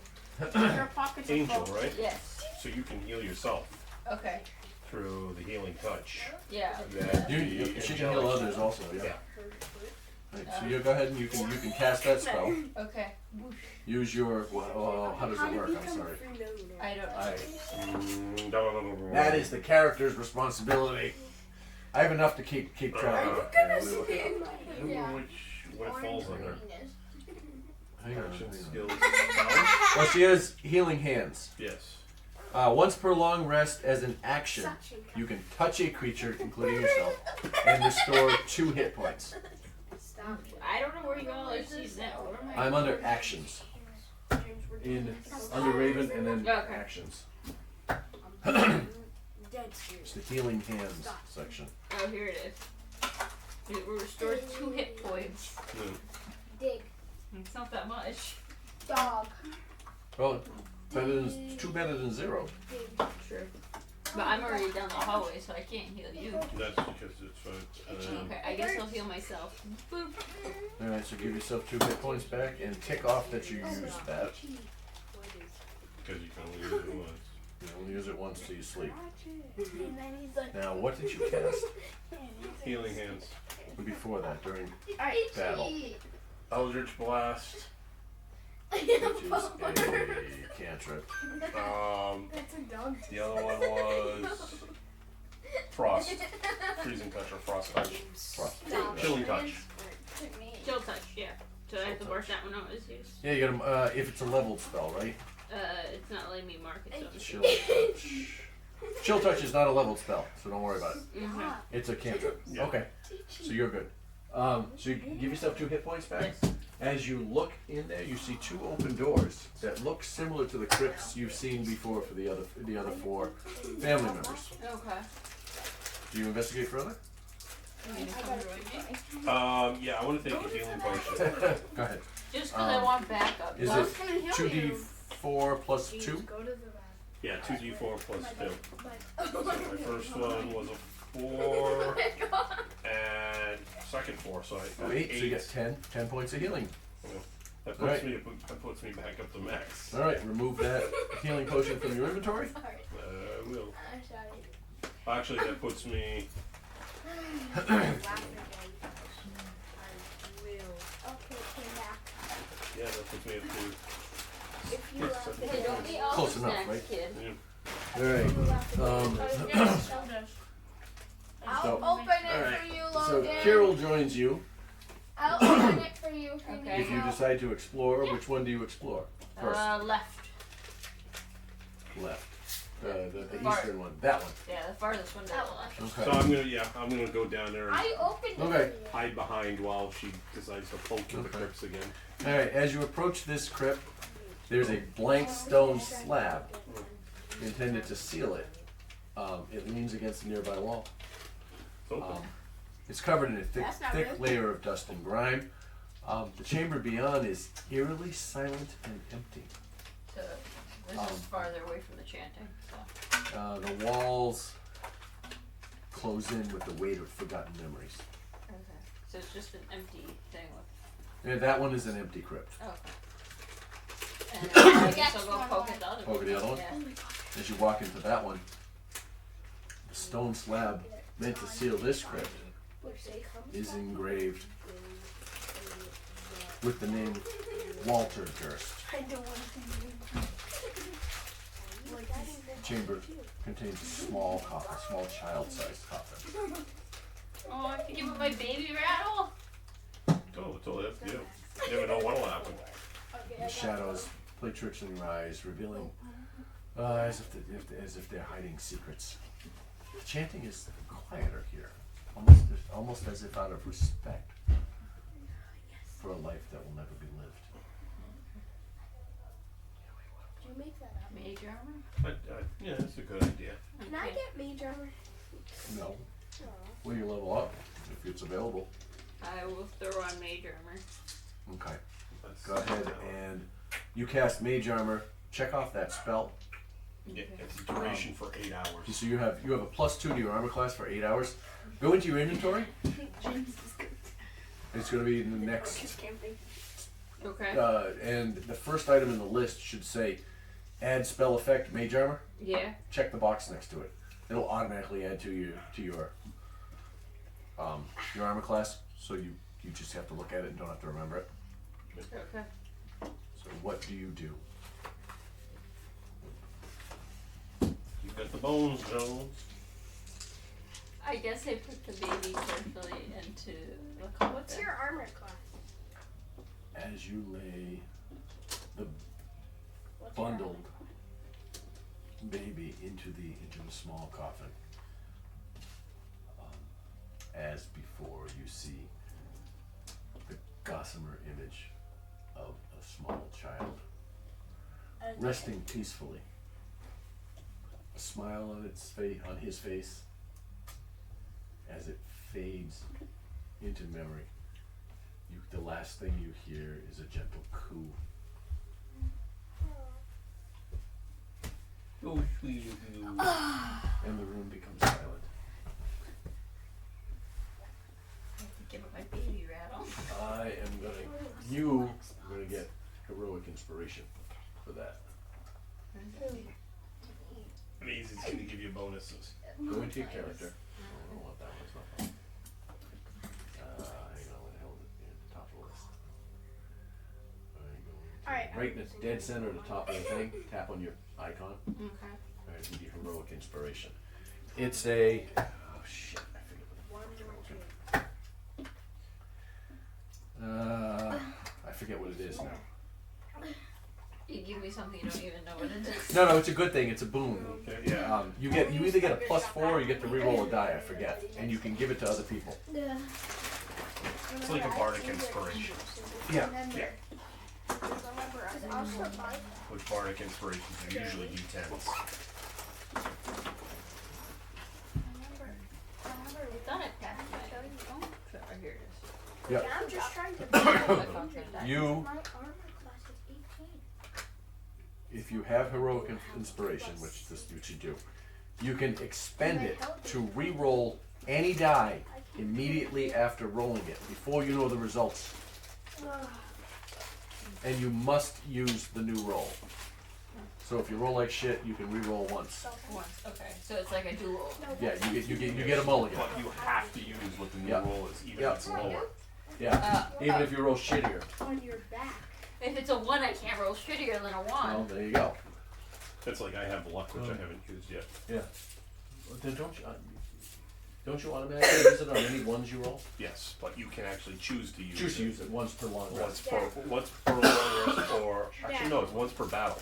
Your pockets are angel, full. right? Yes. So you can heal yourself Okay. through the healing touch. Yeah. That She can heal others also. Yeah. Yeah. Right, so you go ahead and you can cast that spell. Okay. Use your how does it work? I'm sorry. I don't know. That is the character's responsibility. I have enough to keep track of. I Yeah. don't know what it falls under. Hang on. Action, hang on. skills, Well, she has healing hands. yes. Once per long rest, as an action, you can touch a creature, including yourself, and restore 2 hit points. Stop. I don't know where you all are seeing that. Where am I? I'm under actions. Under Raven and then Okay. actions. Dead serious. It's the healing hands section. Oh, here it is. It restores 2 hit points. Dig. It's not that much. Dog. Well, better than 2 better than 0. True. But I'm already down the hallway, so I can't heal you. That's because it's right. Okay, I guess I'll heal myself. Boop. Alright, so give yourself 2 hit points back and tick off that you used that. Because you can only use it once. You only use it once till you sleep. And then he's like, Now, what did you cast Healing hands. before that during alright. battle? Eldritch Blast. Which is a cantrip. That's a dog. The other one was Frost. Freezing touch or frost touch. Frost. Chilling touch. Chill touch, yeah. So I have to work that one out as used. Yeah, you got 'em, if it's a leveled spell, right? It's not letting me mark it, so I'm Chill touch. Chill touch is not a leveled spell, so don't worry about it. Mhm. It's a cantrip. Yeah. Okay, so you're good. So you give yourself 2 hit points back. Yes. As you look in there, you see 2 open doors that look similar to the crypts you've seen before for the other 4 family members. Okay. Do you investigate further? You need to come join me? Yeah, I want to take a healing potion. Go ahead. Just because I want backup. Is I it was gonna heal you. 2d4 plus 2? Go to the bathroom. Yeah, 2d4 plus 2. Oh So my first one was a 4 and second floor, so I Oh, 8, so you get 10 points of healing. That puts Alright. that puts me back up to max. Alright, remove that healing potion from your inventory. Sorry. I will. I'm sorry. Actually, that puts me. Okay, came back. Yeah, that puts me up to. If you left Hey, don't be all Close the enough, snacks, right? kid. Alright. I'll So- open it Alright. for you, So Logan. Kirill joins you. I'll open it for you if you Okay. need If you help. decide to explore, which one do you explore first? Left. Left. The Far. eastern one. That one. Yeah, the farthest one to the left. Okay. So I'm gonna go down there and I opened it Okay. for you. hide behind while she decides to poke through the Okay. crypts again. Alright, as you approach this crypt, there's a blank stone slab intended to seal it. It leans against a nearby wall. It's open. It's covered in a thick, That's not thick real. layer of dust and grime. The chamber beyond is eerily silent and empty. So this is farther away from the chanting. So. The walls close in with the weight of forgotten memories. Okay. So it's just an empty thing with. And that one is an empty crypt. Oh. And I guess I'll go poke at the other Poke at the other one? Yeah. As you walk into that one, the stone slab meant to seal this crypt is engraved with the name Walter Durst. I don't want to. The chamber contains a small coffin, a small child-sized coffin. Oh, I can give him my baby rattle. Oh, it's all up to you. You never know what'll happen. The shadows play tricks in your eyes, revealing as if they're hiding secrets. The chanting is quieter here, almost as if out of respect for a life that will never be lived. Did you make that up? Mage armor? Yeah, that's a good idea. Can I get mage armor? No. Will you level up if it's available? I will throw on mage armor. Okay. That's- Go ahead and you cast mage armor. Check off that spell. Yeah, it's a duration for 8 hours. So you have a +2 to your armor class for 8 hours. Go into your inventory. It's going to be in the next. Okay. And the first item in the list should say, "Add spell effect mage armor." Yeah. Check the box next to it. It'll automatically add to your armor class. So you just have to look at it and don't have to remember it. Okay. So what do you do? You got the bones, Jones. I guess I put the baby carefully into the coffin. What's your armor class? As you lay the bundled baby into the small coffin, as before, you see the gossamer image of a small child resting peacefully, a smile on his face as it fades into memory. The last thing you hear is a gentle coo. Oh, sweet you. And the room becomes silent. Give it my baby rattle. You are gonna get heroic inspiration for that. Means it's gonna give you bonuses. Go into your character. I don't want that one, it's not fun. Hang on, what the hell is it? At the top of the list. Alright. Right in the dead center at the top of the thing, tap on your icon. Okay. Alright, give you heroic inspiration. It's a. Oh shit, I forget what I forget what it is now. You give me something you don't even know what it is. No, it's a good thing. It's a boon. Okay, yeah. You either get a +4 or you get to re-roll a die. I forget, and you can give it to other people. Yeah. It's like a bardic inspiration. Yeah. Yeah. Also, With bardic inspirations, they're usually D10s. I thought I passed my. Oh, here it is. Yep. I'm just trying to. I found that. You, My armor class is 18. if you have heroic inspiration, which you do, you can expend it to re-roll any die immediately after rolling it, before you know the results. And you must use the new roll. So if you roll like shit, you can re-roll once. Once, okay. So it's like a duel. Yeah, you get a mulligan. But you have to use what the new Yep. roll is, even Yep. if it's lower. Yeah, even if you roll shittier. On your back. If it's a 1, I can't roll shittier than a 1. Well, there you go. It's like I have luck, which I haven't used yet. Yeah. Then don't you automatically use it on any ones you roll? Yes, but you can actually choose to use Choose to it. use it once per long rest. Once per long rest, or actually no, it's once per battle.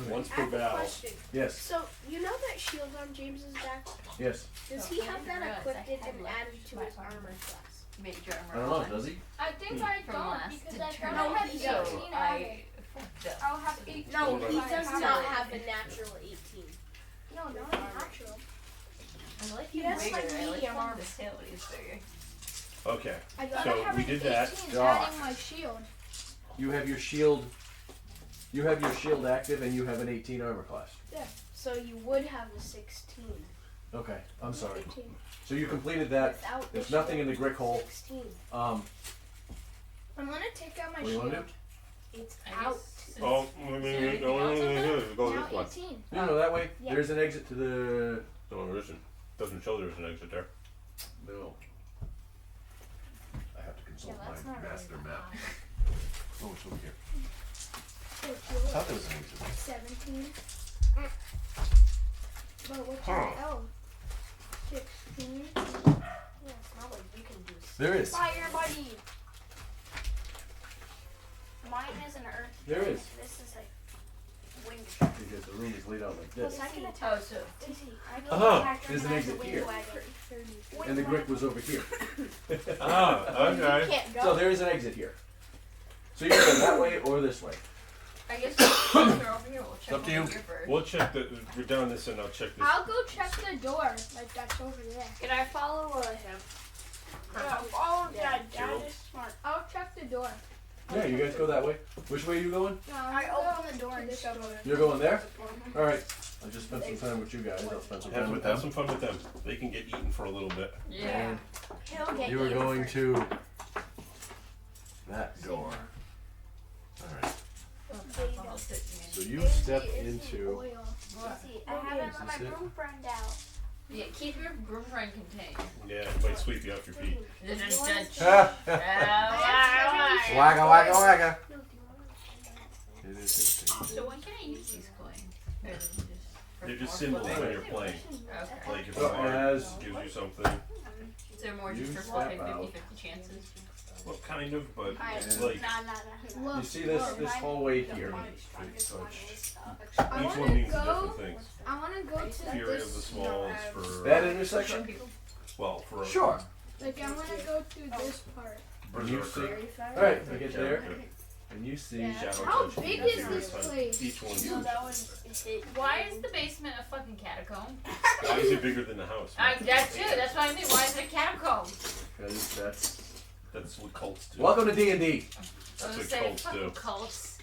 Once I per have a battle. question. Yes. So, you know that shield on James's back? Yes. Does he have that equipped and added to his armor class? Major I don't know. Does he? I think I From don't last because I turn. thought I had 18 So added. I fucked up. I'll have 18. No, he if I does have not it. have a natural 18. No, not natural. I like He him has, bigger. like, I like medium him armor. the tail is bigger. Okay. I thought So I have we an did that. 18 Josh. adding my shield. You have your shield. You have your shield active, and you have an 18 armor class. So you would have a 16. Okay. I'm sorry. 18. So you completed that. Without There's the nothing in the shield, Grick hole. 16. Um. I'm gonna take out my What do you want to shield. do? It's I out. guess. Oh, Go this Now one. 18. You know that way. Yeah. There's an exit to the. No, there isn't. Doesn't show there's an exit there. No. I have to consult Yeah, that's my not really master that map. Oh, it's over here. So I shield thought there was an exit. 17. But what's Huh. your L? 16. Yeah, it's not like you can do There is. fire, buddy. Mine is an earth. There is. This is like wind. Because the room is laid out like this. I can Oh, attack. so I can Uh-huh. attack There's an him as a exit wind here. wagon. And the Grick was over here. Ah, You okay. can't go. So there is an exit here. So you can go that way or this way. I guess we're over here. We'll check Up to over you. here first. We'll check the. We're down this and I'll check this. I'll go check the door. Like that's over there. Can I follow him? Oh, Dad. Dad Gerald? is smart. I'll check the door. Yeah, you guys go that way. Which way are you going? No, I I'll open go the door to and this shove door. him. You're going there? Alright. I just spent some time with you guys. I'll spend some time with Have them. some fun with them. They can get eaten for a little bit. Yeah. And He'll get you are eaten going first. to that door. Alright. So you step into. Oil. See, I haven't let my Is this it? broom friend out. Yeah, keep your broom friend contained. Yeah, it might sweep you off your feet. Ah, wagga, wagga, wagga. No, do you want It is So when can I use these coins? Or is it just for They're just more symbols fun? when you're playing. Okay. Like if So a card as- gives you something. So they're more just You for step fucking out. 50-50 chances. Well, kind of, but And- like Nah. You see this hallway here. each I one wanna means go- different things. I wanna go to Fury of the this. Smalls for That intersection? well for Sure. Like I wanna go through this part. You see. Berserker. Alright, I get there. And you see. Shadow How Touch, big and is Fury this Touch. place? Each one's No, huge. that was it. Why is the basement a fucking catacomb? Why is it bigger than the house? That too. That's what I mean. Why is it a catacomb? Because that's. That's what cults do. Welcome to D&D. I was That's gonna what say cults fucking do. cults.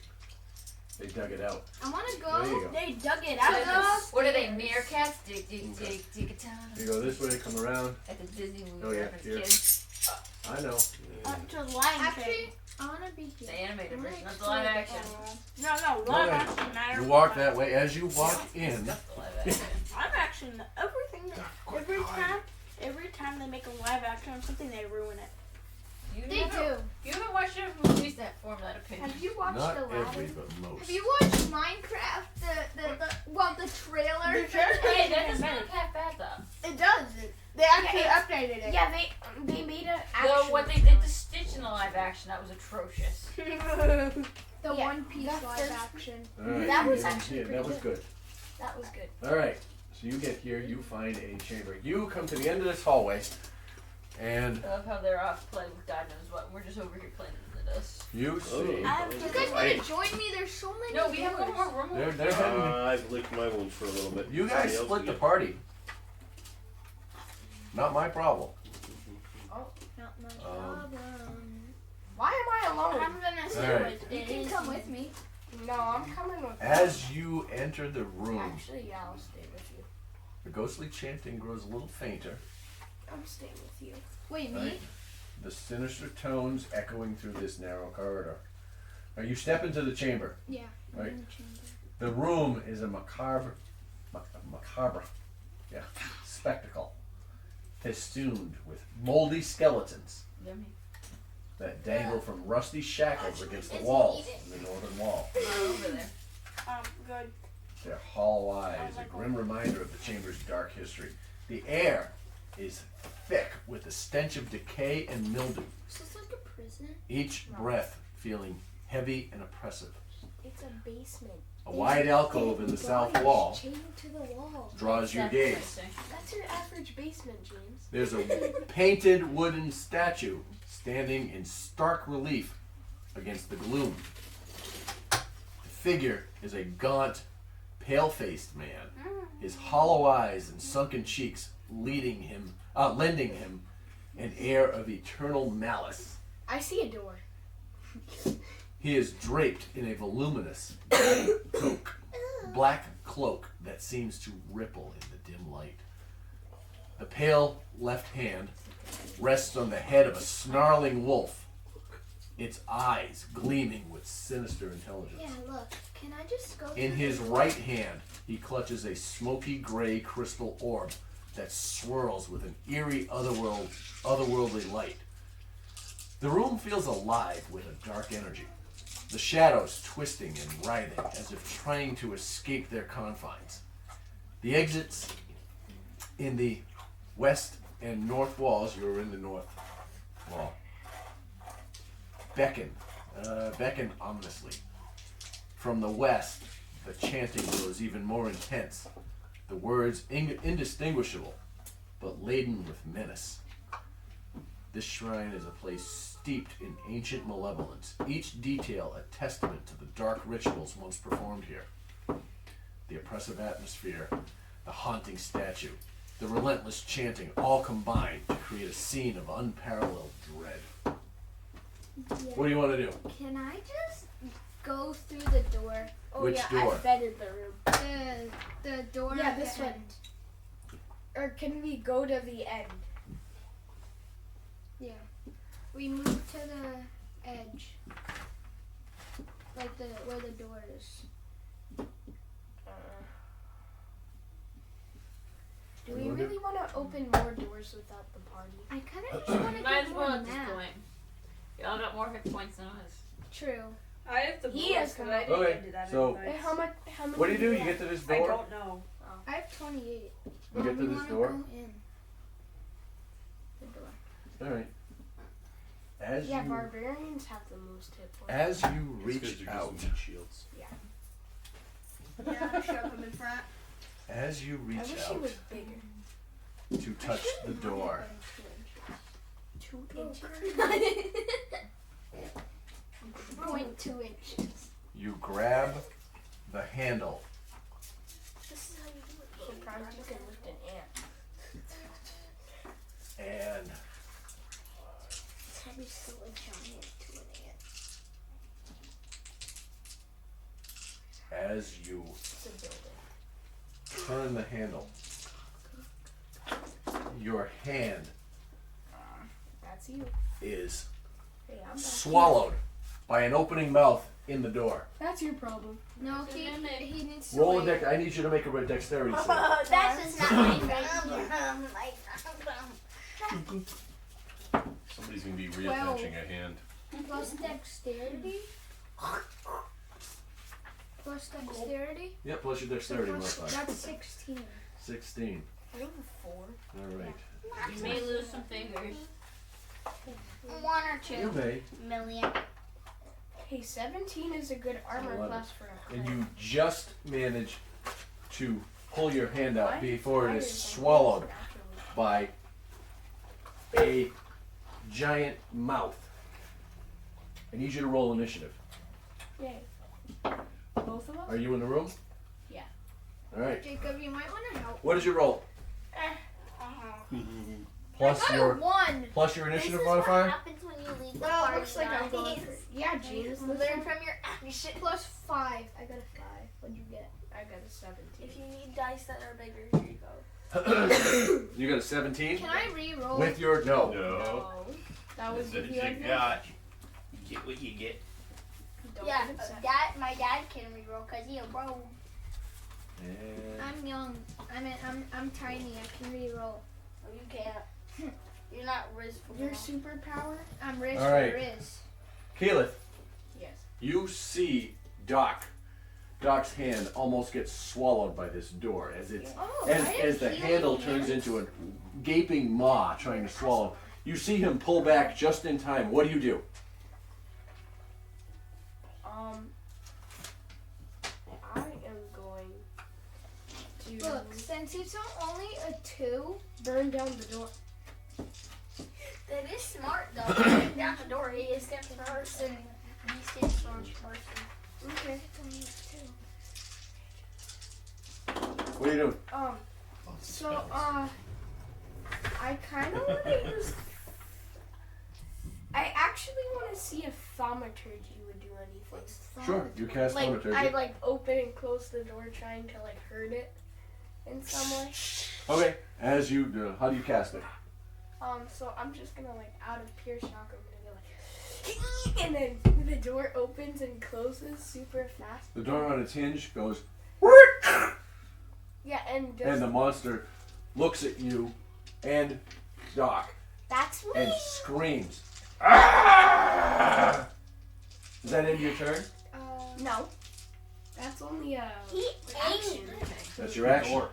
They dug it out. I wanna There you go. go. They dug it So out. what are they? Meerkats? Dig, dig, dig, dig a ton. You go this way, come around. At the Disney movie Oh, yeah, reference, here. kids. I know. Up to the Lion Actually, King. I wanna be The here. animated version, not the live action. No, live Okay. action matter. You walk that way. As you walk in, Stuff the live action. Live action, everything. Every time they make a live action of something, they ruin it. They do. You haven't watched enough movies that form that opinion. Have you watched not Aladdin? every, but most. Have you watched Minecraft? The trailer. Hey, that doesn't look half bad though. It does. They actually updated it. Yeah, they made a Though action. what they did to Stitch in the live action, that was atrocious. The Yeah, One Piece that's live the- action. Alright, That was yeah, actually yeah, pretty that was good. That was good. Alright, so you get here, you find a chamber. You come to the end of this hallway, and I love how they're off playing with God knows what. We're just over here playing into this. you see. You guys wanna join me? There's so many. No, we have one doors. more room. They're heading. I've licked my wounds for a little bit. You guys Somebody else split the can party. Not my problem. Not my Um, problem. Why am I alone? I'm gonna stay Alright. with You can it. come with me. No, I'm coming with As you enter the room, Actually, yeah, I'll stay with you. the ghostly chanting grows a little fainter, I'm staying with you. Wait, me? Right. The sinister tones echoing through this narrow corridor. Now you step into the chamber. Yeah. I'm Right. in the chamber. The room is a macabre spectacle, festooned with moldy skeletons that dangle from rusty shackles against the walls in the northern wall. Over there. Good. Their hollow eyes, a grim reminder of the chamber's dark history. The air is thick with the stench of decay and mildew, Is this like a prison? each breath feeling heavy and oppressive. It's a basement. A wide alcove in the south wall Chained to the wall. draws your gaze. That's your average basement, James. There's a painted wooden statue standing in stark relief against the gloom. The figure is a gaunt, pale-faced man, his hollow eyes and sunken cheeks lending him an air of eternal malice. I see a door. He is draped in a voluminous black cloak that seems to ripple in the dim light. The pale left hand rests on the head of a snarling wolf, its eyes gleaming with sinister intelligence. Yeah, look. Can I just go In through his the right hand, he clutches a smoky gray crystal orb that swirls with an eerie otherworldly light. The room feels alive with a dark energy, the shadows twisting and writhing as if trying to escape their confines. The exits in the west and north walls, you're in the north wall, beckon ominously. From the west, the chanting grows even more intense, the words indistinguishable, but laden with menace. This shrine is a place steeped in ancient malevolence, each detail a testament to the dark rituals once performed here. The oppressive atmosphere, the haunting statue, the relentless chanting all combine to create a scene of unparalleled dread. Yeah. What do you want to do? Can I just go through the door? Oh Which yeah, door? I vetted the room. The door Yeah, at the this one. end. Or can we go to the end? Yeah. We move to the edge. Like where the door is. Do we really want to open more doors without the party? I kind of just want to Might get as more well at this map. point. Y'all got more hit points than us. True. I have the He has but the I didn't Okay, get to that so- invite. Wait, how much? What do you do? You get to this I door? don't know. I have 28. You get to We this wanna door? Go in. The door. Alright. As Yeah, you barbarians have the most hit points. as you It's 'cause reach you're out, using meat shields. Yeah, shove him in front. as you I reach wish he out was bigger. to touch the door, 2 inches. 0.2 inches. you grab the handle This is how you do it. Surprised you can lift an ant. and It's probably still a giant to an ant. as you It's a building. turn the handle, your hand That's you. is Hey, I'm back. swallowed by an opening mouth in the door. That's your problem. No, he needs to Roll a wait. I need you to make a dexterity save. That's just not my friend. Somebody's gonna be 12. reattaching a hand. Plus dexterity. Plus dexterity. Yep, plus your dexterity modifier. That's 16. 16. I have a 4. Alright. You may lose some fingers. 1 or 2 You may. million. Hey, 17 is a good armor 11. class for a And cleric. you just manage to pull your hand out Mine before it higher is than swallowed yours, naturally. by a giant mouth. I need you to roll initiative. Yay. Both of us? Are you in the room? Yeah. Alright. Jacob, you might want to help. What did you roll? Plus I got your a 1. plus your This initiative is what modifier? happens when you leave the Well, party, it looks like I'm going guys. for it. Yeah, James. Learn from your action. Plus 5. I got a 5. What'd you get? I got a 17. If you need dice that are bigger, here you go. You got a 17? Can I re-roll? With your no. No. That was That's the what you got. You get what you get. Yeah, my dad can reroll because he a bro. And I'm young. I'm tiny. I can re-roll. Oh, you can't. You're not Riz. Your superpower? I'm Riz All right. for Riz. Keyleth, Yes. you see Doc. Doc's hand almost gets swallowed by this door as it's Oh, as the handle turns into a gaping maw trying to swallow. You see him pull back just in time. What do you do? I am going to Look, since it's only a 2, burn down the door. That is smart though. Break down the door. He stands first and he stands first. okay. What are you doing? So, I kind of want to use. I actually want to see if thaumaturgy would do anything. Sure, you cast Like, thaumaturgy. I like open and close the door, trying to like hurt it in some way. Okay, as you do, how do you cast it? So I'm just gonna like out of pure shock, I'm gonna go like, and then the door opens and closes super fast. The door on its hinge goes, Yeah, and and the monster looks at you and Doc that's me. and screams. Ah! Is that end of your turn? No, that's only a He action. That's your action. Door.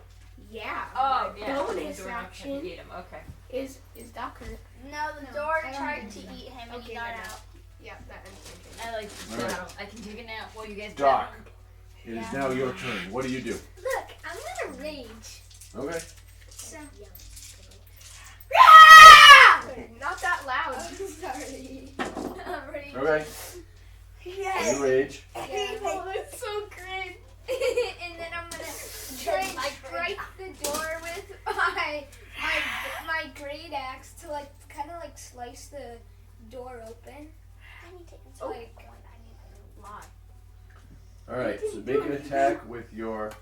Yeah. Oh, my yeah. Bonus Door knocked him, action eat him. Okay. is Doc hurt? No, the door tried to eat him and he Okay, got then. out. Yeah, that ends my turn. I like to Alright. nap. I can take a nap while you guys Doc, battle. it is now your turn. What do you do? Look, I'm gonna rage. Okay. So, Not that loud. sorry. Rage. Okay. Yes. You rage. Oh, that's so great. And then I'm gonna break the door with my great axe to like kind of like slice the door open. Oh. Like, All right. So make an attack with your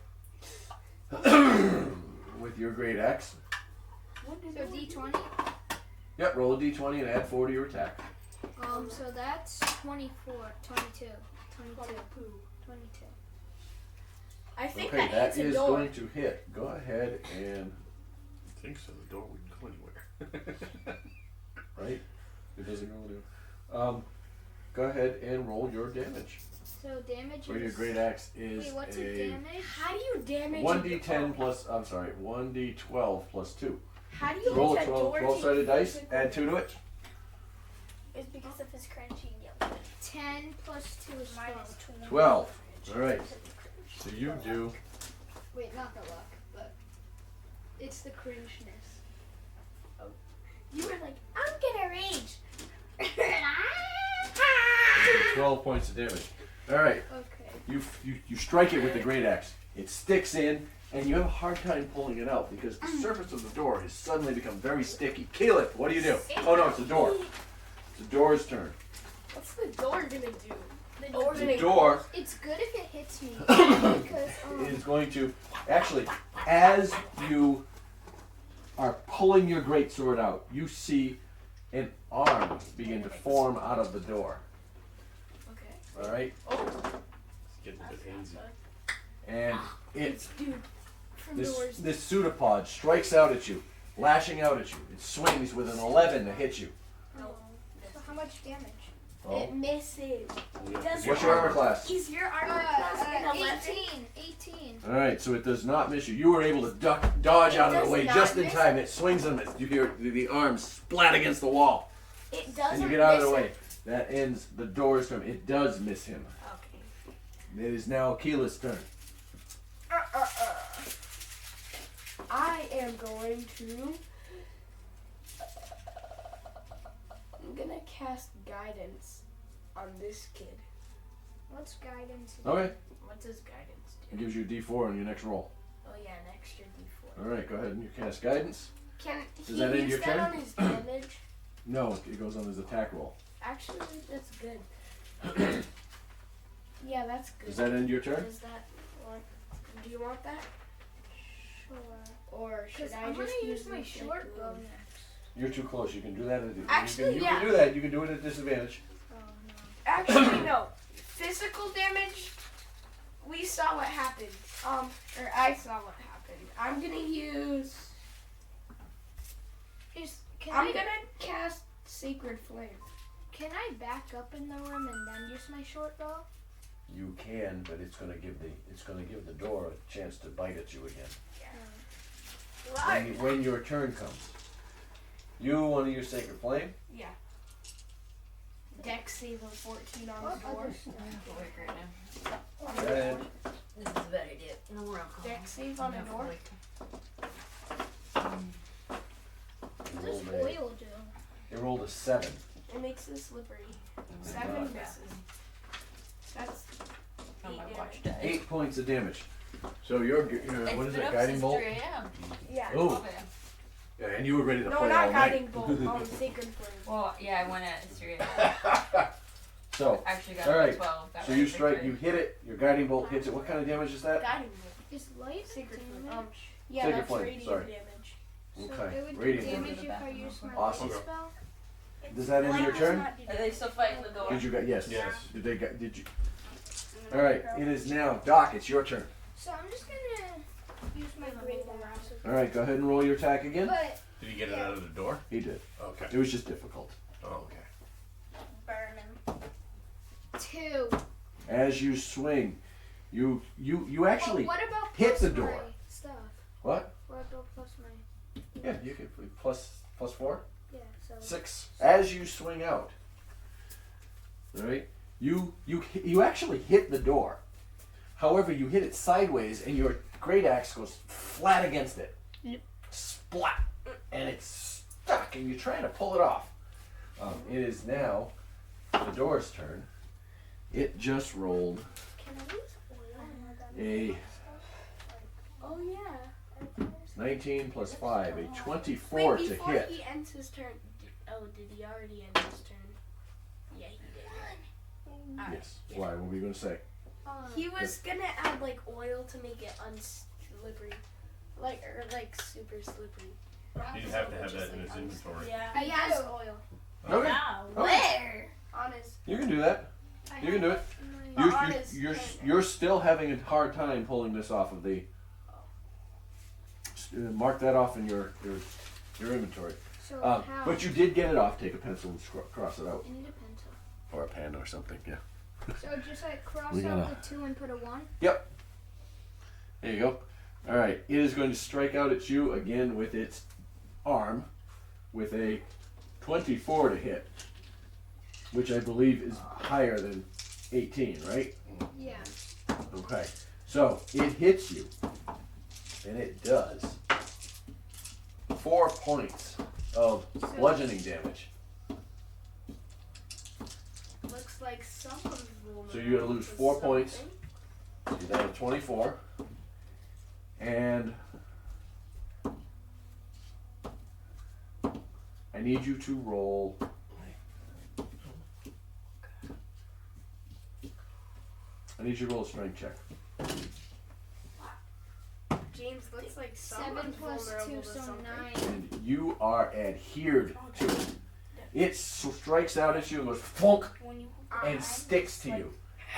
with your great axe. so D20. Yep. Roll a d20 and add 4 to your attack. So that's 24, 22, 22. I think Okay, that that hits a is door. going to hit. Go ahead and I think so. The door wouldn't go anywhere. right. It doesn't go anywhere. Go ahead and roll your damage. So damage So your is. great axe is Wait, what's a a damage? How do you damage? 1d10 plus. I'm sorry, 1d12 plus 2. How do you Roll make a that door 12-sided dice. physical? Add 2 to it. It's because of his crunchy yellow. 10 plus 2 is 12. 12. All right. So you do. Wait, not the luck, but it's the cringeness. You were like, I'm gonna rage. 12 points of damage. All right. Okay. You strike it with the great axe. It sticks in, and you have a hard time pulling it out because the surface of the door has suddenly become very sticky. Keyleth, what do you do? Oh no, it's the door. It's the door's turn. What's the door gonna do? The door It's good if it hits me because is going to actually, as you are pulling your greatsword out, you see an arm begin to form out of the door. Okay. All right, It's getting a bit hazy. and it Dude, from doors. this pseudopod strikes out at you, lashing out at you. It swings with an 11 to hit you. so how much damage? Oh. It misses. Does What's your armor class? Is your armor class an 11? 18. All right, so it does not miss you. You were able to dodge out of the does way not just in miss time. It swings them. You hear the arms splat against the wall, It doesn't and you get out of the miss way. That ends the door's turn. It does miss him. Okay. It is now Keyleth's turn. I am going to. I'm gonna cast guidance on this kid. What's guidance? Okay, What does guidance it do? gives you a D4 on your next roll. Oh yeah, an extra D4. All right, go ahead and you cast guidance. Can Does he that end use your that turn? on his damage? No, it goes on his attack roll. Actually, that's good. Yeah, that's good. Does that end your turn? Does that want? Do you want that? Sure. Or should Because I I'm just gonna use my the short bow next. You're too close. You can do that. Actually, you yeah. can do that. You can do it at disadvantage. Oh no. Actually, no. Physical damage, we saw what happened. Or I saw what happened. I'm gonna use. I'm gonna cast Sacred Flame. Can I back up in the room and then use my short bow? You can, but it's gonna give the door a chance to bite at you again. When your turn comes. You want to use Sacred Flame? Yeah. Dex save of 14 on What the door. other stuff? Awake right now. Go ahead. This is a bad idea. No, we're alcohol. Dex save on the door. What does oil do? They rolled a 7. It makes it slippery. 7 misses. That's Oh, 8 my damage. watch died. 8 points of damage. So your what is it? Guiding bolt. Yeah. Oh, yeah, and you were ready to No, play not all guiding night. bolt. Sacred Flame. Well, yeah, I went at Strahd. So, Actually got all a right. 12. Got So my you strike. victory. You hit it. Your guiding bolt hits it. What kind of damage is that? Guiding bolt. Is light Sacred Flame. damage? Yeah, Sacred that's Flame, radiant sorry. damage. So Okay. it would do Radiant damage damage. if I use my Awesome. light spell? Does that end your turn? Are they still fighting the door? Did you get? Yes. Yes. Did they? Did you? All right. It is now Doc. It's your turn. So I'm just gonna use my great axe. All right. Go ahead and roll your attack again. But Did he get it out of the door? He did. Okay. It was just difficult. Oh, okay. Burn him. 2. As you swing, you actually Well, what about hit plus the my door. stuff? What? What about plus my? Yeah, you can plus 4. Yeah. So 6. As you swing out, all right, you actually hit the door. However, you hit it sideways, and your great axe goes flat against it. Splat, and it's stuck, and you're trying to pull it off. It is now the door's turn. It just rolled can I use oil? a Oh yeah. 19 plus 5, a 24 Wait, to before hit. he ends his turn. Oh, did he already end his turn? Yeah, he did. Yes. Why? What were you going to say? He was gonna add like oil to make it unslippery, like super slippery. He'd have to have that in his inventory. Yeah, I he has do. oil Okay. Wow. Where? on his. You can do that. I You can do it. have You're- on his You're still having a hard time pulling this off of the. Mark that off in your inventory. So how? But you did get it off. Take a pencil and cross it out, I need a pencil. or a pen or something. Yeah. So just like cross We out gotta- the 2 and put a 1. There you go. All right. It is going to strike out at you again with its arm, with a 24 to hit, which I believe is higher than 18, right? Yeah. Okay, so it hits you, and it does 4 points of bludgeoning damage. Looks like someone's vulnerable. So you're gonna lose to 4 points. something. So you're down to 24, and I need you to roll. I need you to roll a strength check. James looks like 7 someone's plus 2, vulnerable to so something. 9. And you are adhered to it. It strikes out at you and goes funk When you and sticks to you.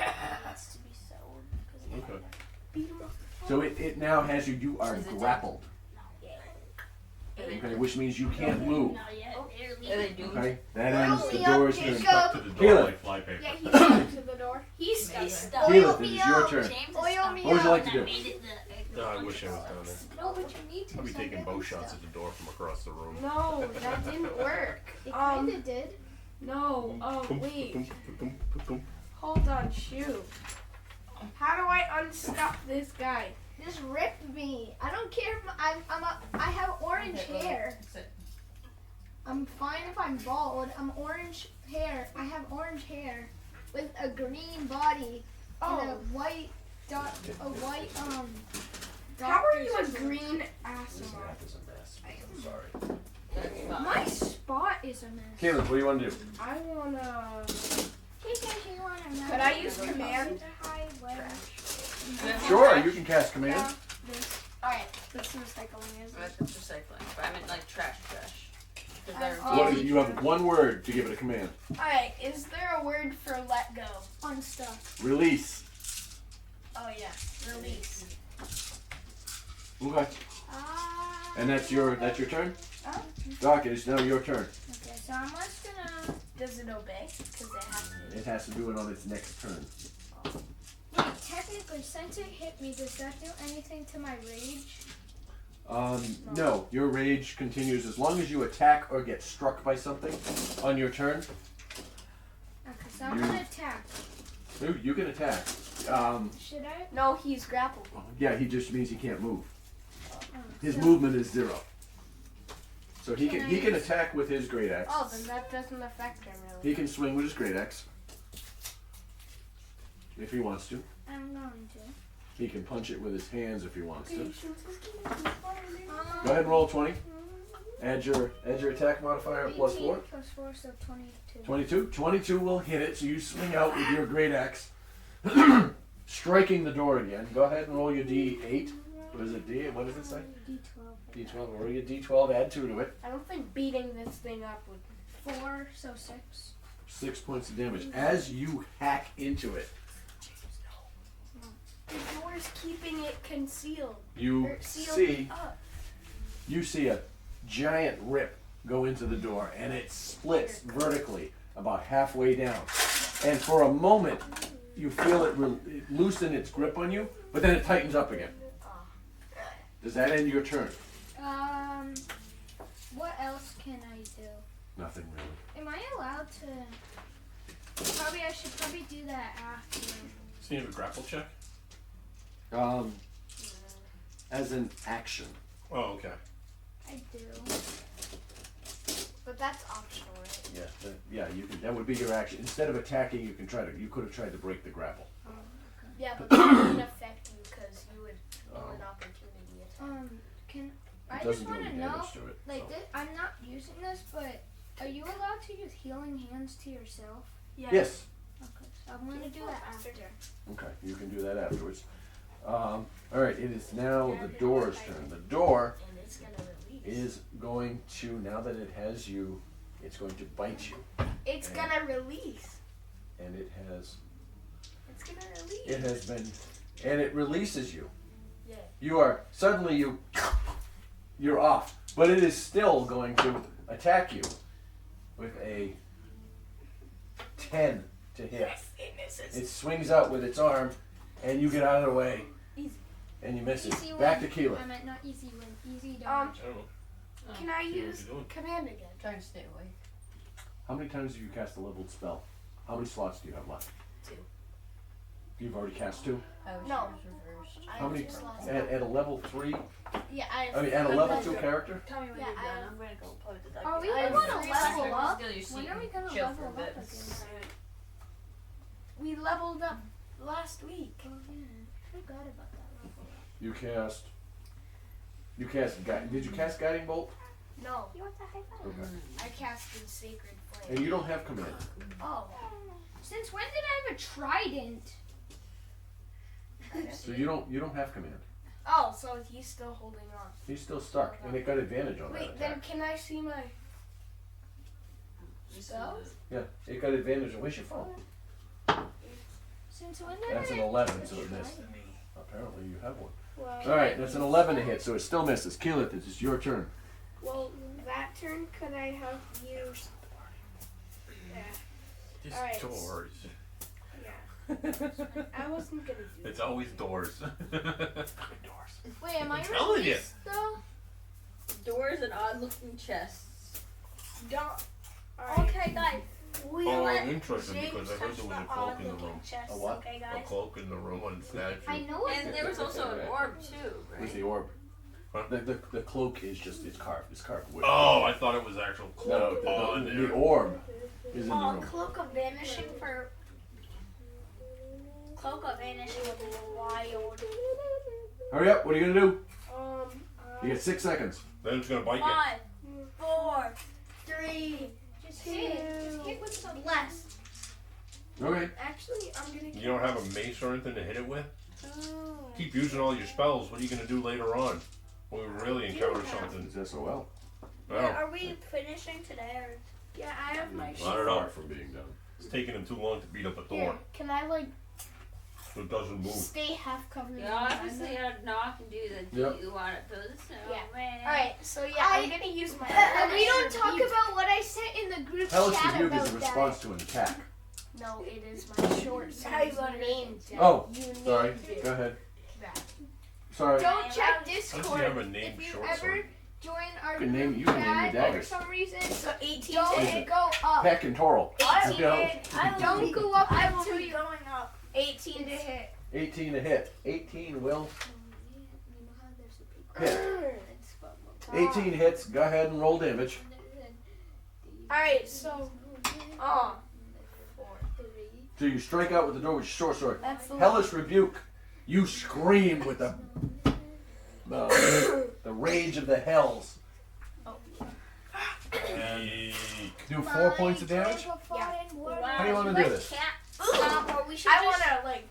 it needs to be sewed. Okay. Beat him up. So it now has you. You are grappled. Okay, which means you can't move. Not yet. Are they doomed? Okay, that ends the door's turn. Stuck to the door Caleb. like flypaper. Yeah, he's stuck to the door. He's stuck. He's stuck. Caleb, it is your turn. James is Oil stuck. me What would you up. like to do? That made it the- No, I wish I was down there. No, but you need to. I'll be so taking get bow me shots stuff. at the door from across the room. No, that didn't work. It kinda did. No. Oh, Boom, wait. boom, boom, boom, boom. Hold on, shoot. How do I unstuck this guy? Just rip me. I don't care if I have orange hair. I'm fine if I'm bald. I'm orange hair. I have orange hair with a green body and a Oh, white dot. A white how are you a doctor's suit. green This asshole? map is a mess. I'm sorry. My spot is a mess. Caleb, what do you want to do? I wanna. Could I use command? Sure, you can cast command. This. Alright. That's recycling, isn't it? That's recycling. But I meant like trash. 'Cause they're What is, you have one word to give it a command. Alright, is there a word for let go? Unstuck. Release. Oh yeah, release. Okay. And that's your turn? Doc, it is now your turn. Okay, so I'm just gonna. Does it obey? Because it has to. It has to do it on its next turn. Wait, technically, since it hit me, does that do anything to my rage? No, your rage continues as long as you attack or get struck by something on your turn. Okay, so I'm gonna attack. You can attack. Should I? No, he's grappled. Yeah, he just means he can't move. His So- movement is 0. So he Can can I he can use- attack with his great axe. Oh, then that doesn't affect him really. He can swing with his great axe if he wants to. I'm going to. He can punch it with his hands if he wants to. Go Um, ahead and roll 20. Add your attack modifier plus 4. 18 plus 4, so 22. 22. 22 will hit it, so you swing out with your great axe, striking the door again. Go ahead and roll your D8. What is it, D? What does it say? D12. D12. Roll your D12, add 2 to it. I don't think beating this thing up would. 4, so 6. 6 points of damage. As you hack into it, The door's keeping it concealed. you Or sealed see up. a giant rip go into the door, and it splits vertically about halfway down. And for a moment, you feel it loosen its grip on you, but then it tightens up again. Does that end your turn? What else can I do? Nothing really. Am I allowed to? I should probably do that after. So you have a grapple check? As an action. Oh, okay. I do. But that's optional, right? Yeah, you can. That would be your action. Instead of attacking, you could have tried to break the grapple. Yeah, but that wouldn't affect you because you would do an opportunity attack. Can It I just doesn't do want any to know? damage to it. Like, so. I'm not using this, but are you allowed to use healing hands to yourself? Yes. Okay, so I'm gonna do that after. Okay, you can do that afterwards. All right, it is now the door's turn. The door And it's gonna release. is going to, now that it has you, it's going to bite you. It's gonna release. And it has It's gonna release. and it releases you. Yeah. You are, suddenly you're off. But it is still going to attack you with a 10 to hit. Yes, it misses. It swings out with its arm, and you get out of the way. Easy. And you miss it. Easy Back to win. Keelan. I meant not easy win. Easy dodge. I don't know. Can I See what use you're doing. command again? trying to stay away. How many times have you cast a leveled spell? How many slots do you have left? 2. You've already cast 2? I was No. reversed. I How have many? 2 slots. At a level 3? Yeah, I mean, at a level 2 character? Tell me when Yeah, you're done. I- I'm gonna go play with the dog. Are we I have gonna 3 level slots. up? Still, you see When are we gonna chill level for a up bit. again? We leveled up last week. Oh yeah, I forgot about that level. You cast. Did you cast Guiding Bolt? No, You want the high five? Okay. I casted Sacred Flame. And you don't have command. Oh. Since when did I have a trident? So you don't have command. Oh, so he's still holding on. He's still stuck, and it got advantage on that Wait, then attack. can I see my spells? Yeah, it got advantage on. Where's your phone? Since when did That's I an have 11, so it missed. Apparently you have one. Well, Alright, that's an 11 to hit, so it still misses. Keelan, this is your turn. well, that turn, could I have used... Yeah. Just Alright. doors. Yeah. I wasn't gonna do It's always doors. Fucking doors. Wait, am I I'm telling you. released though? Doors and odd-looking chests. Don't. Alright. Okay, guys. We Oh, let I'm interested James because I heard touch there was the a cloak in the odd-looking room. chest, A what? okay, A guys? cloak in the room on statue. I know it. And there was also an orb too, Where's right? the orb? Huh? The cloak is just, it's carved. It's carved wood. Oh, I thought it was actual No, cloak on the there. orb is in the room. Cloak of Vanishing for... Cloak of Vanishing would be wild. Hurry up, what are you gonna do? Um, You get 6 seconds. Then it's gonna bite you. 5, 4, 3, Just hit it. Just hit with something. less. Okay. actually, I'm gonna... You don't have a mace or anything to hit it with? Oh. Keep using all your spells. What are you gonna do later on? We really encountered something. It's SOL. Well, Are we finishing today or? Yeah, I have my I don't know. Far from being done. It's taking him too long to beat up a Here, door. can I like So it doesn't move. stay half covered? You obviously gotta knock and do the Yep. do you want it for the snowman. Alright, so yeah, I'm gonna use my. And we don't talk about what I said in the group Hellish chat Rebuke about is a that. response to an attack. No, it is my short. How you gonna named it. Oh, You named sorry. it. Go ahead. That. Sorry. Don't check How does he Discord. have a name If you short ever sword? join our You can name- group you can name your chat for daggers. some reason, So 18 don't to hit. go up. Peck and Toral. I You know, Don't go up I will until be you. going up. 18 to hit. 18 to hit. 18 will hit. 18 hits. Go ahead and roll damage. Alright, so. Oh. So you strike out with the door with your short sword. That's the Hellish Rebuke. You scream with the rage of the hells. And do 4 points of damage. How do you want to do this? Or we should I just wanna, like.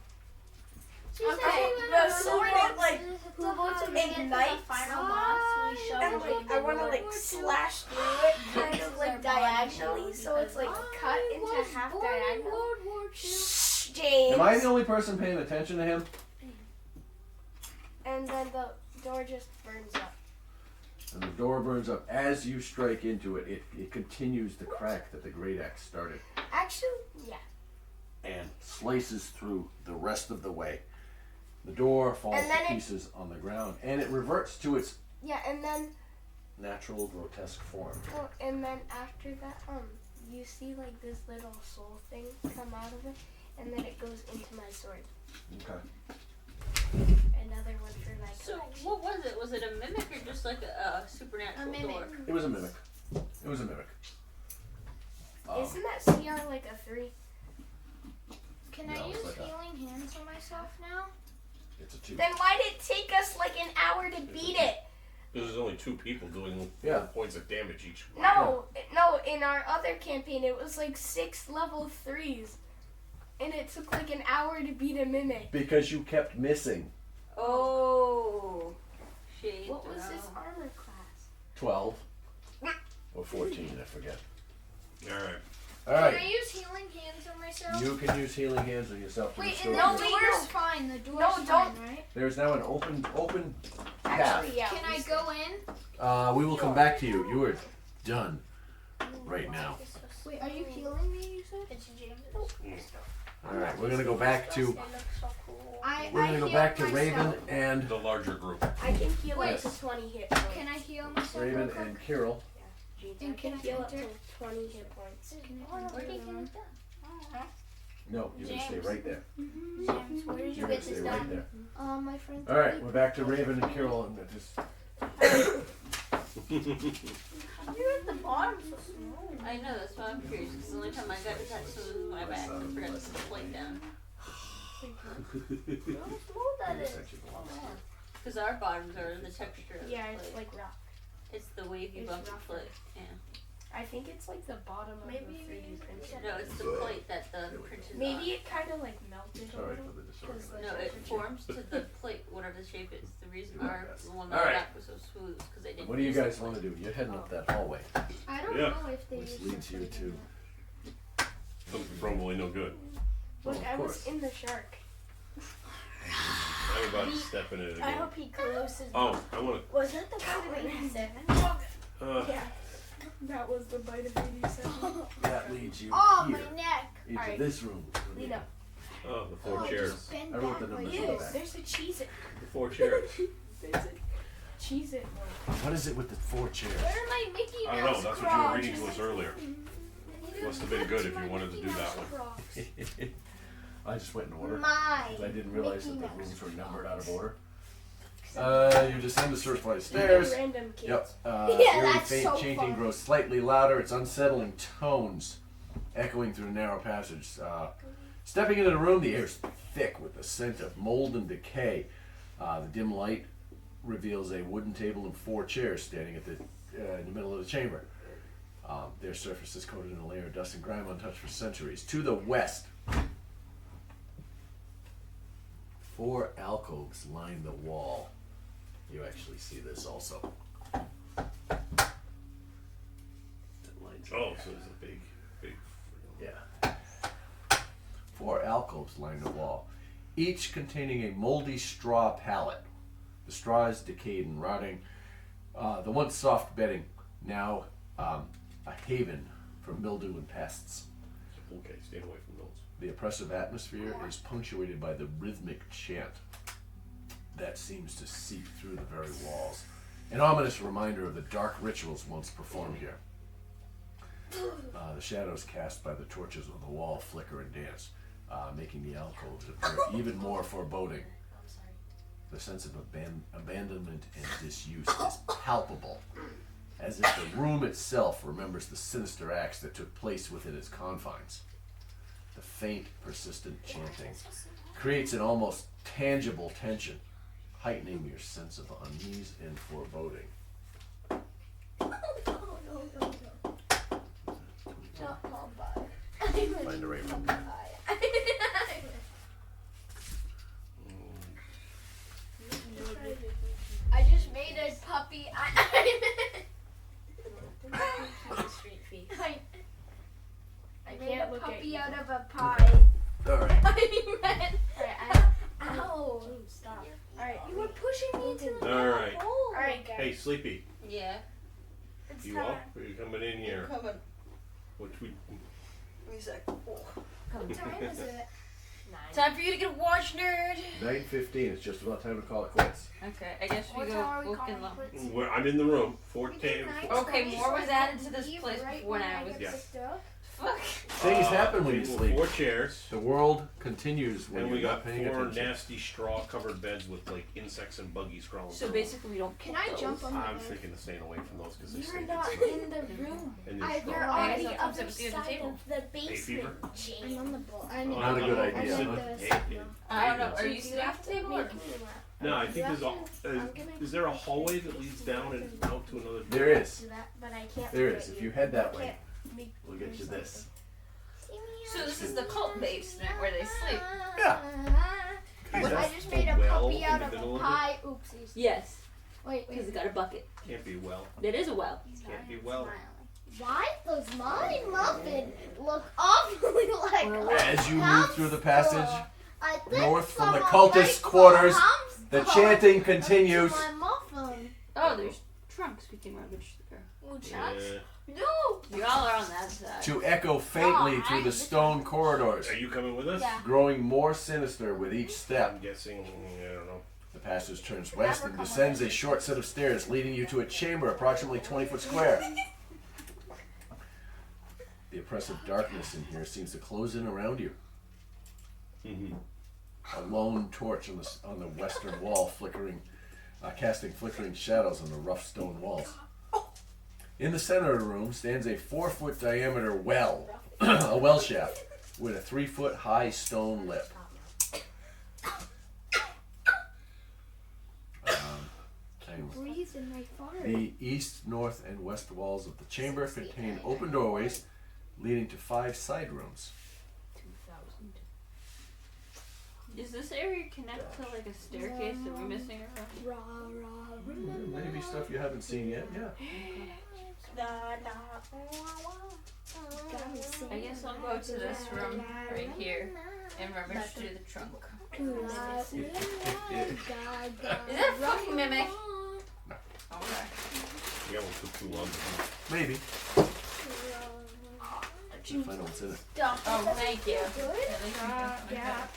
Okay, the sword is like. who wants to make it the final boss? We show And like, I wanna like slash through it kind of like diagonally, so it's like cut into half diagonal. Shh, James. Am I the only person paying attention to him? And then the door just burns up. And the door burns up. As you strike into it, it continues the crack that the great axe started Actually, yeah. and slices through the rest of the way. The door falls And then to it- pieces on the ground, and it reverts to its Yeah, and then natural, grotesque form. and then after that, you see like this little soul thing come out of it, and then it goes into my sword. Okay. Another one for my So collection. what was it? Was it a mimic or just like a supernatural door? It was a mimic. It was a mimic. Isn't that CR like a 3? Can No, I it's use like a- healing hands on myself now? It's a 2. Then why did it take us like an hour to beat it? There's only 2 people doing Yeah. 4 points of damage each. No, in our other campaign it was like 6 level 3s. And it took like an hour to beat a mimic. Because you kept missing. Oh, shit. What was his armor class? 12. Or 14, I forget. Alright. Can I Alright. use healing hands on myself? You can use healing hands on yourself to Wait, restore and the No, damage. wait, door's no. fine. The door's No, fine, don't. right? There's now an open path. Actually, yeah. Can I go in? We will come back to you. You are done right now. Wait, are you healing me? You said. It's James. Alright, we're gonna go back to It looks so cool. we're gonna go healed back to myself. Raven and The larger group. I can heal Wait. up to 20 hit points. Can I heal myself? Raven real quick? and Kirill. And can I heal up to enter? 20 hit points. Can I enter Where do you the get room? it done? No, you're gonna stay James. right there. James, where did you You're gonna get stay this right done? there. My friend. Alright, we're back to Raven and Kirill and just You're at the bottom so smooth. I know, that's why I'm curious, because the only time I got that smooth was when I back and forgot to put the plate down. How smooth that is. Because our bottoms are the texture of Yeah, the it's plate. like rock. It's the wavy it's bumpy rougher. plate. Yeah. I think it's like the bottom of Maybe the 3D printer. No, it's the plate that the print is Maybe it kind of like melted a sorry little. for the Cause disorganization. on. No, it forms to the plate, whatever the shape is. The reason our the one that Alright. I got was so smooth because they didn't. What do you use the guys plate. want to do? You're heading up that hallway, I don't Yeah. know if they which use leads you to Something probably no good. Look, of I was course. in the shark. I'm about to step in it I again. hope he closes. Oh, I wanna Was that the vitamin 7? Yeah. That was the bite of 87. that leads you Oh, here my neck. into Alright. this room. Lean up. oh the 4 Oh, chairs. just bend I wrote the back numbers like on the Ew, back. there's a cheese it. The 4 chairs. There's a cheese it. What is it with the 4 chairs? Where are my Mickey I don't Mouse know, that's what you were Crocs? reading to us earlier. Must have been good if you wanted to do that one. I just went in order. My. 'Cause I didn't realize Mickey that the Mouse rooms were numbered out of Crocs. order. You descend the first flight of stairs. Random kids. Yep. Yeah, Eerie that's faint so chanting fun. grows slightly louder. Its unsettling tones echoing through the narrow passage. Stepping into the room, the air's thick with the scent of mold and decay. The dim light reveals a wooden table and 4 chairs standing at in the middle of the chamber. Their surface is coated in a layer of dust and grime untouched for centuries. To the west, 4 alcoves line the wall. You actually see this also. Oh, so there's a big. Yeah. 4 alcoves line the wall, each containing a moldy straw pallet. The straw is decayed and rotting. The once soft bedding, now a haven for mildew and pests. Okay, stay away from those. The oppressive atmosphere is punctuated by the rhythmic chant that seems to seep through the very walls. An ominous reminder of the dark rituals once performed here. The shadows cast by the torches on the wall flicker and dance, making the alcoves appear even more foreboding. The sense of abandonment and disuse is palpable, as if the room itself remembers the sinister acts that took place within its confines. The faint, persistent chanting creates an almost tangible tension, heightening your sense of unease and foreboding. Find a right one. I just made a puppy. I made a puppy out of a pie. Alright. Ow. Stop. Alright, you were pushing me into the Alright. hole. Alright, guys. Hey, Sleepy, Yeah. It's you time. up? Or you coming in here? Coming. What we? Wait a sec. Oh. What time is it? Time for you to get a watch, nerd. 9:15. It's just about time to call it quits. Okay, I guess we What go time are we look calling in the. quits? I'm in the room. We did 14. night Okay, twice, more was so I added can to this leave place right before when I I was. get Yeah. picked up. Fuck. Things happen when you sleep. 4 chairs. The world continues when And you're we not got paying 4 attention. nasty straw-covered beds with like insects and buggies crawling. So through basically, we don't. Can put I those. jump on the I'm bed? thinking of staying away from those because they You're stink. not in the room. And they're You're straw. on guess the I'll come other sit with you at the side table. of the Hay fever? basement. I'm on the ball. Not a good idea, I'm huh? like the Hey, signal. I don't know. hey, Are you sitting at the table? Or? No, I think there's is there a hallway that leads down and out to another? There is. Do that, but I can't There look is. at If you head that way, Make we'll get you this. So this is the cult basement where they sleep. Yeah. Is I that just a made a well puppy in out the of middle a of it? pie. Oopsies. Yes, Wait, because it's got a bucket. Can't be well. It is a well. Can't be well. Why does my muffin look awfully like As you move through the passage, I think north from the someone cultist liked quarters, hamster the chanting continues. to my muffin. Oh, there's trunks we can rubbish there. Yeah. No. You all are on that side. To echo faintly through the stone corridors, Are you coming with us? Yeah. growing more sinister with each step. I'm guessing. I don't know. The passage turns west and descends a short set of stairs, leading you to a chamber approximately 20 foot square. The oppressive darkness in here seems to close in around you. Mm-hmm. A lone torch on the western wall, casting flickering shadows on the rough stone walls. In the center of the room stands a 4-foot diameter well, a well shaft, with a 3-foot high stone lip. Breathe in my fart. The east, north, and west walls of the chamber contain open doorways leading to 5 side rooms. 2,000. Does this area connect to like a staircase that we're missing around? Maybe stuff you haven't seen yet, yeah. I guess I'll go to this room right here and rummage through the trunk. Is that a fucking mimic? Okay. Yeah, we'll took too long. Maybe. Find out what's in it. Oh, thank you. Yeah.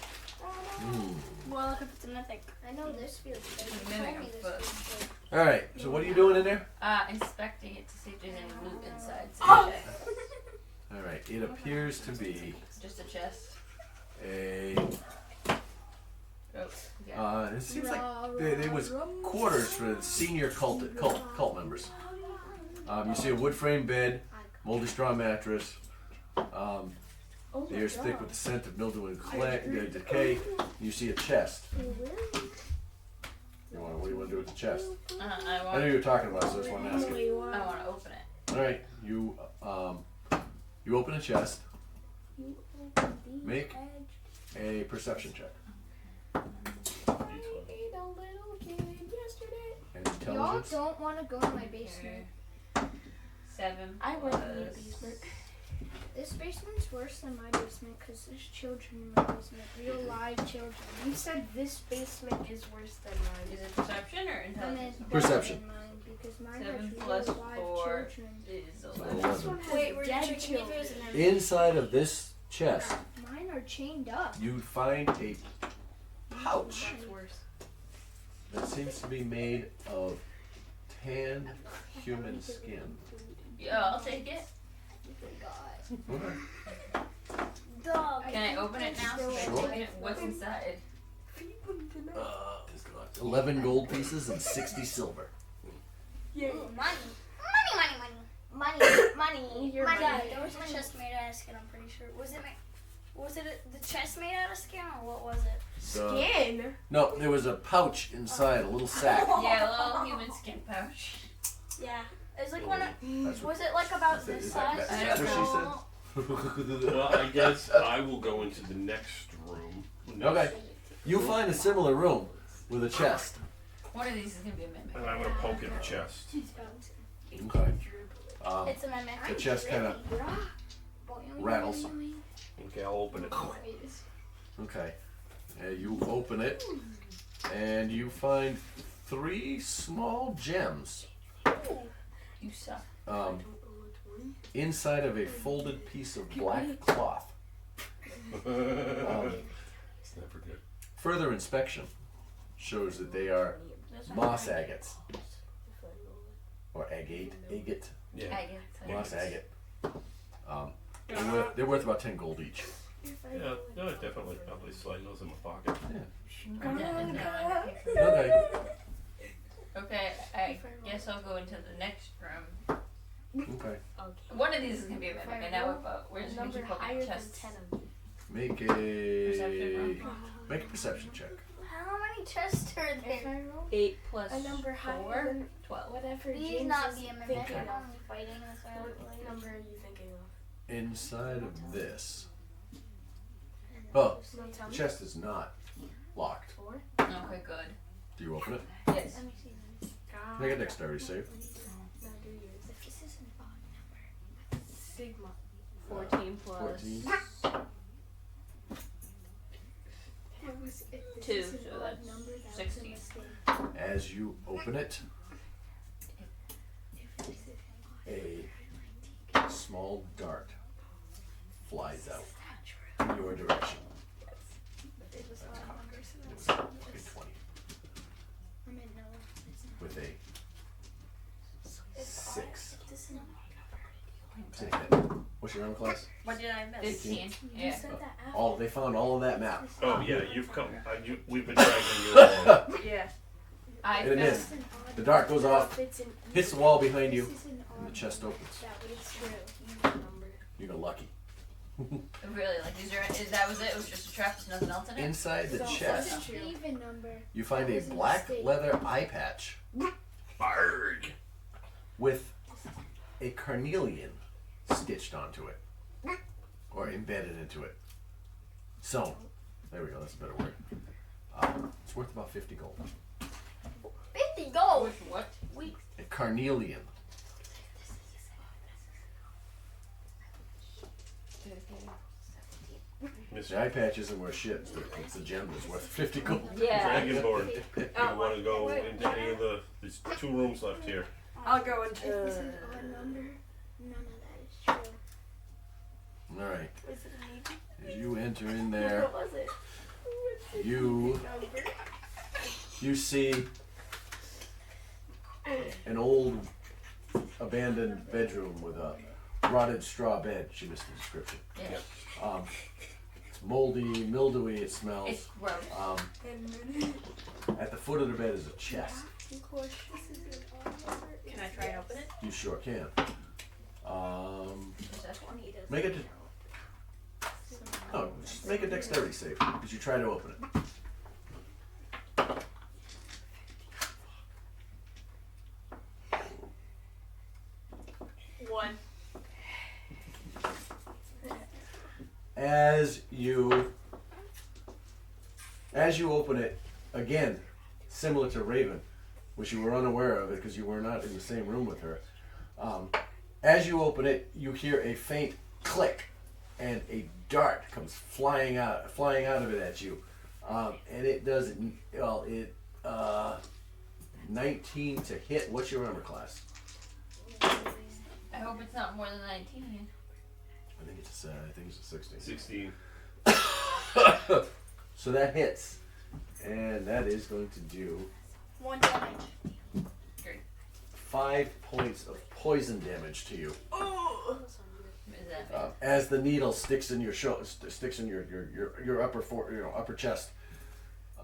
Well, look if it's nothing. I know this feels good. You Mimic told me of this foot. feels good. Alright, so what are you doing in there? Inspecting it to see if there's any loot inside. So check. Alright, it appears to be Just a chest. a. Oh, yeah. It seems like it was quarters for the senior cult members. You see a wood frame bed, moldy straw mattress. The air's thick with the scent of mildew and decay. You see a chest. What do you want to do with the chest? I I know want you were talking about it, so I just want to ask it. to open it. Alright, you open a chest. Make a perception check. intelligence. don't want to go in my basement. 7. I went in the plus- basement. This basement's worse than my basement because there's children in my basement. Real live children. You said this basement is worse than mine. Is it perception or And intelligence? it's better Perception. than mine because mine 7 has plus real live 4 children. is So 11. This 11. one has Wait, we're dead checking if it was children. an Inside of this chest, Mine are chained up. you find a pouch That's worse. that seems to be made of tanned human skin. Yeah, I'll take it. Okay. dog. Can I open it now? So I Sure. can look at what's inside. 11 gold pieces and 60 silver. Ooh, money. Money. Your My money. God, there was a chest made out of skin. I'm pretty sure. Was it the chest made out of skin or what was it? Skin. No, there was a pouch inside, a little sack. Yeah, a little human skin pouch. Yeah, it was like one. That's Was it like about Is that- this is that- size? is I that don't what know. she said? Well, I guess I will go into the next room. Okay. You find a similar room with a chest. One of these is gonna be a mimic. And I'm gonna poke at the chest. Okay. It's a mimic. The chest kind of rattles. Okay, I'll open it. Okay. You open it, and you find 3 small gems You suck. inside of a folded piece of black cloth. It's never good. Further inspection shows that they are moss agates, or agate, Yeah. Agate. moss agate. They're worth about 10 gold each. Yeah, no, definitely. Probably slide those in my pocket. Okay. Okay, I guess I'll go into the next room. Okay. One of these is gonna be a mimic. I know it, but we're just gonna Number keep higher poking than chests. 10 of them. Make a perception check. How many chests are If there? I roll 8 plus a number 4. higher than 12. whatever Please James not is be a mimic. thinking I'm of. only fighting this way. What number are you thinking of? Inside of this. Oh, No, tell the me. chest is not locked. 4? Okay, good. Do you open it? Yes. Let me see. Make a dexterity save. Now do yours. If this is an odd number. Sigma. 14 plus 14. If this 2, is an so odd that's number, that was a 16. mistake. As you open it, If this is a small dart flies out in your direction. it was odd numbers, It and was that's a 20 I mean, no, it's not. with a 6. This is Say it. What's your armor class? What did I miss? 15. You Yeah. said that after. Oh, they found all of that map. Oh yeah, you've come. We've been dragging you along. Yeah. I And it found missed. It's an odd The dart goes number. off, If it's an hits the even, wall behind this you, is an and the odd chest number. opens. That would It's true. true. Even number. You got lucky. really like. That was it? It was just a trap. There's nothing else in it. Inside the So, chest, that's It's an even number. you find That a was a black mistake. leather eye patch Arg. with a carnelian stitched onto it, or embedded into it. Sewn. There we go. That's a better word. It's worth about 50 gold. 50 gold. With what? A carnelian. The eye patch isn't worth shit. It's a gem that's worth 50 gold. Yeah. Dragonborn. You want to go into any of the? There's 2 rooms left here. I'll go If this is into. an odd number, none of that is true. All right. Was it a maybe? As you enter in there, What was it? you see an old abandoned bedroom with a rotted straw bed. She missed the description. Yeah. It's moldy, mildewy. It smells. It's gross. At the foot of the bed is a chest. Of course, this is an odd number. Can I try and open it? You sure can. Perception. Make it. Oh, just make a dexterity save as you try to open it. One. As you open it, again, similar to Raven, which you were unaware of it because you were not in the same room with her. As you open it, you hear a faint click, and a dart comes flying out of it at you, and it does 19 to hit. What's your armor class? I hope it's not more than 19. I think it's a 16. 16. So that hits, and that is going to do 1 damage. 5 points of poison damage to you. Is that As the needle sticks in your sticks in your upper chest,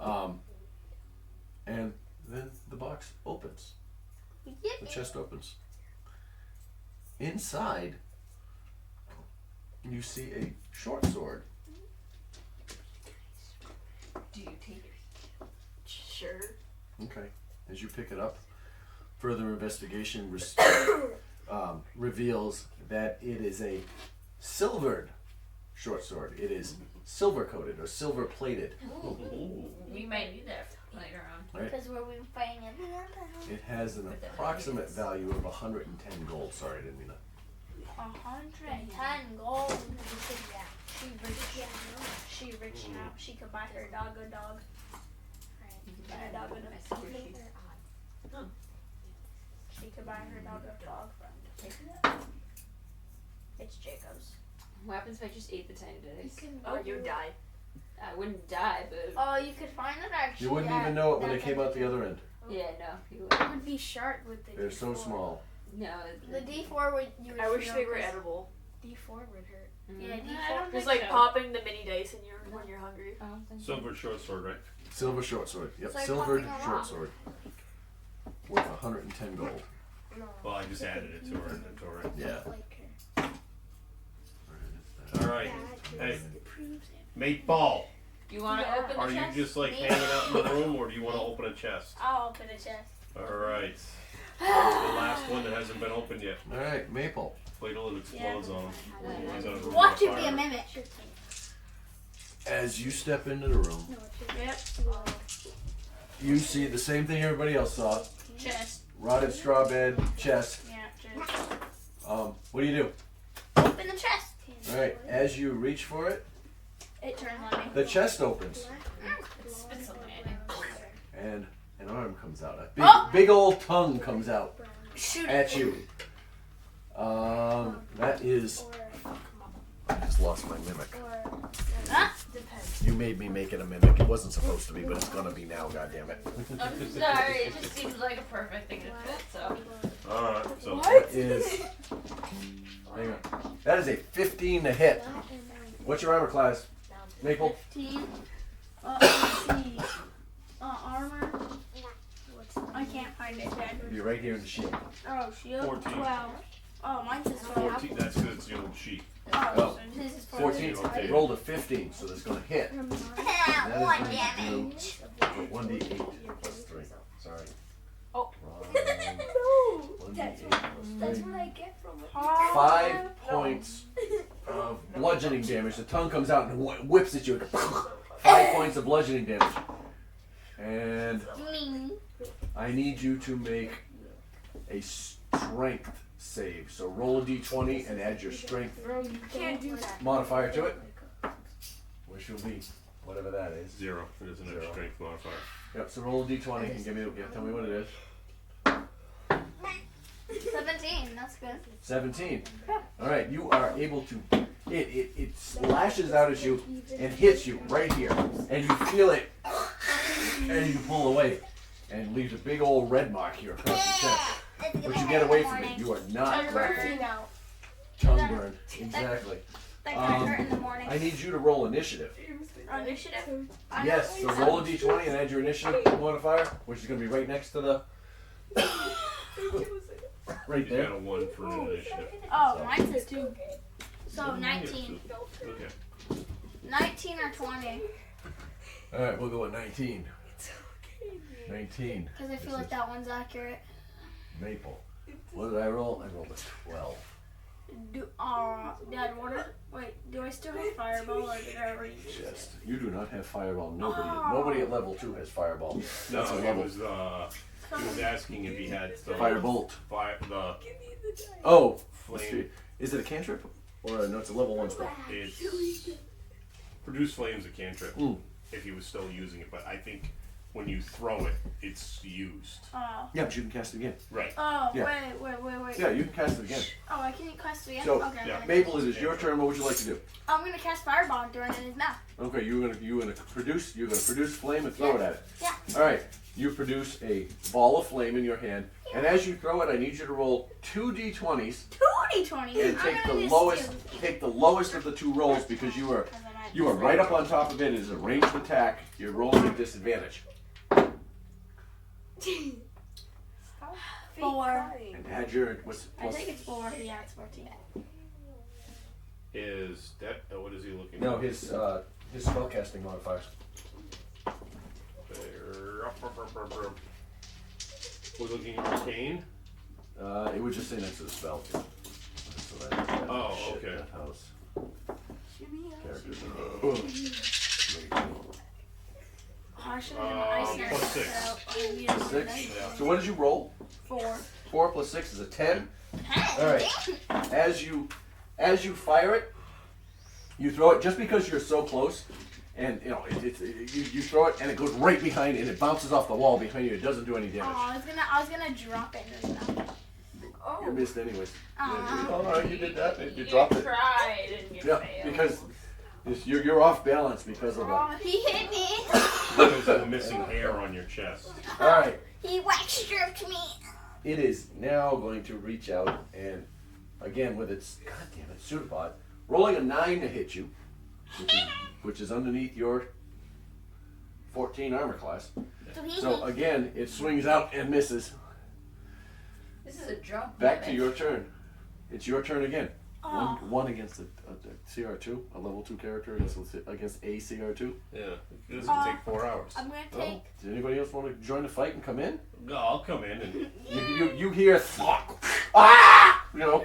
and then the box opens. The chest opens. Inside, you see a short sword. Do you take it? Sure. Okay. As you pick it up, further investigation reveals that it is a silvered short sword. It is silver coated or silver plated. We might need that later on. Right? Because we're fighting it. It has an approximate value of 110 gold. Sorry, I didn't mean that. 110 gold. She rich now. She could buy her dog a dog. Buy her dog a dog. She could buy her dog a dog friend. It's Jacob's. What happens if I just ate the tiny dice? Oh, you die. I wouldn't die, but Oh, you could find it actually. You wouldn't even know it when it came out the other end. yeah, no, you would. It would be sharp with the They're D4. so small. No, The D4 would you would I wish feel they were 'cause edible. D4 would hurt. Yeah, I D4. don't think It's like so. popping the mini dice when you're hungry. I don't think so. Silver short sword, right? Silver short sword. Yep, It's like silvered popping a short rock. sword. Worth 110 gold. Well, I just added it to our inventory. Yeah. Alright. Hey, mate ball. You want to Yeah. open the Are you chest? just like hanging out in the room or do you want to open a chest? I'll open a chest. Alright. The last one that hasn't been opened yet. All right, Maple. Wait till it explodes on him. He's on a room Watch on it be a fire. mimic. As you step into the room, Yep. you see the same thing everybody else saw. Chest. Rotted straw bed, chest. Yeah, chest. What do you do? Open the chest. All right, as you reach for it, It turns on me. the chest opens, It spits something at me. and an arm comes out. A Oh! big old tongue comes out Shoot it. at you. That is. I just lost my mimic. Huh? You made me make it a mimic. It wasn't supposed to be, but it's gonna be now. Goddammit. I'm sorry. It just seems like a perfect thing to fit. So Alright, so That is. Hang on. That is a 15 to hit. What's your armor class, Maple? 15. Let's see. Armor. I can't find it, Dad. You're right here in the sheet. Oh, shield. 14. 12. Oh, mine's just 12. 14, that's good, it's the old sheet. Oh, Oh. this is 14. Okay. Rolled a 15, so that's gonna hit. That is One going to damage. do 1d8 plus 3. Sorry. Oh. Wrong. No! 1d8 plus 3. What I get from it. 5 points of bludgeoning damage. The tongue comes out and whips at you. 5 points of bludgeoning damage. And I need you to make a strength save. So roll a d20 and add your strength Can't do that. modifier to it, which will be whatever that is. 0. It doesn't have a Zero. strength modifier. Yep. So roll a d20 and tell me what it is. 17. That's good. 17. All right. You are able to. It slashes out at you and hits you right here, and you feel it, and you pull away, and leaves a big old red mark here across your chest. But you get away from it. You are not grappled. Tongue burn. Exactly. That got hurt in the morning. I need you to roll initiative. Initiative? Yes. So roll a d20 and add your initiative modifier, which is going to be right next to the. Right He's there. got a 1 for an initiative. Oh, mine's is 2. So 19. Okay. 19 or 20. All right, we'll go with 19. 19. Because I feel like that one's accurate. Maple. What did I roll? I rolled a 12. Dad, do I still have fireball or did I already use it? Chest. You do not have fireball. Nobody at level 2 has fireball. No, That's a it level. was He was asking if he had the Firebolt. the Oh, flame. is it a cantrip? Or no, it's a level 1 spell. It's produce flames a cantrip Mm. if he was still using it, but I think when you throw it, it's used. Oh. Yeah, but you can cast it again. Right. Oh, Yeah. wait. Yeah, you can cast it again. Oh, I can cast it again? So, okay, yeah. I'm gonna Maple, it is your turn. What would you like to do? I'm gonna cast Fireball during it now. Okay, you're gonna produce flame and throw it at it. Yeah. All right. You produce a ball of flame in your hand, and as you throw it, I need you to roll 2 d20s 2d20. and take the lowest of the 2 rolls because you are right up on top of it. It is a ranged attack. You're rolling at disadvantage. 4. And add your what's I plus. think it's 4. Yeah, it's 14. Is that what is he looking No, at? his spellcasting modifiers. We're looking at arcane. It would just say next to the spell. So Oh, shit, okay. That house. Characters. I should have done ice there. plus 6. Plus 6. Yeah. So what did you roll? 4. 4 plus 6 is a 10. All right. As you fire it, you throw it just because you're so close, and you know you throw it and it goes right behind and it bounces off the wall behind you. It doesn't do any damage. Oh, I was gonna drop it. You missed anyways. Aw. Oh, you did that. You dropped it. Tried and you Yeah, failed. because you're off balance because of that. Oh, he hit me. Because of the missing hair on your chest. All right. He wax stripped me. It is now going to reach out and, again, with its goddamn pseudopod, Rolling a 9 to hit you, which is underneath your 14 armor class. So again, it swings out and misses. This is a jump. Back to your turn. It's your turn again. Oh. One against a CR2, a level 2 character against a CR2. Yeah. This will take 4 hours. I'm gonna take. Does anybody else want to join the fight and come in? No, I'll come in and You hear ah! You know.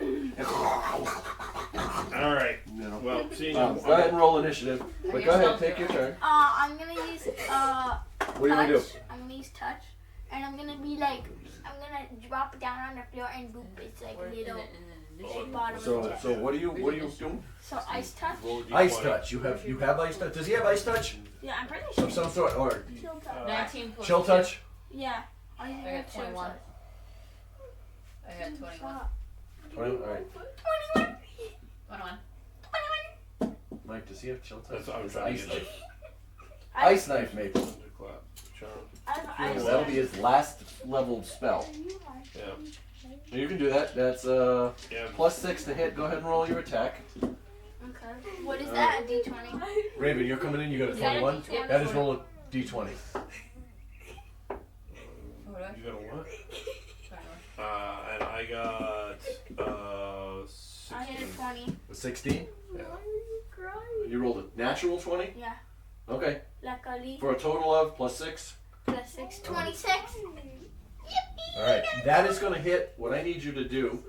all right. You know. Well, seeing Go ahead and roll initiative. But go ahead, take your turn. I'm gonna use What are you gonna do? I'm gonna use touch, and I'm gonna be like, I'm gonna drop it down on the floor and boop. It's like a little bottom of the So chest. what are you doing? So ice touch. roll a d20. ice touch. You have ice touch. Does he have ice touch Yeah, I'm pretty sure. of some sort, or Chill touch. 19 plus chill 2. touch? Yeah. I got 21. I got 21. 20. All right. 21. Mike, does he have chill touch? That's what I was It's trying to ice get. knife. Ice knife, Maple. Thunderclap. Charm. Ice That'll be his last leveled spell. Yeah. So you can do that. That's Yeah. plus 6 to hit. Go ahead and roll your attack. Okay. What is that? A D20. Raven, you're coming in. You got a 21. Yeah. That is roll a d20. You got a what? And I got 16. I hit a 20. A 16. Yeah. You rolled a natural 20. Yeah. Okay. Luckily, For a total of plus 6. plus 6, 26. All right. That is going to hit. What I need you to do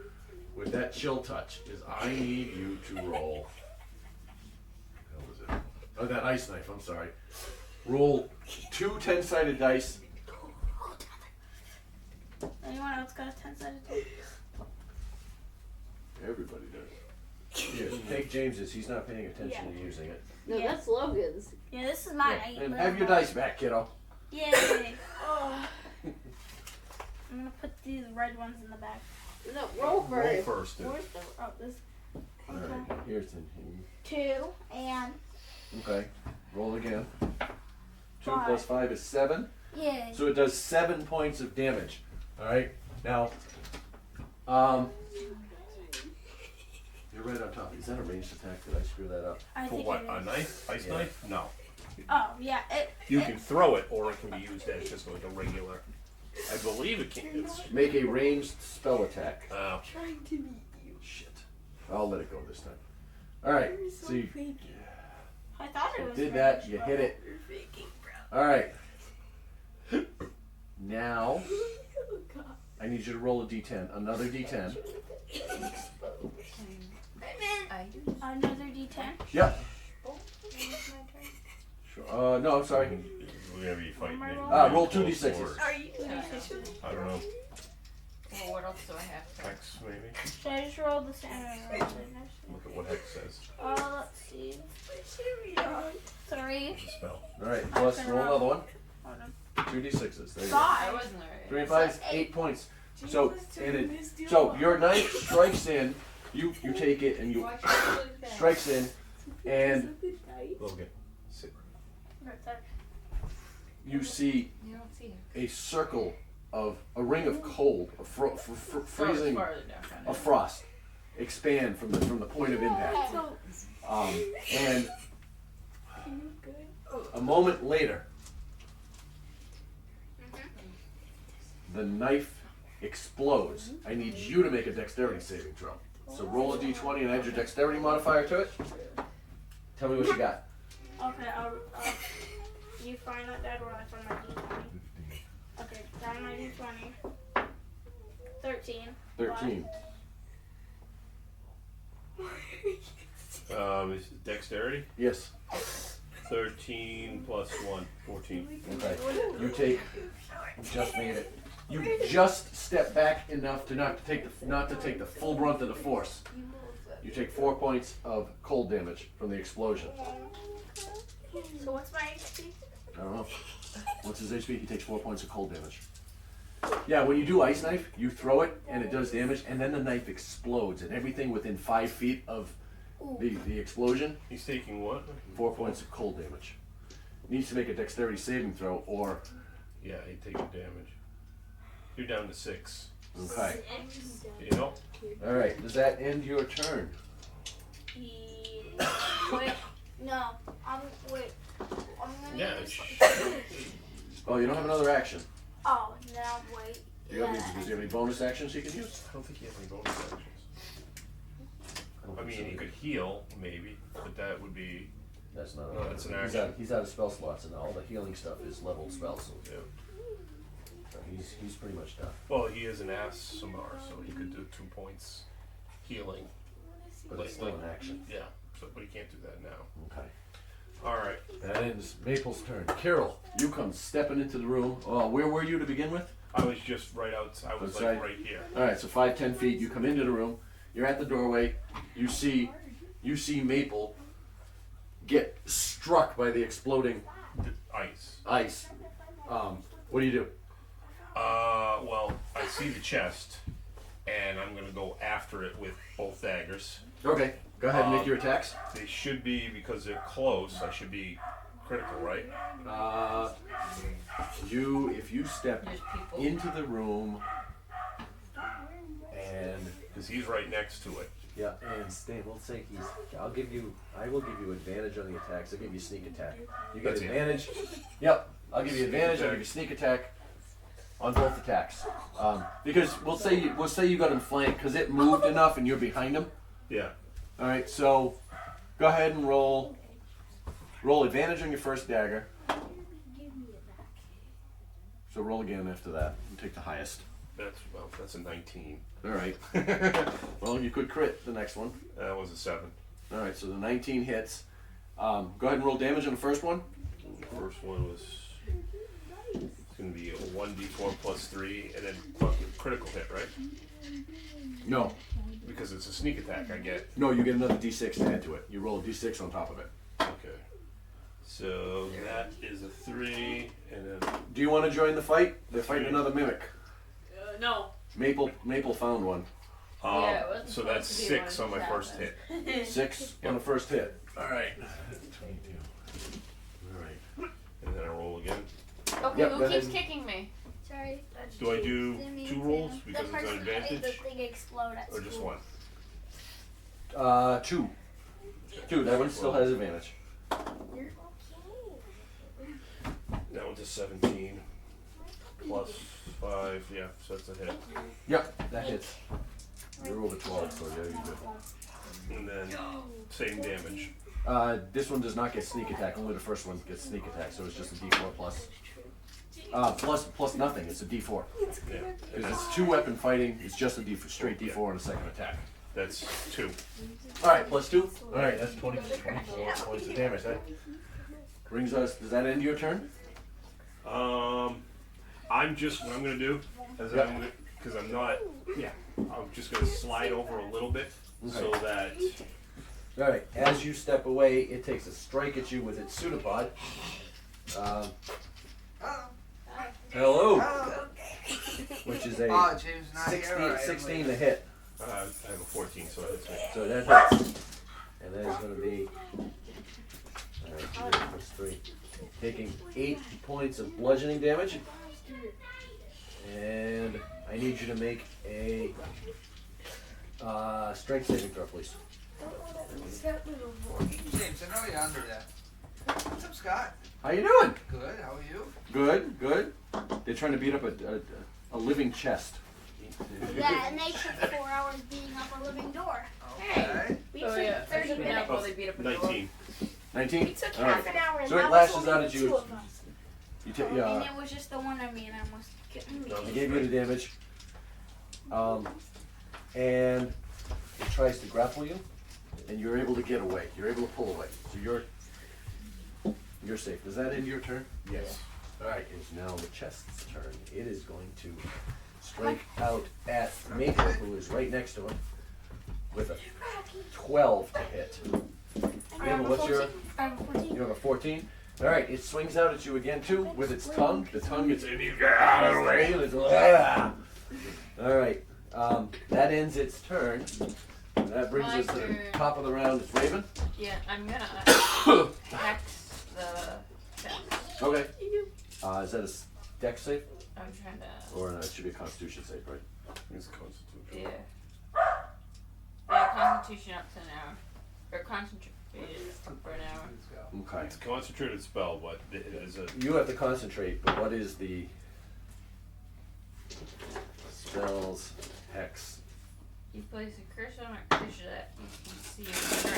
with that chill touch is I need you to roll. What was it? Oh, that ice knife. I'm sorry. Roll 2 10-sided dice. Anyone else got a 10-sided dice? Everybody does. Here, take James's. He's not paying attention to using it. No, Yeah. that's Logan's. Yeah, this is mine. Yeah, and have your dice back, kiddo. Yay. Oh. I'm gonna put these red ones in the back. No, roll Roll first. first. Dude. Where's the? Oh, this. All Okay. right. Here's the. 2 and Okay. Roll again. 2 plus 5 is 7. yeah. So it does 7 points of damage. All right. Now, You're right on top. Is that a ranged attack? Did I screw that up? I For think what? it A is. knife? Ice Yeah. knife? No. Oh yeah. You can throw it, or it can be used as just like a regular. I believe it can. It's. Make a ranged spell attack. shit. I'll let it go this time. All right. So you I thought it was. did that. ranged, You but- hit it. All right. Now, I need you to roll a d10. Another d10. Another D10. Yep. Sure. No, I'm sorry. we're gonna be fighting. Roll 2d6s. Are you? I don't know. Well, what else do I have? Hex maybe. Should I just roll the center? Look at what hex says. Let's see. 3. It's a spell. Alright, plus roll another one. Hold on. 2d6s. There you go. 5. I wasn't there. 3 and 5 is 8 points. So your knife strikes in. You take it and you strikes in, and Logan, sit. you see You don't see it. a circle of a ring of cold, of freezing, Farther down, kind of frost expand from the point of impact. And a moment later, the knife explodes. I need you to make a dexterity saving throw. So roll a d20 and add your dexterity modifier to it. Tell me what you got. Okay, you find that dead or I find my d20. Okay, down my d20. 13. 13. Is it dexterity? Yes. 13 plus 1, 14. Okay. You take. You just made it. You just step back enough to not to take the full brunt of the force. You take 4 points of cold damage from the explosion. So what's my HP? I don't know. What's his HP? He takes 4 points of cold damage. Yeah, when you do ice knife, you throw it and it does damage, and then the knife explodes, and everything within 5 feet of the explosion. He's taking what? 4 points of cold damage. Needs to make a dexterity saving throw, or Yeah, he takes damage. You're down to 6. okay. You know? All right. Does that end your turn? Wait, no. Wait. I'm gonna Yeah. use. Oh, you don't have another action. Oh, now wait. Do you have any bonus actions you can use? I don't think he has any bonus actions. I mean, he could heal, maybe, but that would be. That's not. No, that's an he's action. He's out of spell slots, and all the healing stuff is leveled spells. So Yeah. he's pretty much done. Well, he is an Samar, so he could do 2 points healing. But it's still an action. Yeah, but he can't do that now. Okay. Alright. That ends Maple's turn. Carol. You come stepping into the room. Where were you to begin with? I was just right out. I was Outside? like right here. All right, so 5-10 feet. You come into the room. You're at the doorway. You see Maple get struck by the exploding Ice. What do you do? Well, I see the chest, and I'm gonna go after it with both daggers. Okay, go ahead and make your attacks. They should be, because they're close, I should be critical, right? If you step into the room and because he's right next to it. yeah, and Stan, we'll say I will give you advantage on the attacks. I'll give you sneak attack. You get That's it. advantage. Yep, I'll give you advantage. I'll give you sneak attack on both attacks. Because we'll say you got him flanked because it moved enough and you're behind him. Yeah. All right, so go ahead and roll advantage on your first dagger. So roll again after that and take the highest. That's a 19. All right. Well, you could crit the next one. That was a 7. All right, so the 19 hits. Go ahead and roll damage on the first one. The first one was going to be a 1d4 plus 3, and then critical hit, right? No. Because it's a sneak attack, I get. No, you get another d6 to add to it. You roll a d6 on top of it. Okay. So that is a 3, and then. Do you want to join the fight? They're fighting another mimic. No. Maple found one. Yeah, it wasn't So that's supposed to be 6 on my one first of hit. 6 on the first hit. All right. 22. All right. And then I roll again. Okay, Yep, go who ahead. keeps kicking me? Sorry. Do I do 2 rolls because The it's an person that made the advantage, thing explode at or just school. 1? 2. 2. That one still has advantage. That one's a 17 plus 5. Yeah, so that's a hit. Yep, that hits. You're over 12, so yeah, you're good. And then same damage. This one does not get sneak attack. Only the first one gets sneak attack, so it's just a d4 plus. Plus nothing. It's a d4. Yeah. Because it's 2 weapon fighting. It's just a straight d4 on a second attack. That's 2. All right, plus 2. All right, that's 24 points of damage. That Brings us. Does that end your turn? I'm just what I'm gonna do is because I'm not. Yeah, I'm just gonna slide over a little bit so that. All right. As you step away, it takes a strike at you with its pseudopod. Hello. Which is a Oh, James not 16, here. Right? 16 to hit. I have a 14, so that's me. So that hits. And that is going to be. Alright, plus 3. Taking 8 points of bludgeoning damage. And I need you to make a strength saving throw, please. James, I know you're under there. What's up, Scott? How you doing? Good. How are you? Good, good. They're trying to beat up a living chest. Yeah, and they took 4 hours beating up a living door. Okay. We Oh took yeah, 30 30 minutes. minutes while they beat up a door. 19. 19? We took Alright. half an hour and So it that lashes was out only at the you. 2 of us. You take, I mean, it was just the one I was getting. I gave you the damage. And it tries to grapple you, and you're able to get away. You're able to pull away. So you're safe. Does that end your turn? Yes. Alright, it's now the chest's turn. It is going to strike out at Maple, who is right next to him, with a 12 to hit. Maple, what's your? You have a 14? Alright, it swings out at you again too with its tongue. The tongue gets in you, get out of the way, and it's Alright, that ends its turn. And that brings us to the top of the round. It's Raven. Yeah, I'm gonna hex the chest. Okay. Is that a dex save? I'm trying to. Or no, it should be a constitution save, right? It's a constitution. Yeah. Yeah, constitution up to an hour. Or concentrate for an hour. Okay. It's a concentrated spell, but it is a. You have to concentrate, but what is the spells hex? You place a curse on a creature that you can see in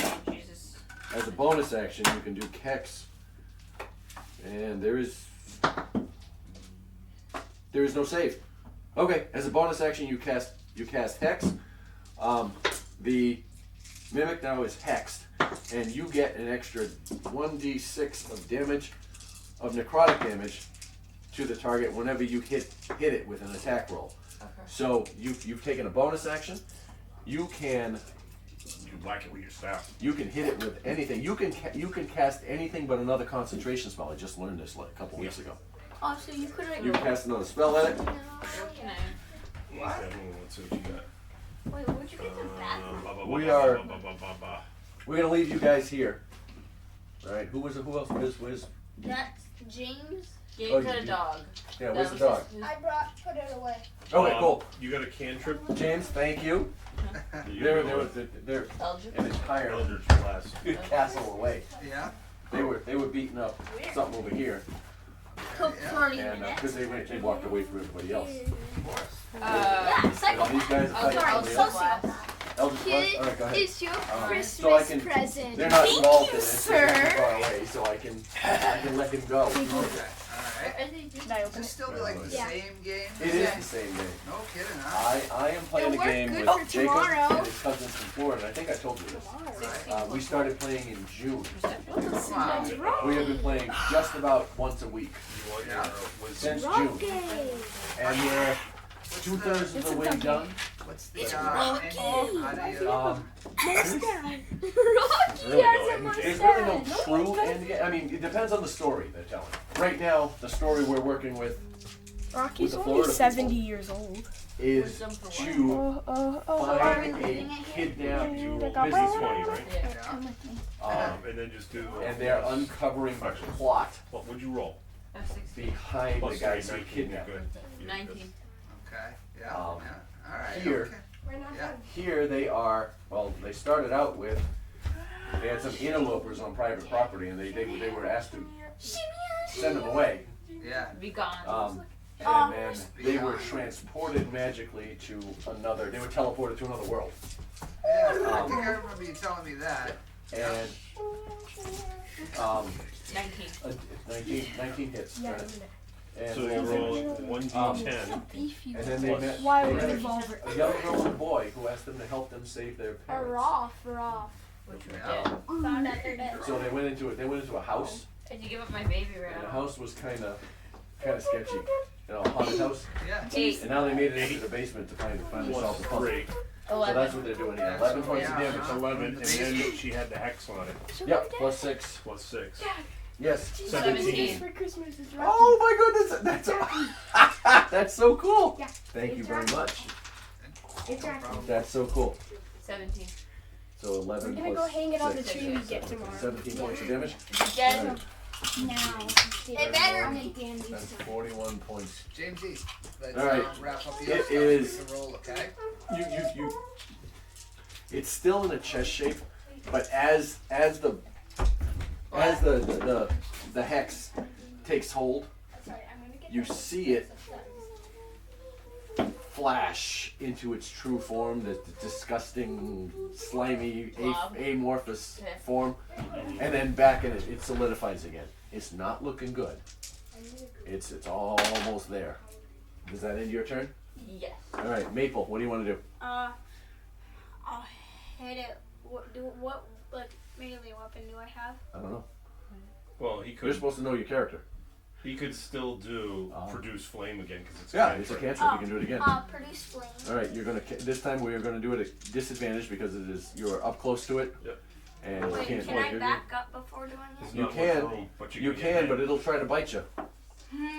range. Jesus. As a bonus action, you can do hex, and there is no save. Okay, as a bonus action, you cast hex. The mimic now is hexed, and you get an extra 1d6 of damage, of necrotic damage, to the target whenever you hit it with an attack roll. Okay. So you've taken a bonus action. You can whack it with your staff. You can hit it with anything. You can cast anything but another concentration spell. I just learned this like a couple weeks ago. Oh, so you couldn't. You can cast another spell at it. What can I? What? Let's see what you got. Wait, where'd you get the bat? We're gonna leave you guys here. All right. Who else? Where's? That's James. Gabe Oh, got a you- dog. Yeah. Where's the dog? I put it away. Okay. Cool. You got a cantrip? James, thank you. They're an entire Eldritch Blast. castle away. Yeah. They were beating up something over here, Took 30 and minutes. because they walked away from everybody else. Yeah, And psychopath. these guys I'll fight try everybody I'll else. Sociopath. Eldritch Blast. Here All right, go ahead. is your So I Christmas can- present. They're not Thank involved you, in this. They're too sir. far away, so I can let him go. Okay. All right. Is this still like the Yeah. same game? It is the same game. No kidding, huh? I am playing a It'll work game good with for Jacob tomorrow. and his cousins from Florida. And I think I told you this. We started playing in June. Wow. We have been playing just about once a week You want Yeah. your wisdom? since June, and we're 2/3 of the way done. What's the end game? How do you? Really there's really no true end game. I mean, it depends on the story they're telling. Right now, the story we're working with Rocky's the only Florida 70 people. years old. is Wisdom for to find a kidnapped You roll got business my 20, right? Yeah. And then just do. and they're uncovering the plot What would you roll? That's 16. behind the Plus guys who 19, kidnapped you're them. good. You're 19. Okay. Yeah. Um, Yeah. All right. here- Okay. We're not Yeah. Here they are. Well, they started out with they had some interlopers on private property, and they were asked to send them away. Yeah. Be gone. And then they were transported magically to another. They were teleported to another world. Yeah. I think I remember you telling me that. And 19. 19 hits. Yeah, right? And So you roll 1d10. and then they met, Why they would met revolver? a young girl and a boy who asked them to help them save their A parents. Roth. Which we Yeah. did. Found out they're dead. So they went into a house, Did you give up my baby and the round? house was kind of kind of sketchy. You know, haunted house. Yeah. 8. And now they made it into the basement to finally solve the puzzle. 3. So that's 11. what they're doing here. Yeah, 11 so points of yeah. damage. 11, and then she had the hex on it. Yep, plus 6. Plus 6. Yes. 17. For Christmas is right. Oh my goodness, that's that's so cool. Yeah. Thank you very much. It's No problem. That's so cool. 17. So 11 We're gonna plus go hang it on the 6. tree we get tomorrow. 17 points of damage. Dead. Alright, now. It better I'm be. a dandy that's son. 41 points. Jamesy, let's All right. wrap up the It other stuff. is- We can roll, okay? You. It's still in a chest shape, but as the hex takes hold, you see it flash into its true form, the disgusting, slimy, Blob. amorphous Yeah. form, and then back in it solidifies again. It's not looking good. It's almost there. Does that end your turn? Yes. All right, Maple, what do you want to do? I'll hit it. What like melee weapon do I have? I don't know. Well, he You're could supposed to know your character. he could still do Oh. produce flame again because it's Yeah, it's a cantrip. cantrip. You can do it again. Produce flame. All right, you're gonna this time we are gonna do it at disadvantage because it is you're up close to it. Yep. And you Wait, can't. can well, I you're- back up before doing There's it? You not much can. room, but You can, can, but it'll try to bite you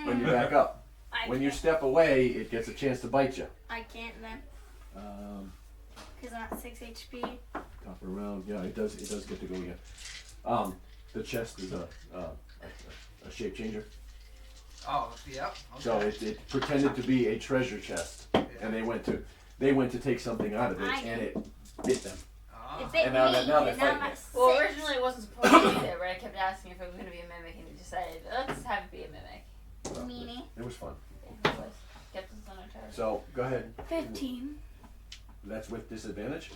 when you back up. I When you can't. step away, it gets a chance to bite you. I can't then, because I'm at 6 HP. Top it around. Yeah, it does. It does get to go again. The chest is a shape changer. Oh, yep. Okay. So it pretended to be a treasure chest, and they went to take something out of it, and it bit them. Ah. It bit And now me, that- now they're and now I'm fighting at 6. Well, originally it wasn't supposed to be there, right? I kept asking if it was going to be a mimic, and he decided, let's have it be a mimic. Meanie. It was fun. Yeah, it was. Kept us on our toes. So go ahead. 15. That's with disadvantage.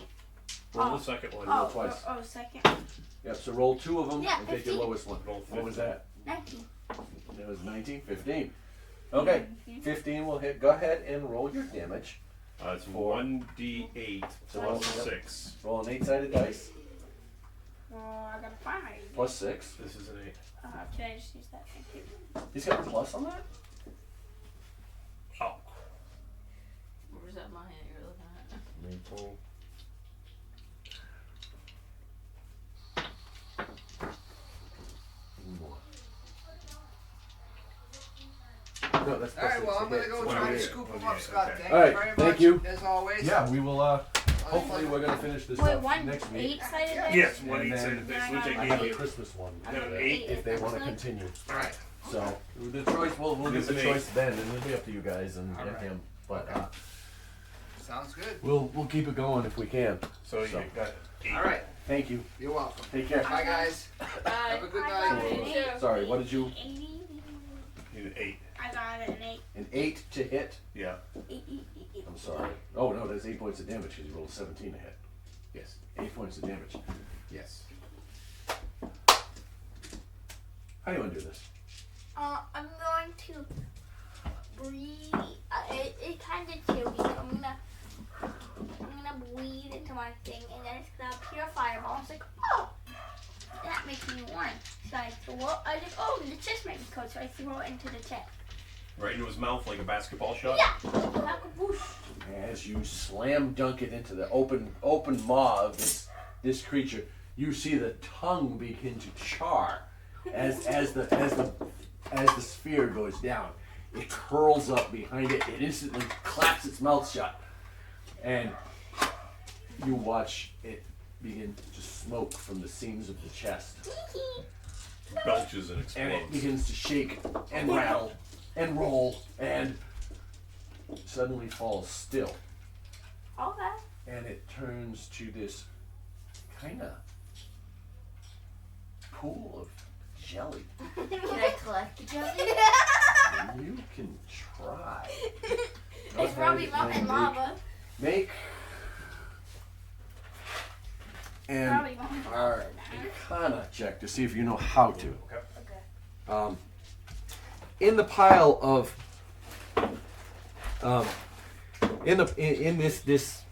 roll the second one. Roll twice. Oh, second. Yep. So roll 2 of them Yeah, and take your 15. lowest one. Roll What was that? 19. That was 19, 15. Okay, 15 will hit. Go ahead and roll your damage. It's Four. 1d8 So plus roll- 6. Roll an 8-sided dice Well, I gotta find it. plus 6. This is an 8. Can I just use that? Thank you. He's got a plus on that? Oh. Where's that mine that you're looking at? Maple. No, that's plus All right, 6. well, I'm going to Okay, go so try one and d8. scoop them 1d8, up, Scott. okay. Thank All you right, very thank much, you. as always. Yeah, we will. Hopefully we're gonna finish this Wait, up one next week. 8-sided dice? Yes, one And 8-sided then dice, which I I I have gave a you. Christmas one. Got an Okay. 8. If they want to Excellent. continue. All right. So the choice, we'll give Gives the an choice then, and it'll be up to you guys and All right. him. But Sounds good. we'll keep it going if we can. So you got 8. All right. Thank you. You're welcome. Take care. Bye, guys. Have a good night. Sorry, what did you? 80. You did 8. I got it, an 8. An 8 to hit. Yeah. I'm sorry. Oh no, that's 8 points of damage because you rolled a 17 to hit. Yes. 8 points of damage. Yes. How do you want to do this? I'm going to breathe. It kind of chilly, so I'm gonna breathe into my thing, and then it's gonna purify a ball. It's like, oh, that makes me warm. So I throw it. I just, oh, the chest makes me cold, so I throw it into the chest. Right into his mouth like a basketball shot? Yeah, like a whoosh. As you slam dunk it into the open maw of this creature, you see the tongue begin to char as the sphere goes down. It curls up behind it. It instantly claps its mouth shut, and you watch it begin to smoke from the seams of the chest, Belches and and it explodes. begins to shake and rattle and roll and suddenly falls still. Okay. And it turns to this kind of pool of jelly. Can I collect the jelly? You can try. Go It's probably ahead and lava. Make an Probably molten lava. Arcana check to see if you know how to. Okay. In the pile of in this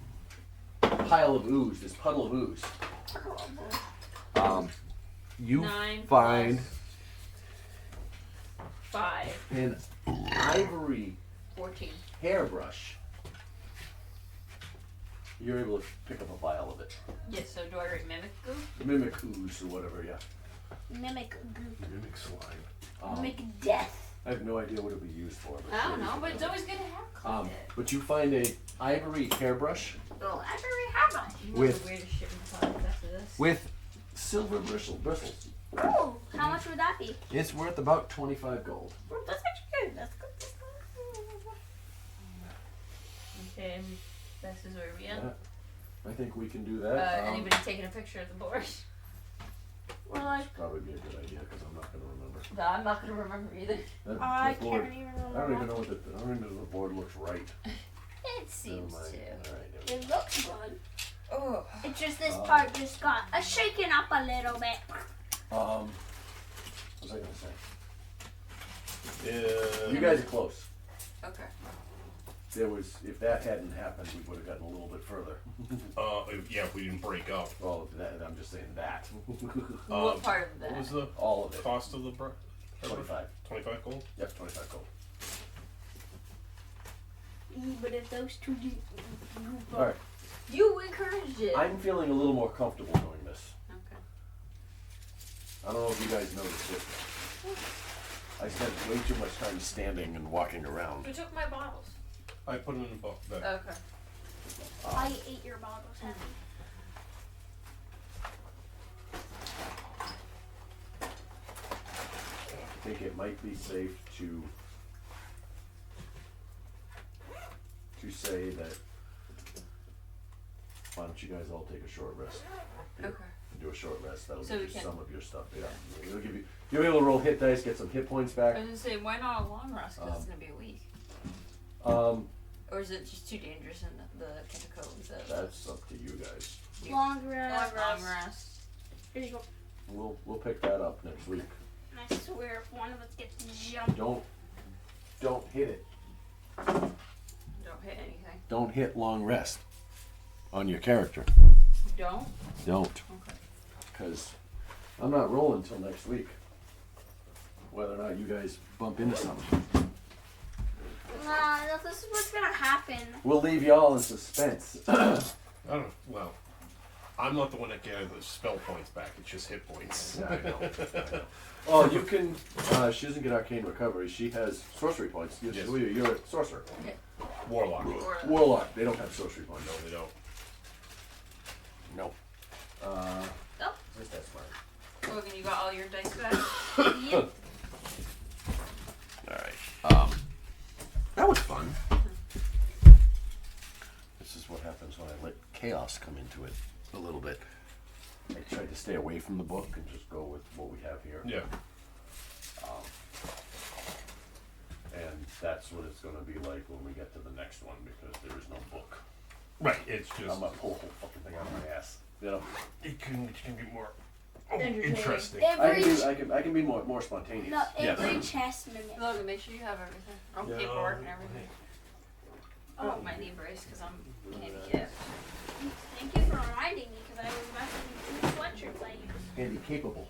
pile of ooze, this puddle of ooze, you 9 find 5. An ivory 14. hairbrush. You're able to pick up a vial of it. Yes, so do I write mimic goo? Mimic ooze or whatever, yeah. Mimic goop. Mimic slime. Mimic death. I have no idea what it would be used for. But I don't know, but it's always good to have it. but you find a ivory hairbrush Oh, I very happy. You know with- the weirdest shit in the closet after this. with silver bristles. Oh, how much would that be? It's worth about 25 gold. That's actually good. That's good. Okay, and this is where we end. I think we can do that. Anybody taking a picture of the board? Well, I Probably be a good idea because I'm not going to remember. No, I'm not gonna remember either. That board, can't even remember. I don't even know what I don't even know if the board looks right. It Never seems mind. to. All right, never It looks good. Oh. It's just this part just got shaken up a little bit. What was I going to say? Yeah. You guys are close. Okay. If that hadn't happened, we would have gotten a little bit further. If we didn't break up. Well, I'm just saying that. What part of that? What was the All of it. cost of the 25. 25 gold? Yep, 25 gold. But if those two do. All right. You encouraged it. I'm feeling a little more comfortable doing this. Okay. I don't know if you guys noticed it. I spent way too much time standing and walking around. Who took my bottles? I put them in the book. Okay. I ate your bottles, Happy. I think it might be safe to say that. Why don't you guys all take a short rest? Here. Okay. Do a short rest. That'll So give we you can- some of your stuff. Yeah. It'll give you. You'll be able to roll hit dice, get some hit points I back. was gonna say, why not a long rest? Because it's gonna be a week. Or is it just too dangerous in the catacombs? That's up to you guys. Long rest. Long rest. Here you go. We'll pick that up next week. And I swear, if one of us gets jumped. Don't hit it. Don't hit anything. Don't hit long rest on your character. Don't? Don't. Okay. Because I'm not rolling until next week. Whether or not you guys bump into something. Nah, this is what's gonna happen. We'll leave y'all in suspense. I don't know. Well, I'm not the one that gets the spell points back. It's just hit points. Yeah, I know. Oh, you can. She doesn't get arcane recovery. She has sorcery points. You're a sorcerer. Warlock. Warlock. They don't have sorcery points. No, they don't. No. Oh. Just that smart. Logan, you got all your dice back? Yep. Alright. That was fun. This is what happens when I let chaos come into it a little bit. I tried to stay away from the book and just go with what we have here. Yeah. And that's what it's going to be like when we get to the next one because there is no book. Right. It's just. I'm going to pull the whole fucking thing out of my ass. You know? It can be more interesting. I can be more spontaneous. No, Yes. every chest minute. Logan, make sure you have everything. I'll Yeah. paperwork and everything. Oh, my knee brace because I'm handicapped. Thank you for reminding me because I was about to do two sweatshirts I used. Handy capable.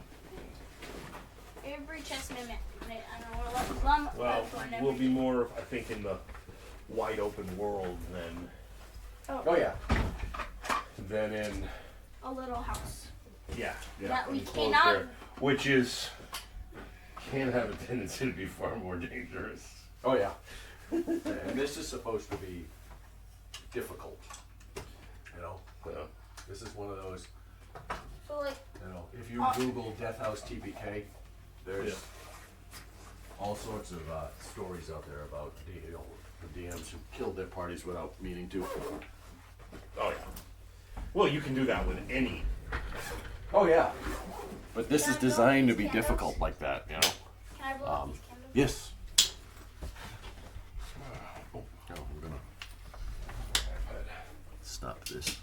Every chest minute. I don't know what plum. Well, we'll be more, I think, in the wide open world than Oh yeah. in a little house. yeah That we enclosed cannot- there, which is can have a tendency to be far more dangerous. Oh yeah. And this is supposed to be difficult. You know? Yeah. This is one of those, So like, you know, if you Google Death House TPK, there's all sorts of stories out there about the DMs who killed their parties without meaning to. Oh yeah. Well, you can do that with any. Oh yeah. But this Can is I blow designed to these be candles? difficult like that, you know? can I blow up these candles? Yes. Oh, no, I'm gonna stop this.